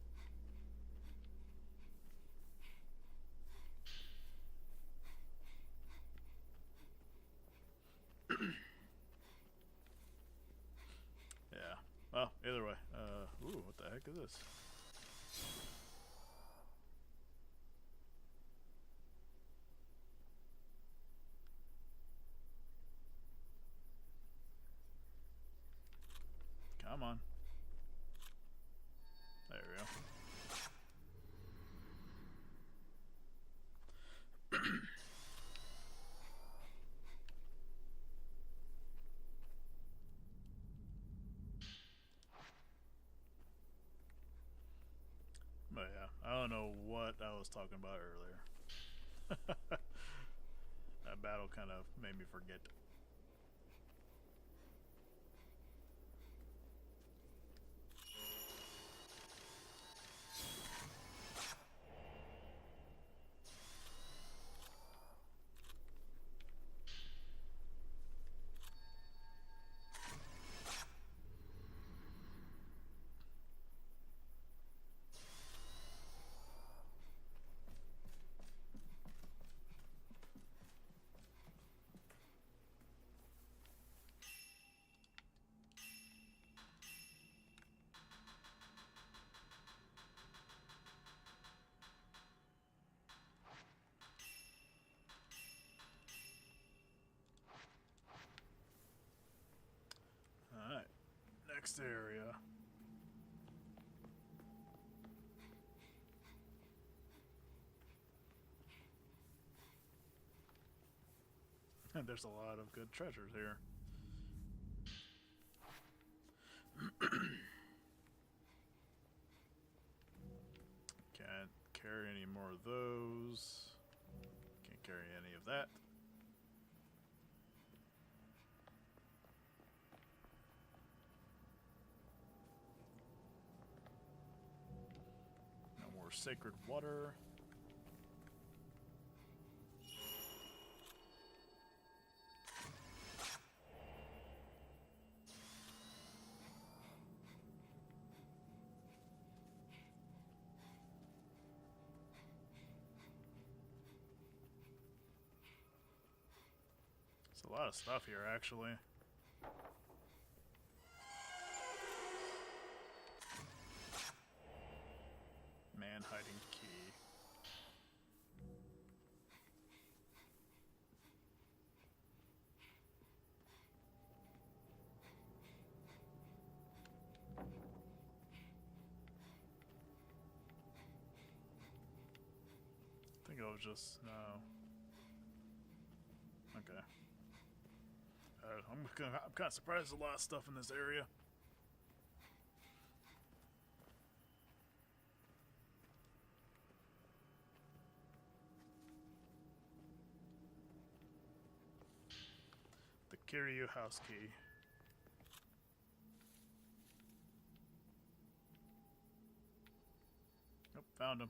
Yeah. Well, either way. Ooh, what the heck is this? Come on. There we go. But yeah, I don't know what I was talking about earlier. That battle kind of made me forget. Alright, next area. And there's a lot of good treasures here. Can't carry any more of those. Can't carry any of that. No more sacred water. There's a lot of stuff here, actually. Man hiding key. I think it was just no. Okay. I'm kind of surprised there's a lot of stuff in this area. The Kiryu house key. found him.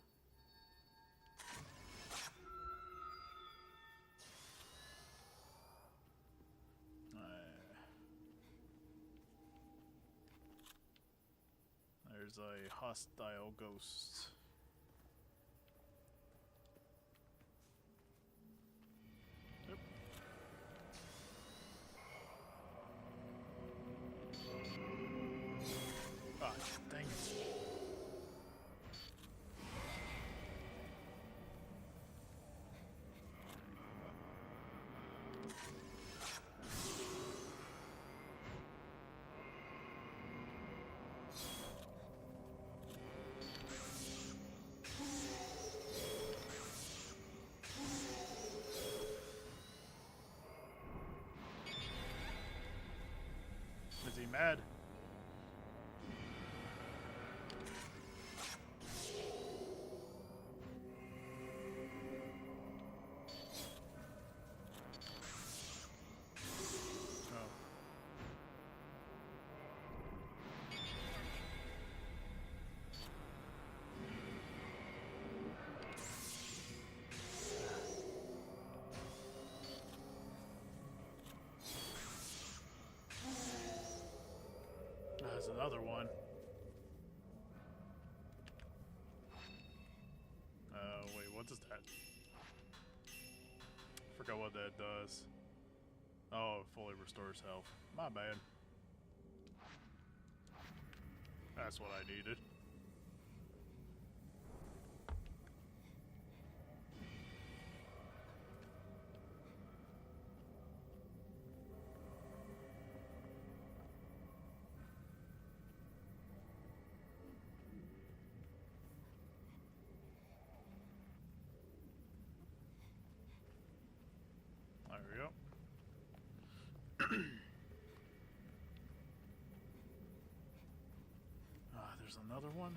There's a hostile ghost. Yep. Ah, dang it. Is he mad? Oh. There's another one. Wait, what is that? Forgot what that does. Oh, it fully restores health. My bad. That's what I needed. There we go. There's another one.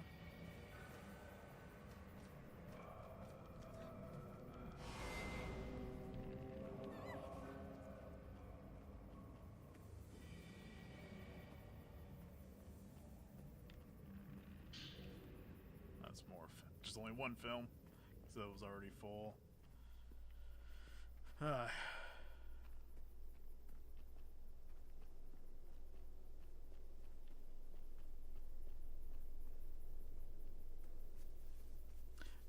That's more. Just only one film, so it was already full.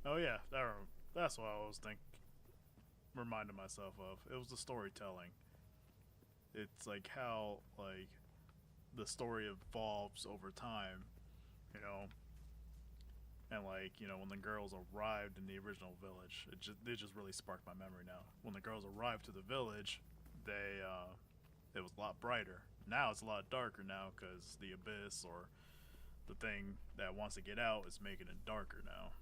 Oh yeah, that's what I was reminding myself of. It was the storytelling. It's like how like the story evolves over time, you know. And like, you know, when the girls arrived in the original village, it just really sparked my memory now. When the girls arrived to the village, it was a lot brighter. Now it's a lot darker now because the abyss or the thing that wants to get out is making it darker now.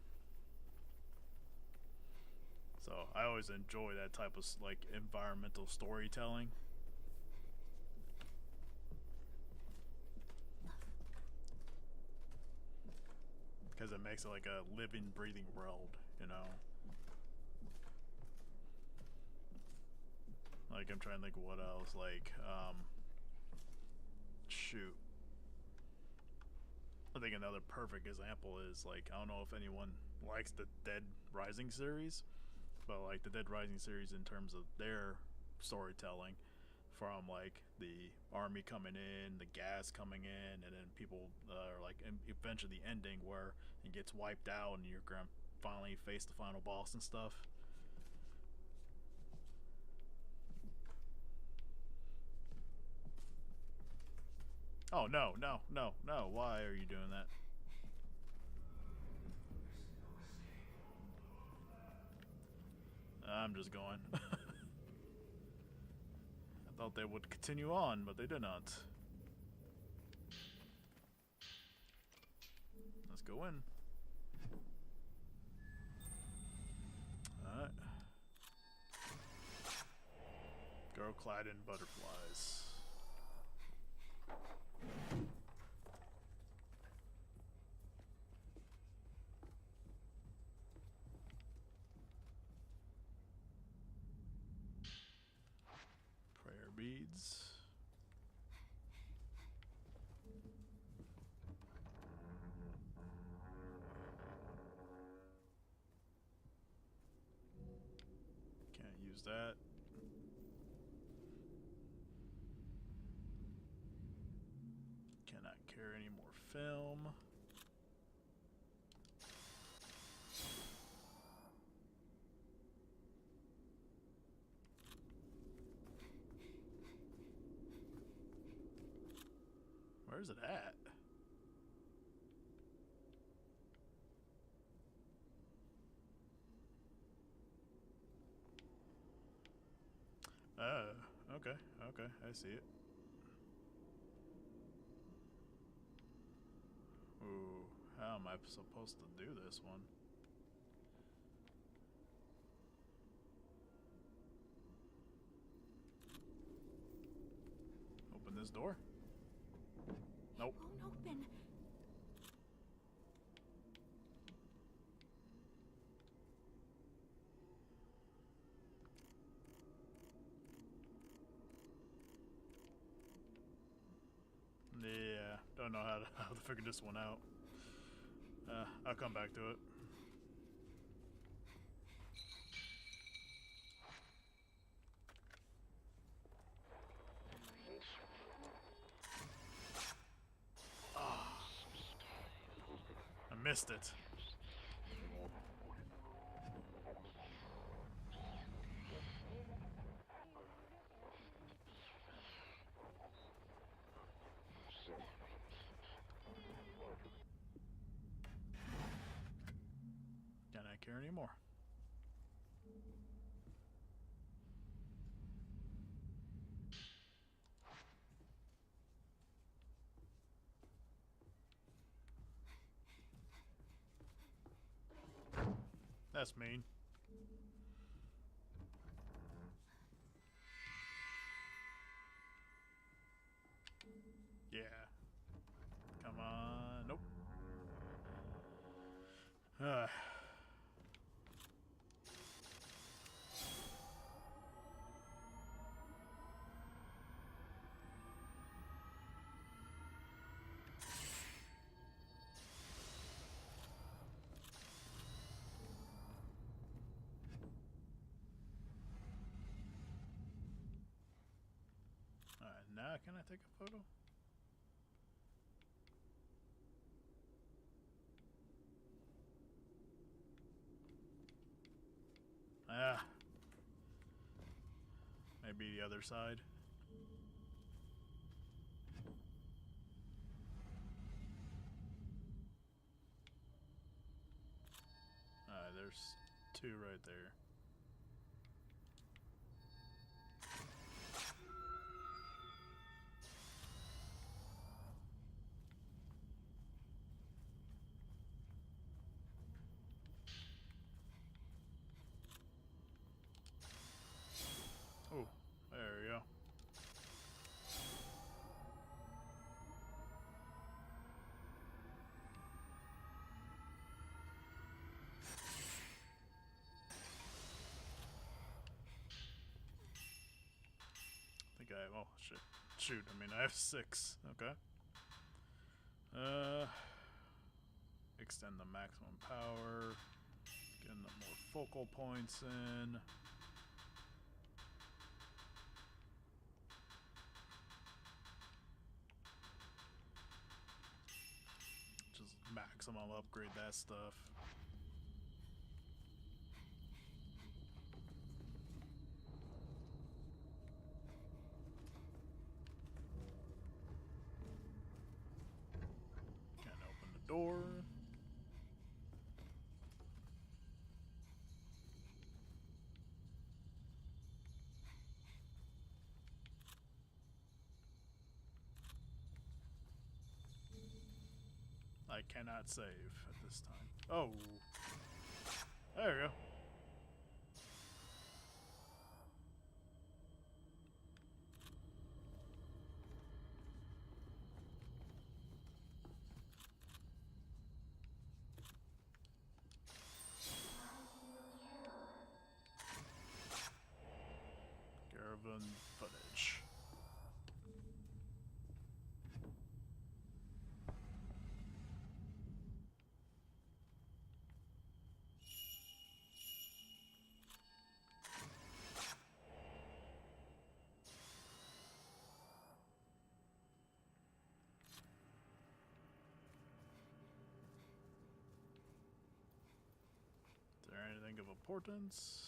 So I always enjoy that type of like environmental storytelling. Because it makes it like a living, breathing world, you know? Like, I'm trying to think of what else, like, shoot. I think another perfect example is, like, I don't know if anyone likes the Dead Rising series, but, like, the Dead Rising series in terms of their storytelling, from like the army coming in, the gas coming in, and then people are like eventually the ending where it gets wiped out and you're gonna finally face the final boss and stuff. Oh no, no, no, no, why are you doing that? I'm just going. I thought they would continue on, but they did not. Let's go in. Alright. Girl clad in butterflies. Prayer beads. use that. Cannot carry any more film. Where's it at? Okay, okay, I see it. Ooh, how am I supposed to do this one? Open this door? Nope. It won't open. Yeah, don't know how to figure this one out. I'll come back to it. I missed it. Can I care anymore? That's mean. Yeah. Come on. Nope. Alright, now can I take a photo? Ah. Maybe the other side. Alright, there's two right there. Oh, there we go. I think I have, oh shit. Shoot, I mean I have 6. Okay. Extend the maximum power. Getting the more focal points in. Just maximum upgrade that stuff. Can't open the door. I cannot save at this time. Oh. There we go. Caravan footage. Nothing of importance.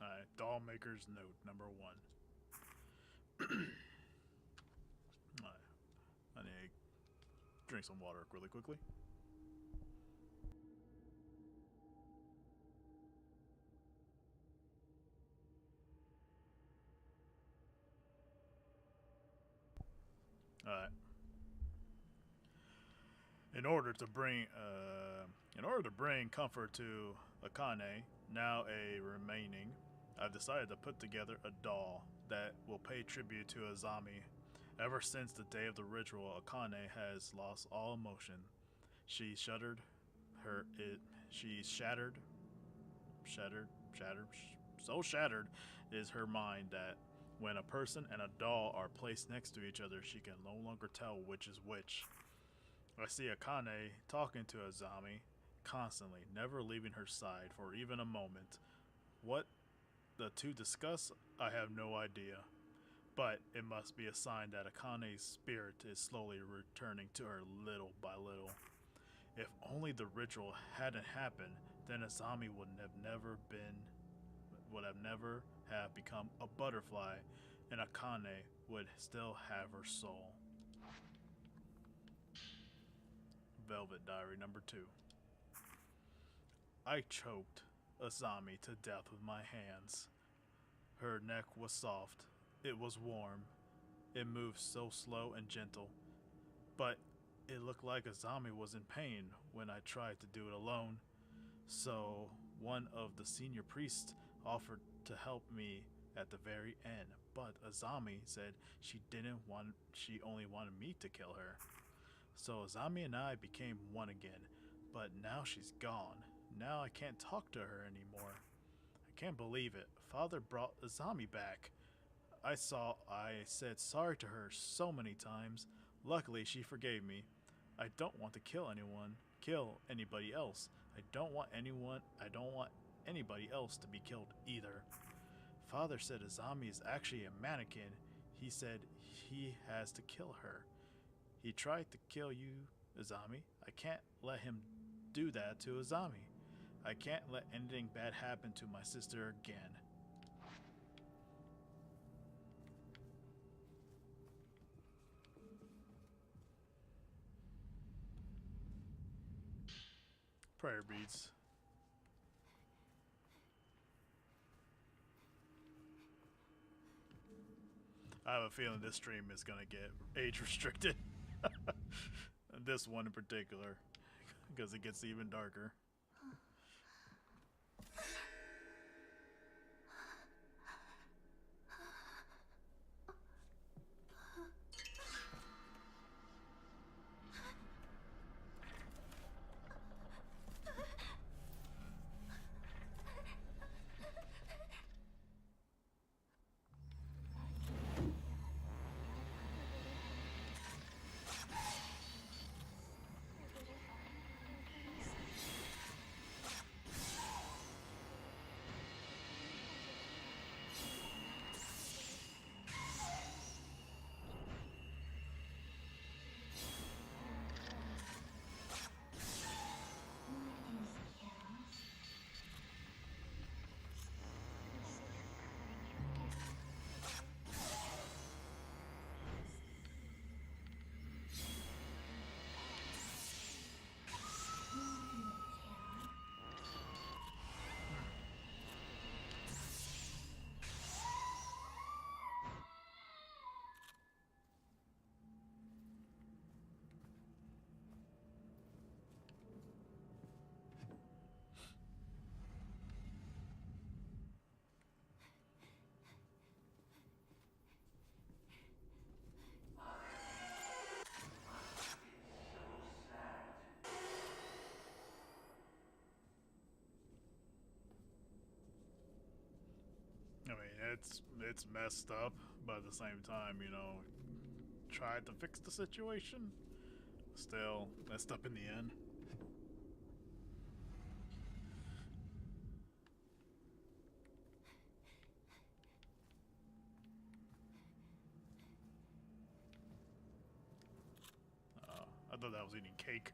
Alright, doll maker's note number 1. Alright, I need to drink some water really quickly. Alright. In order to bring comfort to Akane, now a remaining, I've decided to put together a doll that will pay tribute to Azami. Ever since the day of the ritual, Akane has lost all emotion. She shattered, so shattered is her mind that when a person and a doll are placed next to each other, she can no longer tell which is which. I see Akane talking to Azami constantly, never leaving her side for even a moment. What the two discuss, I have no idea. But it must be a sign that Akane's spirit is slowly returning to her little by little. If only the ritual hadn't happened, then Azami would never have become a butterfly, and Akane would still have her soul. Velvet Diary number 2. I choked Azami to death with my hands. Her neck was soft. It was warm. It moved so slow and gentle. But it looked like Azami was in pain when I tried to do it alone. So one of the senior priests offered to help me at the very end. But Azami said she only wanted me to kill her. So Azami and I became one again, but now she's gone. Now I can't talk to her anymore. I can't believe it. Father brought Azami back. I said sorry to her so many times. Luckily, she forgave me. I don't want to kill anybody else. I don't want anybody else to be killed either. Father said Azami is actually a mannequin. He said he has to kill her. He tried to kill you, Azami. I can't let him do that to Azami. I can't let anything bad happen to my sister again. Prayer beads. I have a feeling this stream is gonna get age restricted. This one in particular, because it gets even darker. I mean, it's messed up, but at the same time, tried to fix the situation. Still messed up in the end. I thought that was eating cake.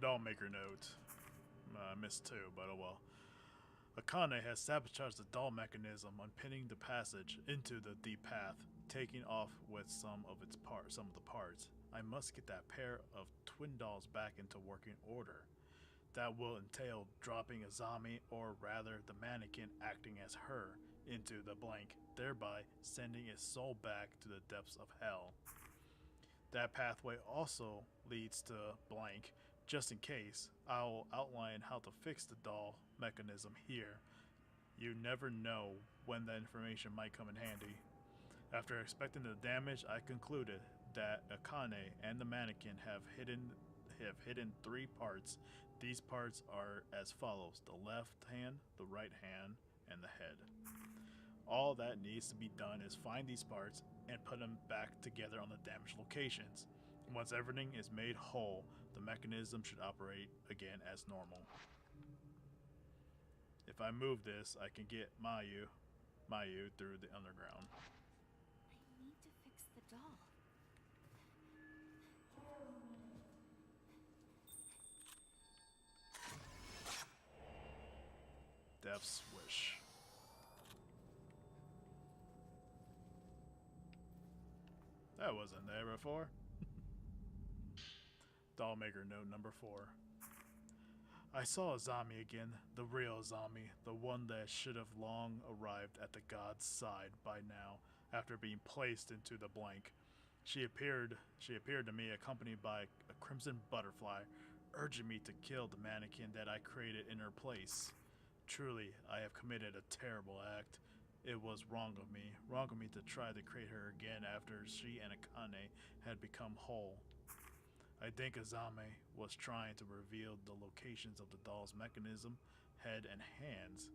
Dollmaker note. I missed two, but oh well. Akane has sabotaged the doll mechanism, unpinning the passage into the deep path, taking off with some of the parts. I must get that pair of twin dolls back into working order. That will entail dropping Azami, or rather the mannequin acting as her, into the blank, thereby sending its soul back to the depths of hell. That pathway also leads to blank. Just in case, I'll outline how to fix the doll mechanism here. You never know when that information might come in handy. After inspecting the damage, I concluded that Akane and the mannequin have hidden three parts. These parts are as follows: the left hand, the right hand, and the head. All that needs to be done is find these parts and put them back together on the damaged locations. Once everything is made whole, the mechanism should operate again as normal. If I move this, I can get Mayu through the underground. I need to fix the doll. Death's Wish. That wasn't there before. Dollmaker note number 4. I saw Azami again, the real Azami, the one that should have long arrived at the god's side by now, after being placed into the blank. She appeared to me accompanied by a crimson butterfly, urging me to kill the mannequin that I created in her place. Truly, I have committed a terrible act. It was wrong of me to try to create her again after she and Akane had become whole. I think Azame was trying to reveal the locations of the doll's mechanism, head, and hands.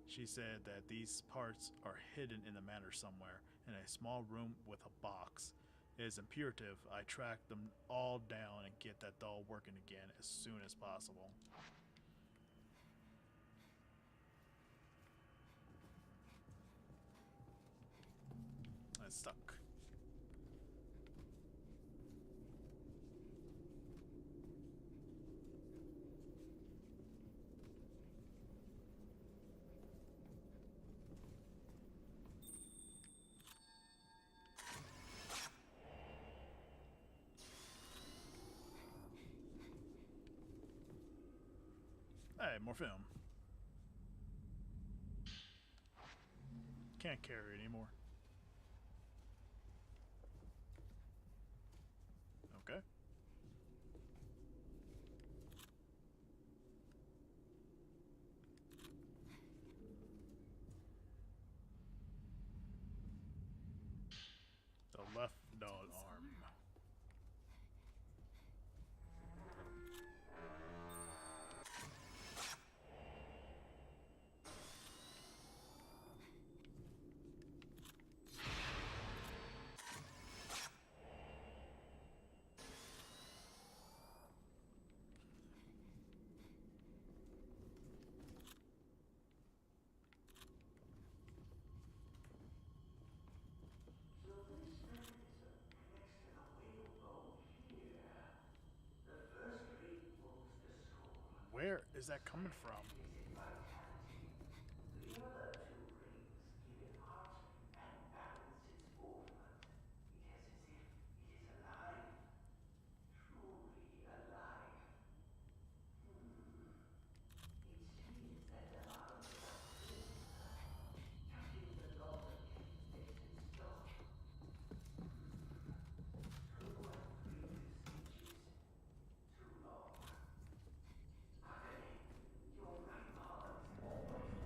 She said that these parts are hidden in the manor somewhere, in a small room with a box. It is imperative I track them all down and get that doll working again as soon as possible. It's stuck. Hey, more film. Can't carry anymore. Okay. The left dog arm. So this mechanism connects to the wheel bone here. The first ring moves the soul. Where is that coming from? Gives it vitality. The other two rings give it heart and balance its movement. It is as if it is alive. Truly alive. It seems that the arms are twins. Touching the longer end makes it stop. 2 and 3 stitches. Too long. Akane, your right arm is almost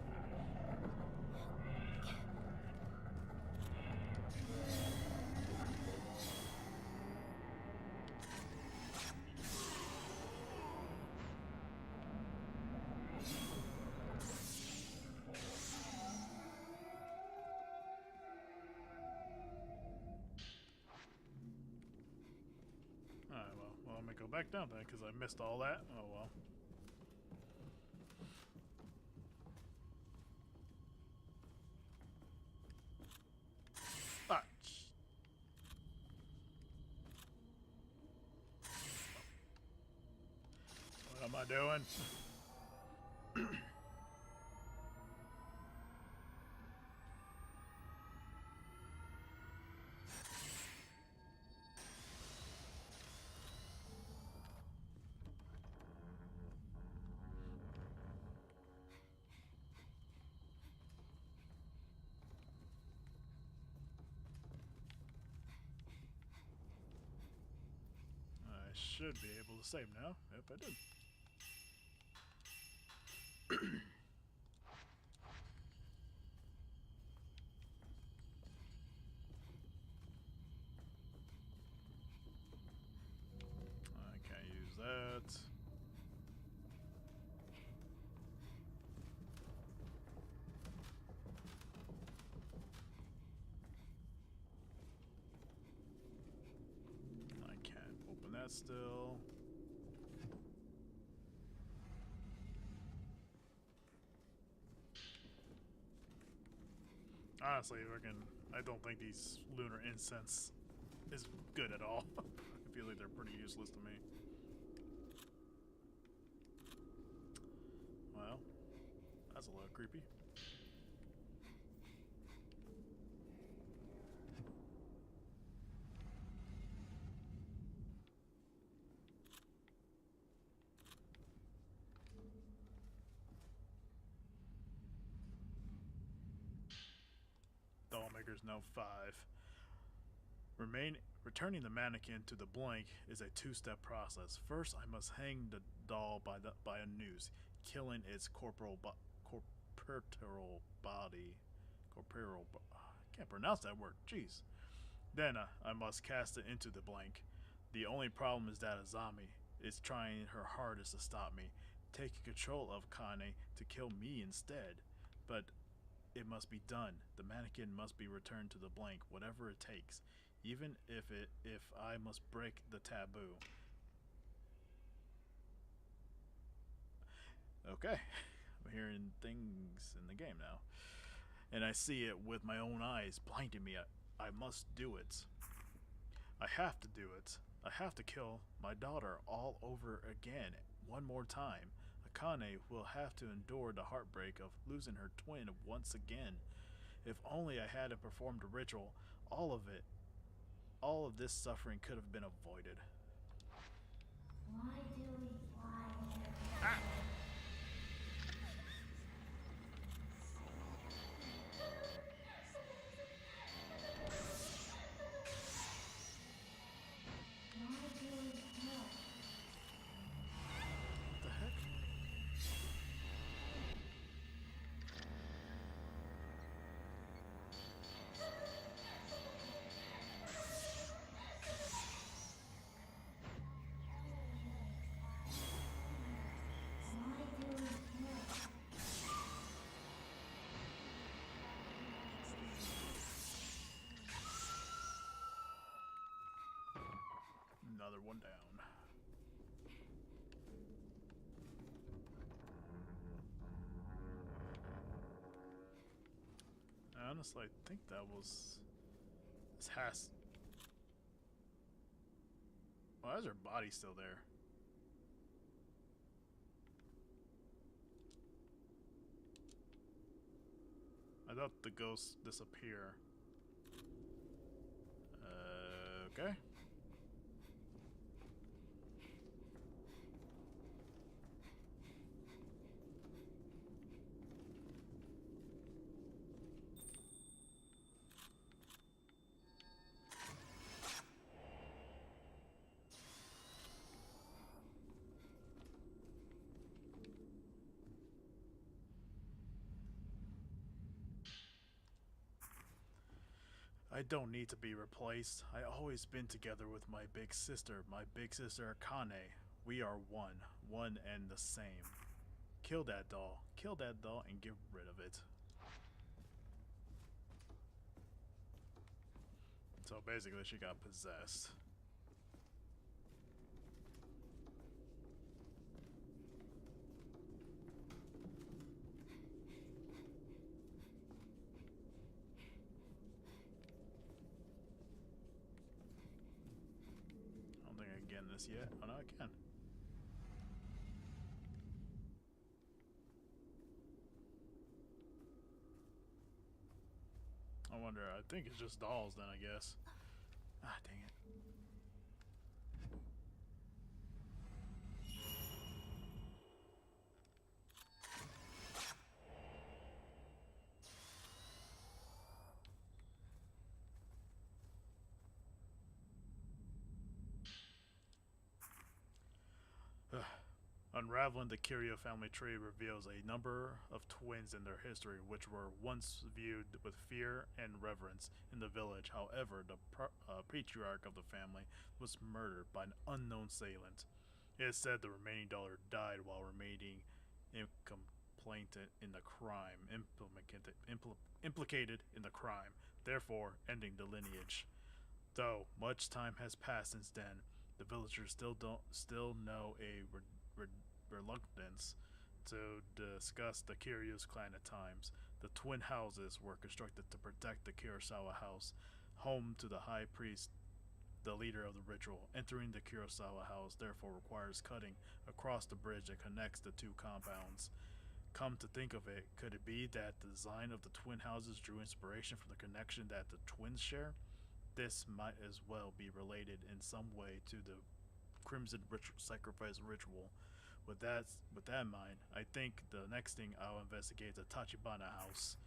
Alright, well, I'm gonna go back down then because I missed all that. Oh well. Ah, am I doing? I should be able to save now. Yep, I did. I can't use that. I can't open that still. Honestly, I don't think these lunar incense is good at all. I feel like they're pretty useless to me. Well, that's a little creepy. Dollmaker's now 5. Returning the mannequin to the blank is a two-step process. First, I must hang the doll by a noose, killing its corporeal body. I can't pronounce that word. Jeez. Then I must cast it into the blank. The only problem is that Azami is trying her hardest to stop me, taking control of Kane to kill me instead. But it must be done. The mannequin must be returned to the blank, whatever it takes, even if I must break the taboo. Okay, I'm hearing things in the game now, and I see it with my own eyes, blinding me. I must do it. I have to do it. I have to kill my daughter all over again, one more time. Akane will have to endure the heartbreak of losing her twin once again. If only I hadn't performed a ritual, all of this suffering could have been avoided. Why do we fly here? Ah! Why do we kill? What the heck? Why do we kill? Another one down. Honestly, I think that was... This has... Why is her body still there? I thought the ghosts disappear. Okay. I don't need to be replaced. I always been together with my big sister Akane. We are one and the same. Kill that doll, and get rid of it. So basically she got possessed. I don't think I can get in this yet. Oh no, I can. wonder. I think it's just dolls then, I guess. Ah, dang it. Unraveling the Kiryu family tree reveals a number of twins in their history which were once viewed with fear and reverence in the village. However, the patriarch of the family was murdered by an unknown assailant. It is said the remaining daughter died while remaining implicated in the crime, implicated in the crime, therefore ending the lineage. Though much time has passed since then, the villagers still know a reluctance to discuss the Kiryu's clan at times. The twin houses were constructed to protect the Kurosawa house, home to the high priest, the leader of the ritual. Entering the Kurosawa house therefore requires cutting across the bridge that connects the two compounds. Come to think of it, could it be that the design of the twin houses drew inspiration from the connection that the twins share? This might as well be related in some way to the Crimson Sacrifice ritual. With that in mind, I think the next thing I'll investigate is the Tachibana house.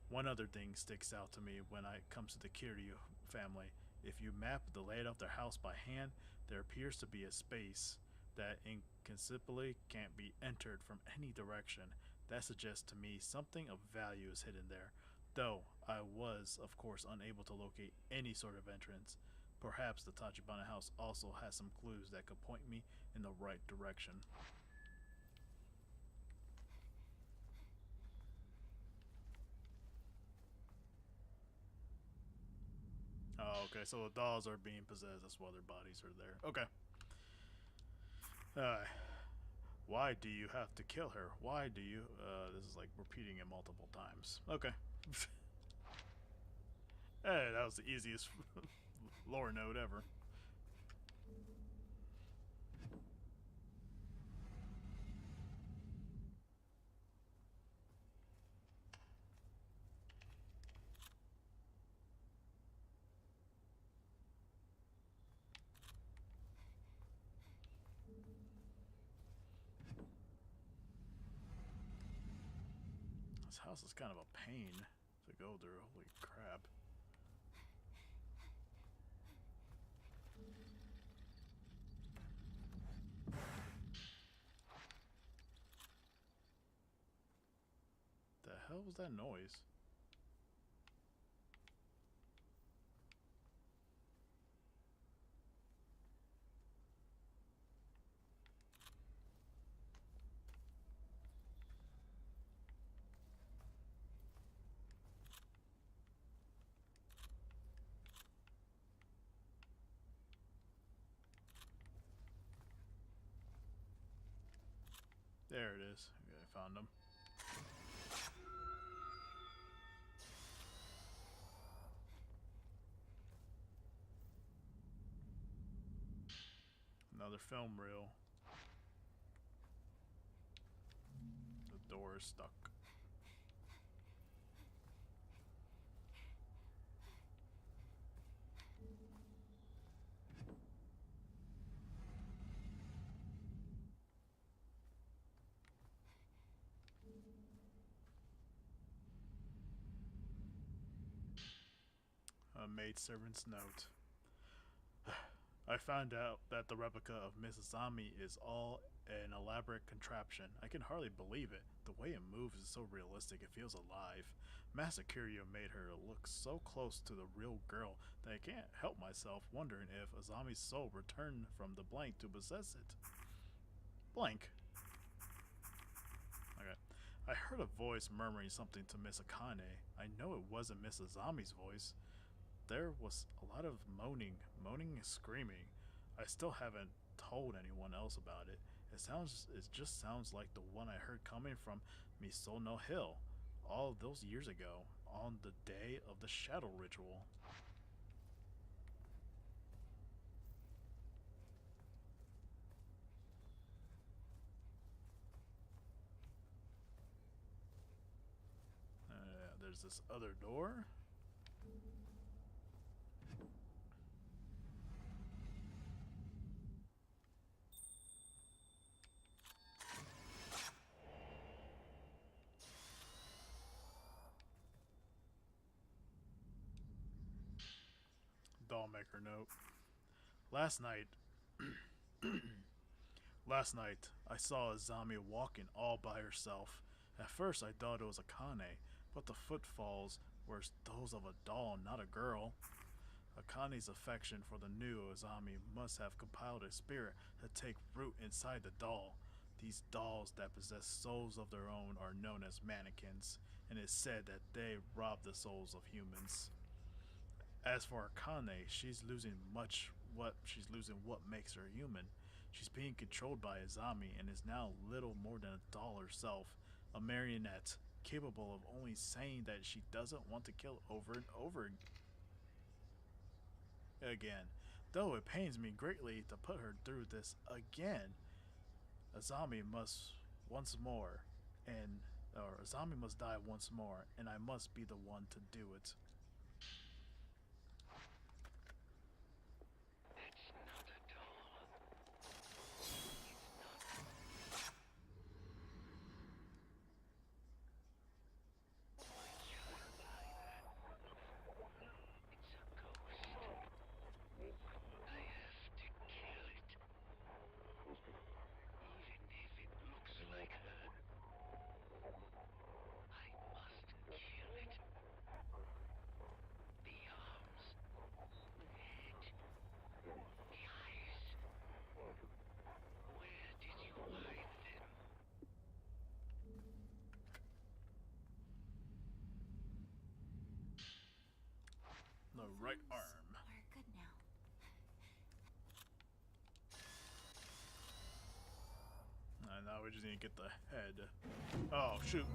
One other thing sticks out to me when it comes to the Kiryu family. If you map the layout of their house by hand, there appears to be a space that inconceivably can't be entered from any direction. That suggests to me something of value is hidden there, though I was, of course, unable to locate any sort of entrance. Perhaps the Tachibana house also has some clues that could point me in the right direction. Oh, okay, so the dolls are being possessed, that's why their bodies are there. Okay. Why do you have to kill her? Why do you, this is like repeating it multiple times. Okay. Hey, that was the easiest lore node ever. This house is kind of a pain to go through. Holy crap. The hell was that noise? There it is. Okay, I found them. Another film reel. The door is stuck. A maidservant's note. I found out that the replica of Mrs. Zami is all an elaborate contraption. I can hardly believe it. The way it moves is so realistic, it feels alive. Master Kiryu made her look so close to the real girl that I can't help myself wondering if Azami's soul returned from the blank to possess it. Blank. Okay. I heard a voice murmuring something to Miss Akane. I know it wasn't Miss Azami's voice. There was a lot of moaning and screaming. I still haven't told anyone else about it. It just sounds like the one I heard coming from Misono Hill all those years ago on the day of the shadow ritual. There's this other door. I'll make her note. Last night, last night, I saw Azami walking all by herself. At first, I thought it was Akane, but the footfalls were those of a doll, not a girl. Akane's affection for the new Azami must have compiled a spirit to take root inside the doll. These dolls that possess souls of their own are known as mannequins, and it's said that they rob the souls of humans. As for Akane, she's losing what makes her human. She's being controlled by Azami and is now little more than a doll herself, a marionette capable of only saying that she doesn't want to kill over and over again. Though it pains me greatly to put her through this again, Azami must once more and or Azami must die once more, and I must be the one to do it. It's not a doll. It's a ghost. I have to kill it. Even if it looks like her. I must kill it. The arms, the head, the eyes. Where did you hide them? The right arm. We're good now. And now we just need to get the head. Oh, shoot.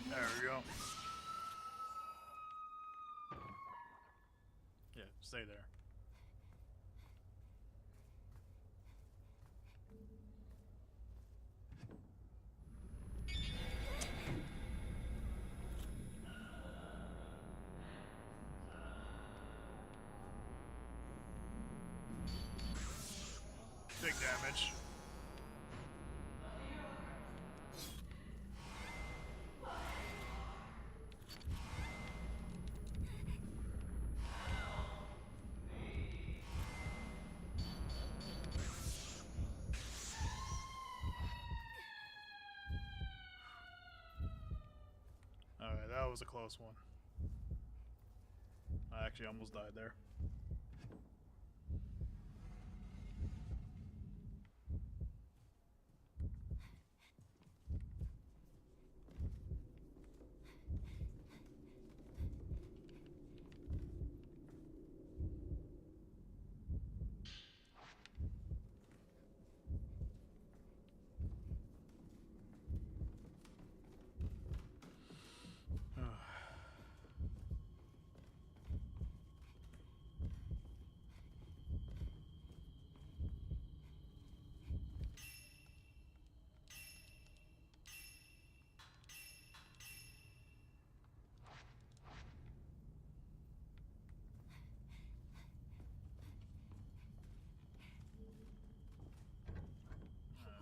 There we go. Yeah, stay there. Big damage. Alright, that was a close one. I actually almost died there.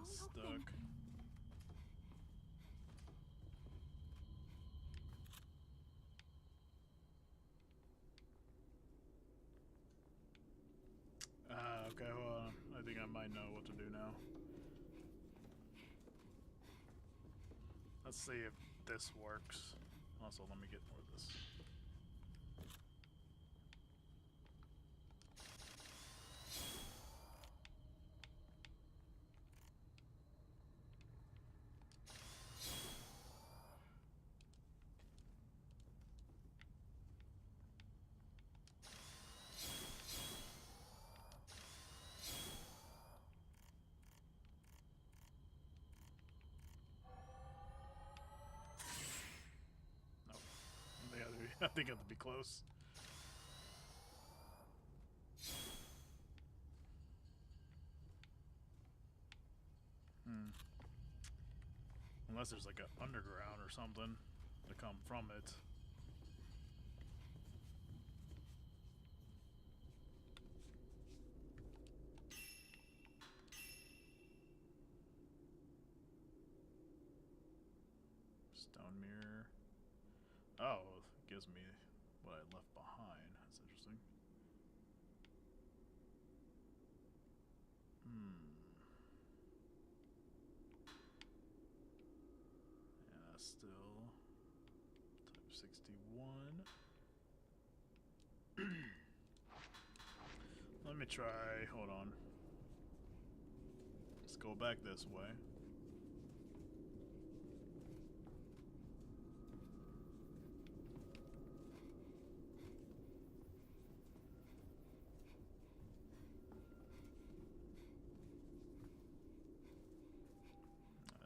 Stuck. Okay, well, I think I might know what to do now. Let's see if this works. Also, let me get more of this. Nope. think it'll be close. Unless there's like an underground or something to come from it. Stone mirror. Oh, it gives me what I left behind. That's interesting. Yeah, still type 61. Let me try. Hold on. Let's go back this way.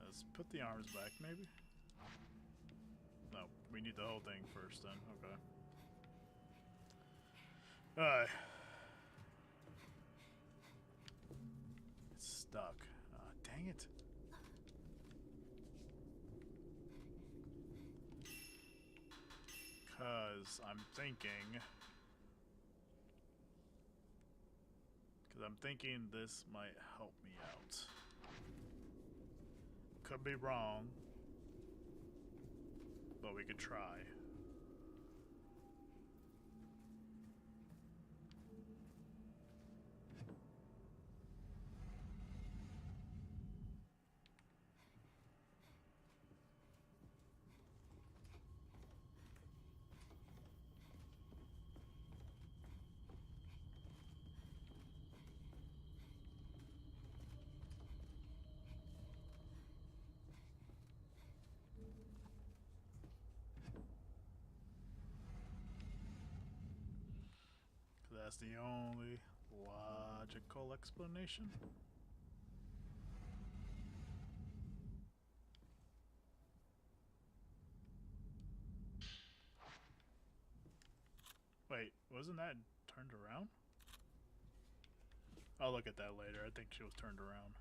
Let's put the arms back, maybe? No, we need the whole thing first then. Okay. Alright. It's stuck. Dang it. Because I'm thinking this might help me out. Could be wrong, but we could try. That's the only logical explanation. Wait, wasn't that turned around? I'll look at that later. I think she was turned around.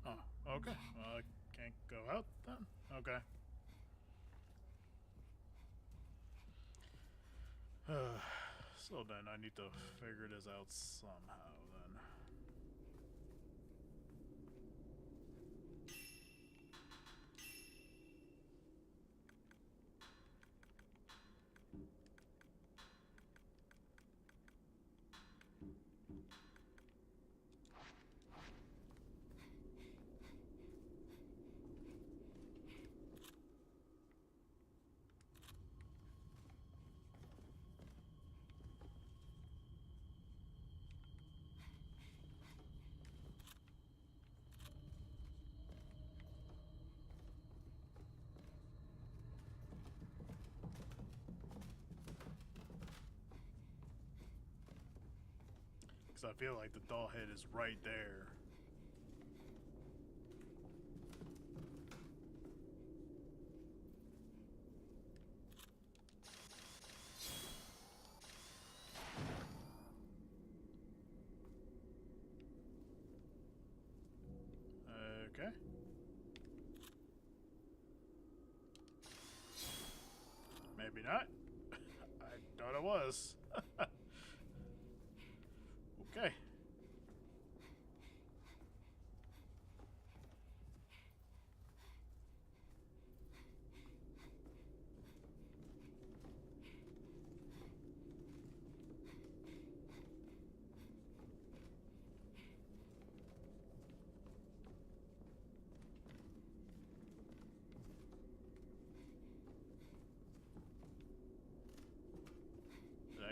Oh, okay. Well, I can't go out then? Okay. So then I need to figure this out somehow then. Because I feel like the doll head is right there. Okay. Maybe not. I thought it was. Okay.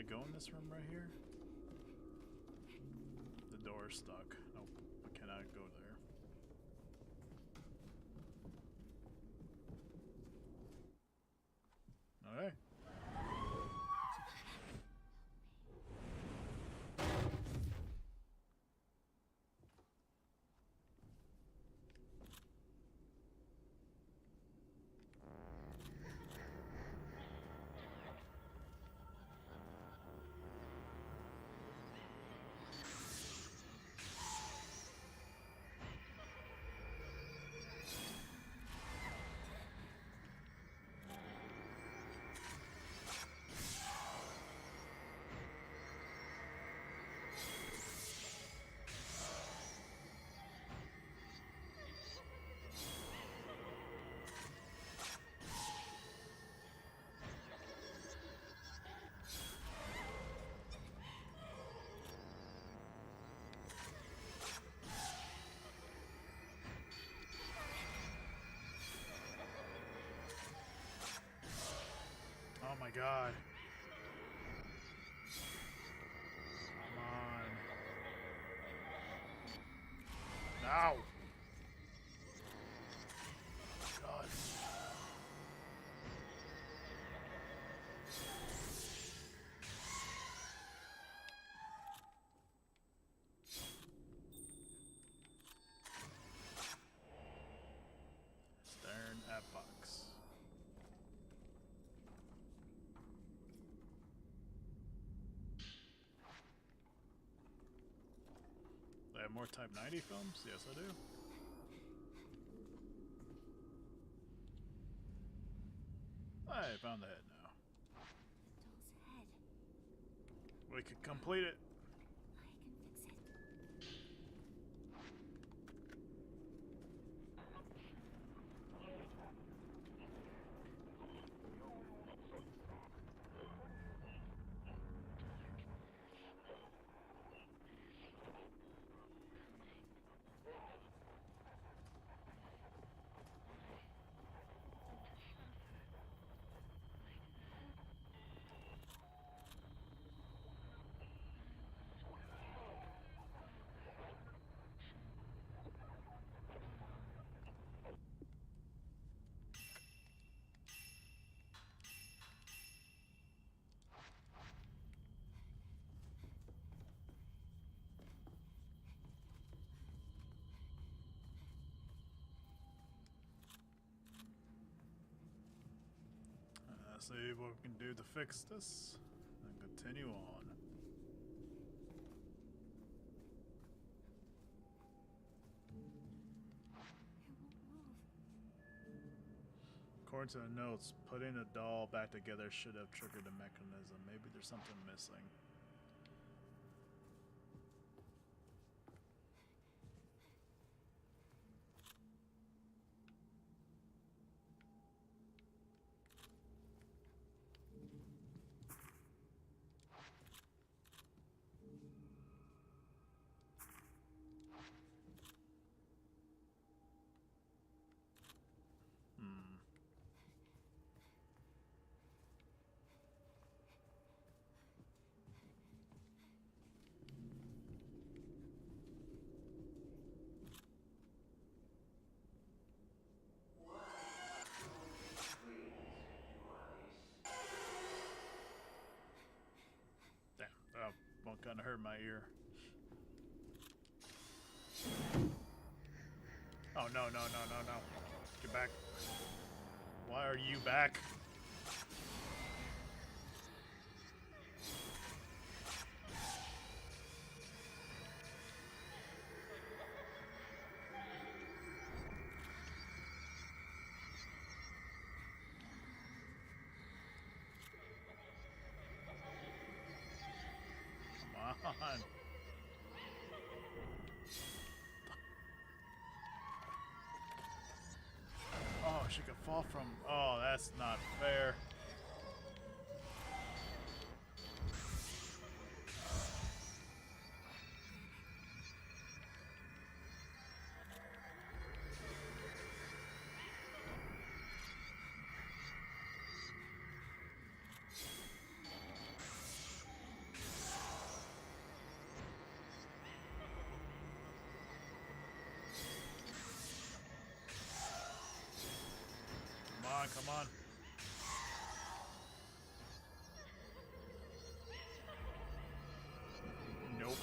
I go in this room right here? The door is stuck. Nope, I cannot go there. Okay. Oh my god. Come on. Now. God. Staring at box. Do I have more Type 90 films? Yes, I do. I found the head now. The doll's head. We could complete it. I can fix it. See what we can do to fix this and continue on. According to the notes, putting the doll back together should have triggered the mechanism. Maybe there's something missing. Damn, that kind of hurt my ear. Oh no, no, no, no, no. Get back. Why are you back? Come on. Oh, she could fall from... Oh, that's not fair. Come on. Nope.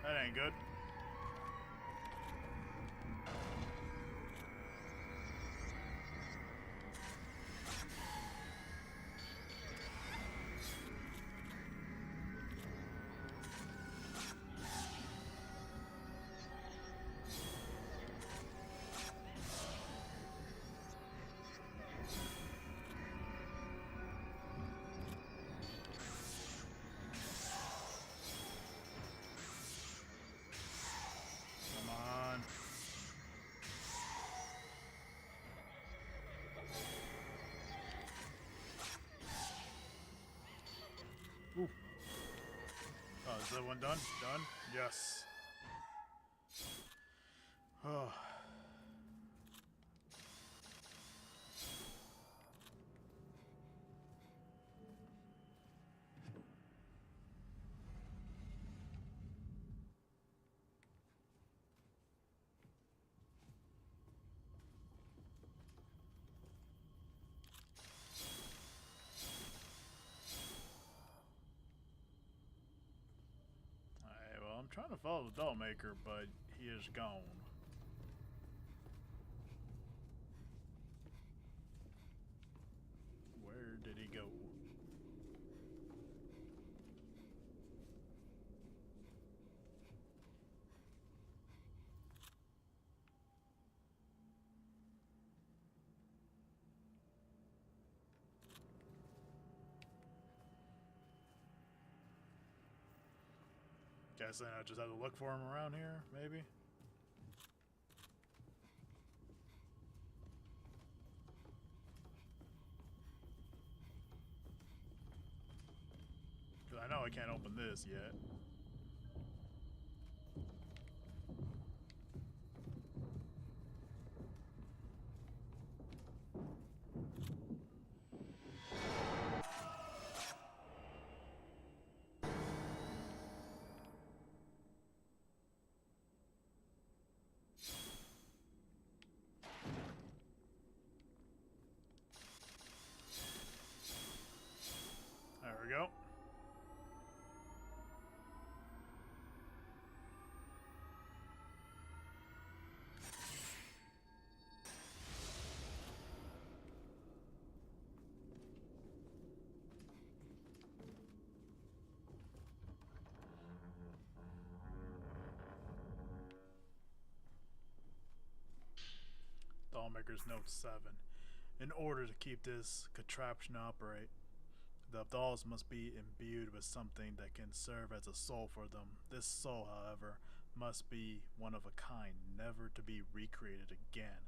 That ain't good. Come on. Ooh. Oh, is that one done? Done? Yes. Oh. Alright, well, I'm trying to follow the doll maker, but he is gone. Where did he go? Guessing I just have to look for him around here, maybe? Because I know I can't open this yet. There we go. Dollmaker's Note 7. In order to keep this contraption operate, the dolls must be imbued with something that can serve as a soul for them. This soul, however, must be one of a kind, never to be recreated again.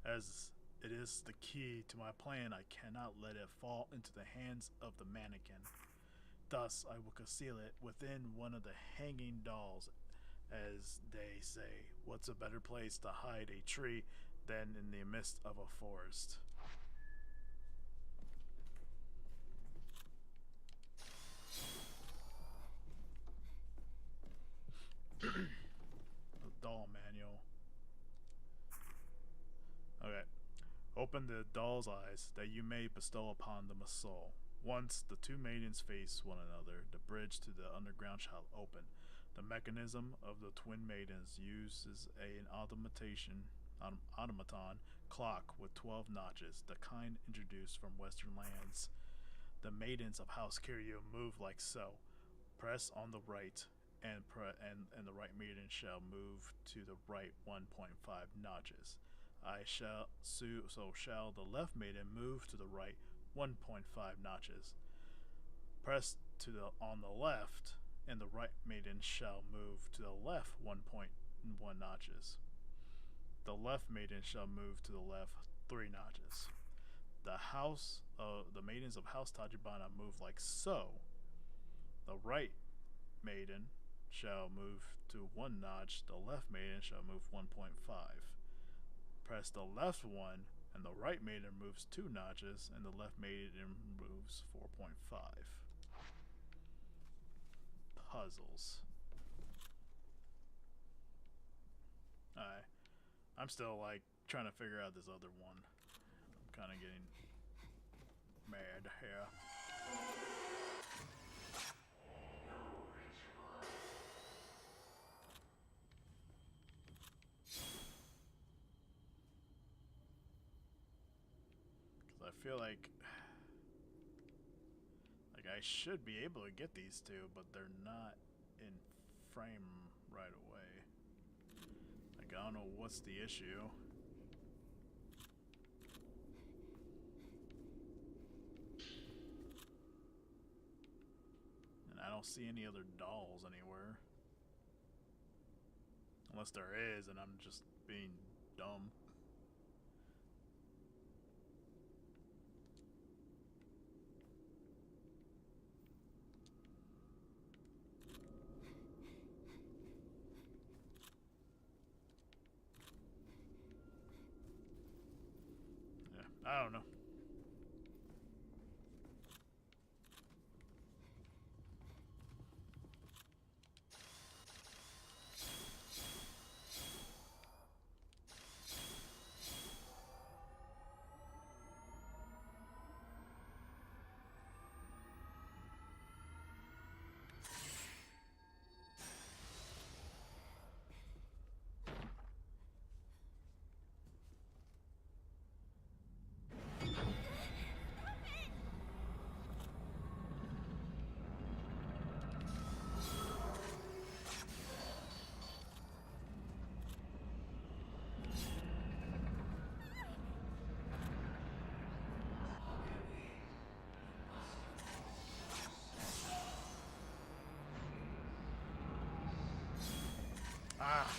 As it is the key to my plan, I cannot let it fall into the hands of the mannequin. Thus, I will conceal it within one of the hanging dolls. As they say, what's a better place to hide a tree than in the midst of a forest? The doll manual. Okay. Open the doll's eyes, that you may bestow upon them a soul. Once the two maidens face one another, the bridge to the underground shall open. The mechanism of the twin maidens uses an automaton clock with 12 notches, the kind introduced from Western lands. The maidens of House Kiryu move like so. Press on the right, and the right maiden shall move to the right 1.5 notches. So shall the left maiden move to the right 1.5 notches. Press on the left, and the right maiden shall move to the left 1.1 notches. The left maiden shall move to the left 3 notches. The maidens of House Tachibana move like so. The right maiden shall move to 1 notch. The left maiden shall move 1.5. Press the left one, and the right maiden moves 2 notches, and the left maiden moves 4.5. Puzzles. Alright. I'm still like trying to figure out this other one. I'm kind of getting mad here. Because I feel like I should be able to get these two, but they're not in frame right away. Like, I don't know what's the issue. And I don't see any other dolls anywhere. Unless there is, and I'm just being dumb. I don't know. Ah.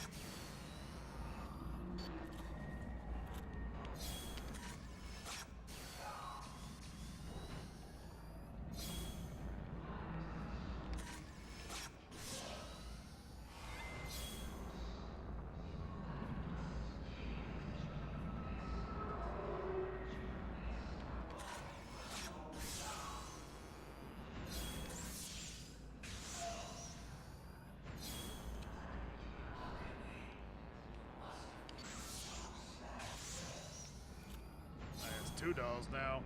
There's two dolls now.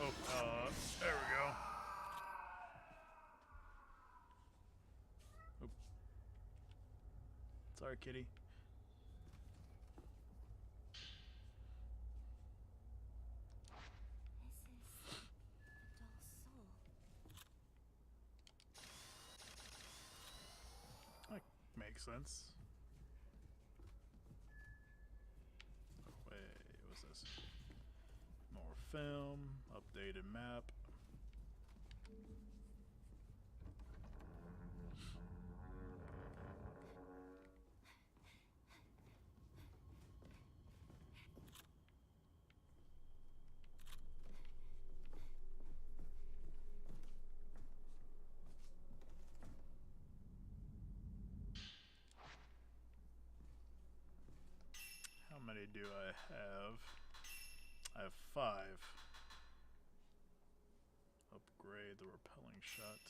Oh, there we go. Oop. Sorry, kitty. This is a doll's soul. That makes sense. Oh, wait, what's this? More film, updated map. How many do I have? I have 5. Upgrade the repelling shot.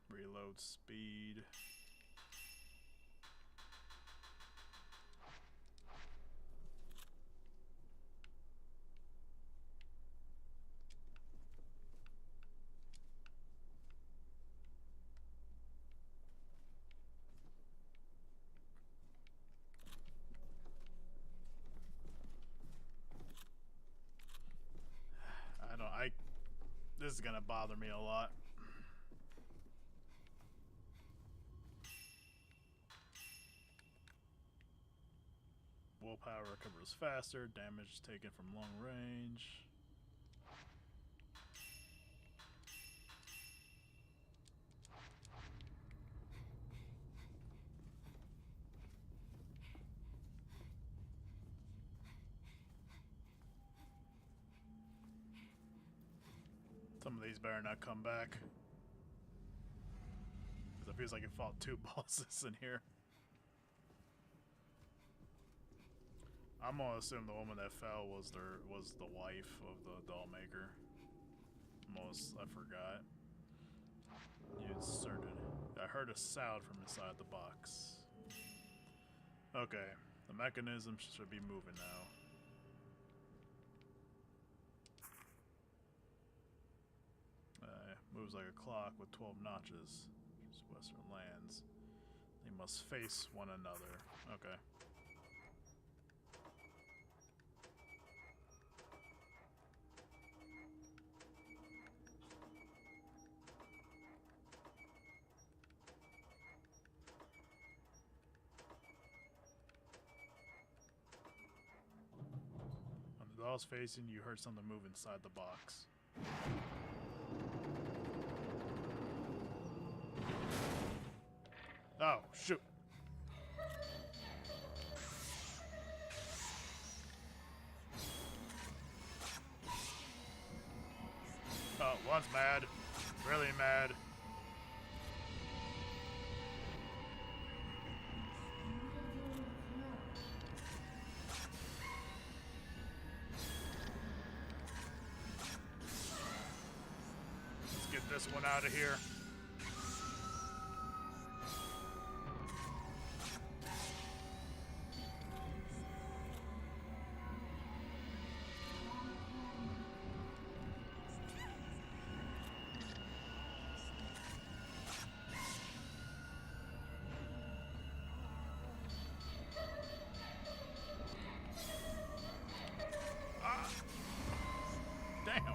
Reload speed. This is gonna bother me a lot. Willpower recovers faster, damage taken from long range. Some of these better not come back. Because it feels like it fought 2 bosses in here. I'm gonna assume the woman that fell was the wife of the doll maker. I forgot. You inserted. I heard a sound from inside the box. Okay, the mechanism should be moving now. Moves like a clock with 12 notches. Western lands. They must face one another. Okay. When the doll's facing, you heard something move inside the box. Oh, shoot. Oh, one's mad. Really mad. Let's get this one out of here. Damn.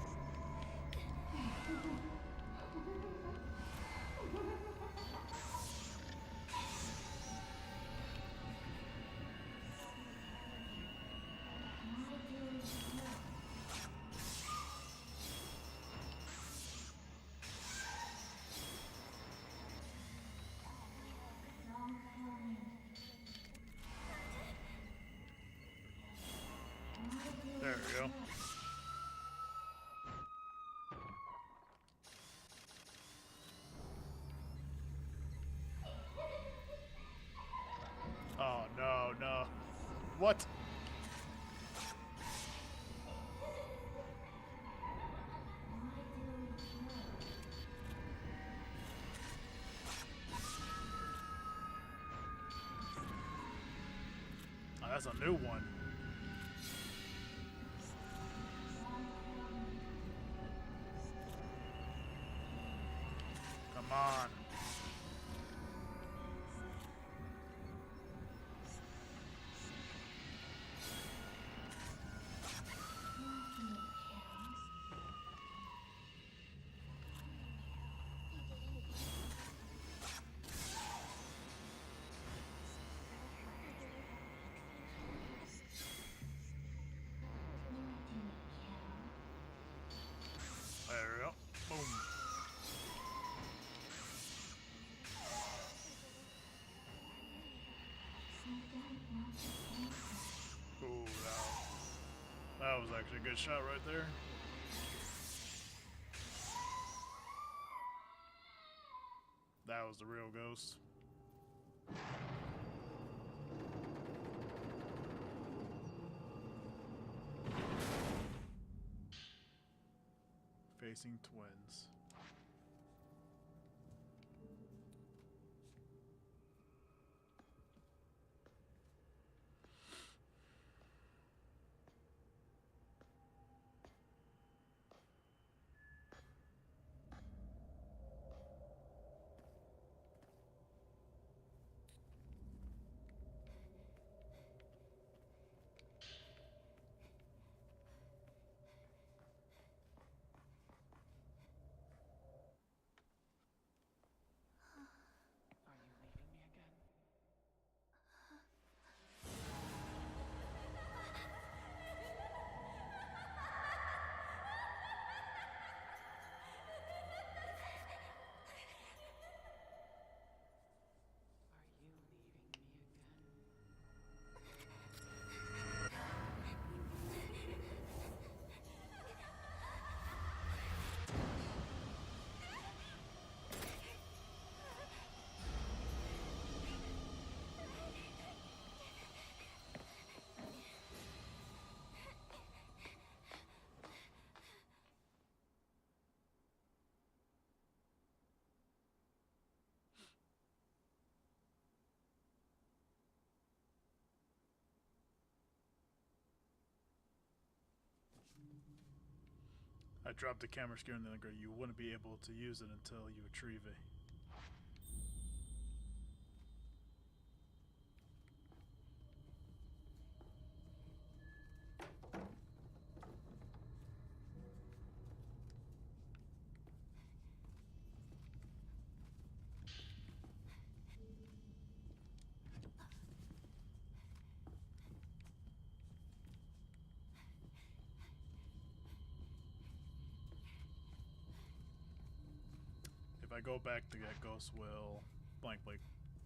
There we go. Oh, no, no. What? Oh, that's a new one. Come on. There we go. Boom. Ooh, that was actually a good shot right there. That was the real ghost. Facing twins. I dropped the camera screen and then you wouldn't be able to use it until you retrieve it. If I go back to get Ghost will blank blank ...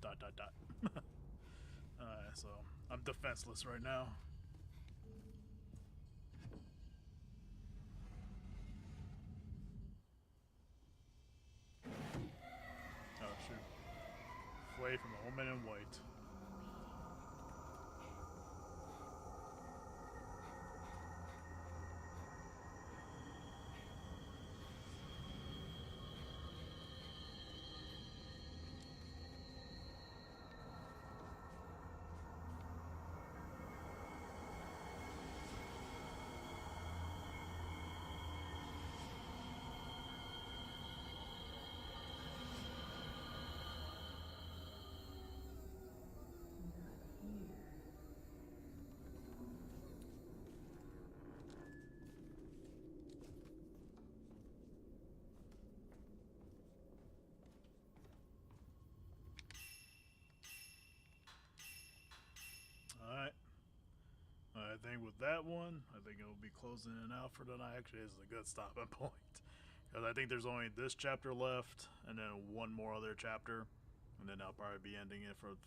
Alright, so I'm defenseless right now. Oh shoot. Flee from the woman in white. Alright. I think with that one, I think it'll be closing it out for tonight. Actually, this is a good stopping point. Because I think there's only this chapter left, and then one more other chapter. And then I'll probably be ending it for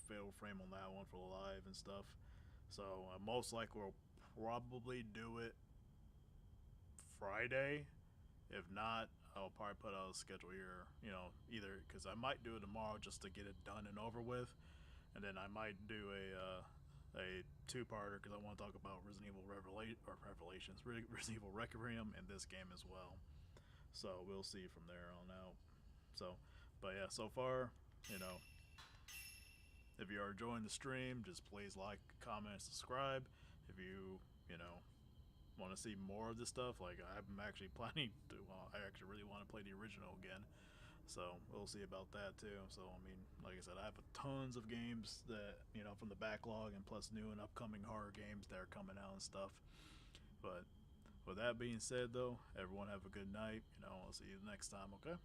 Fatal Frame on that one for the live and stuff. So most likely we'll probably do it Friday. If not, I'll probably put out a schedule here, either because I might do it tomorrow just to get it done and over with, and then I might do a two-parter because I want to talk about Resident Evil Revelations, Resident Evil Requiem, and this game as well. So we'll see from there on out. So, but yeah, so far, if you are enjoying the stream, just please like, comment, subscribe. If you want to see more of this stuff, like I'm actually planning to, I actually really want to play the original again. So we'll see about that too. So I mean, like I said, I have tons of games that from the backlog, and plus new and upcoming horror games that are coming out and stuff. But with that being said, though, everyone have a good night. I'll see you next time. Okay.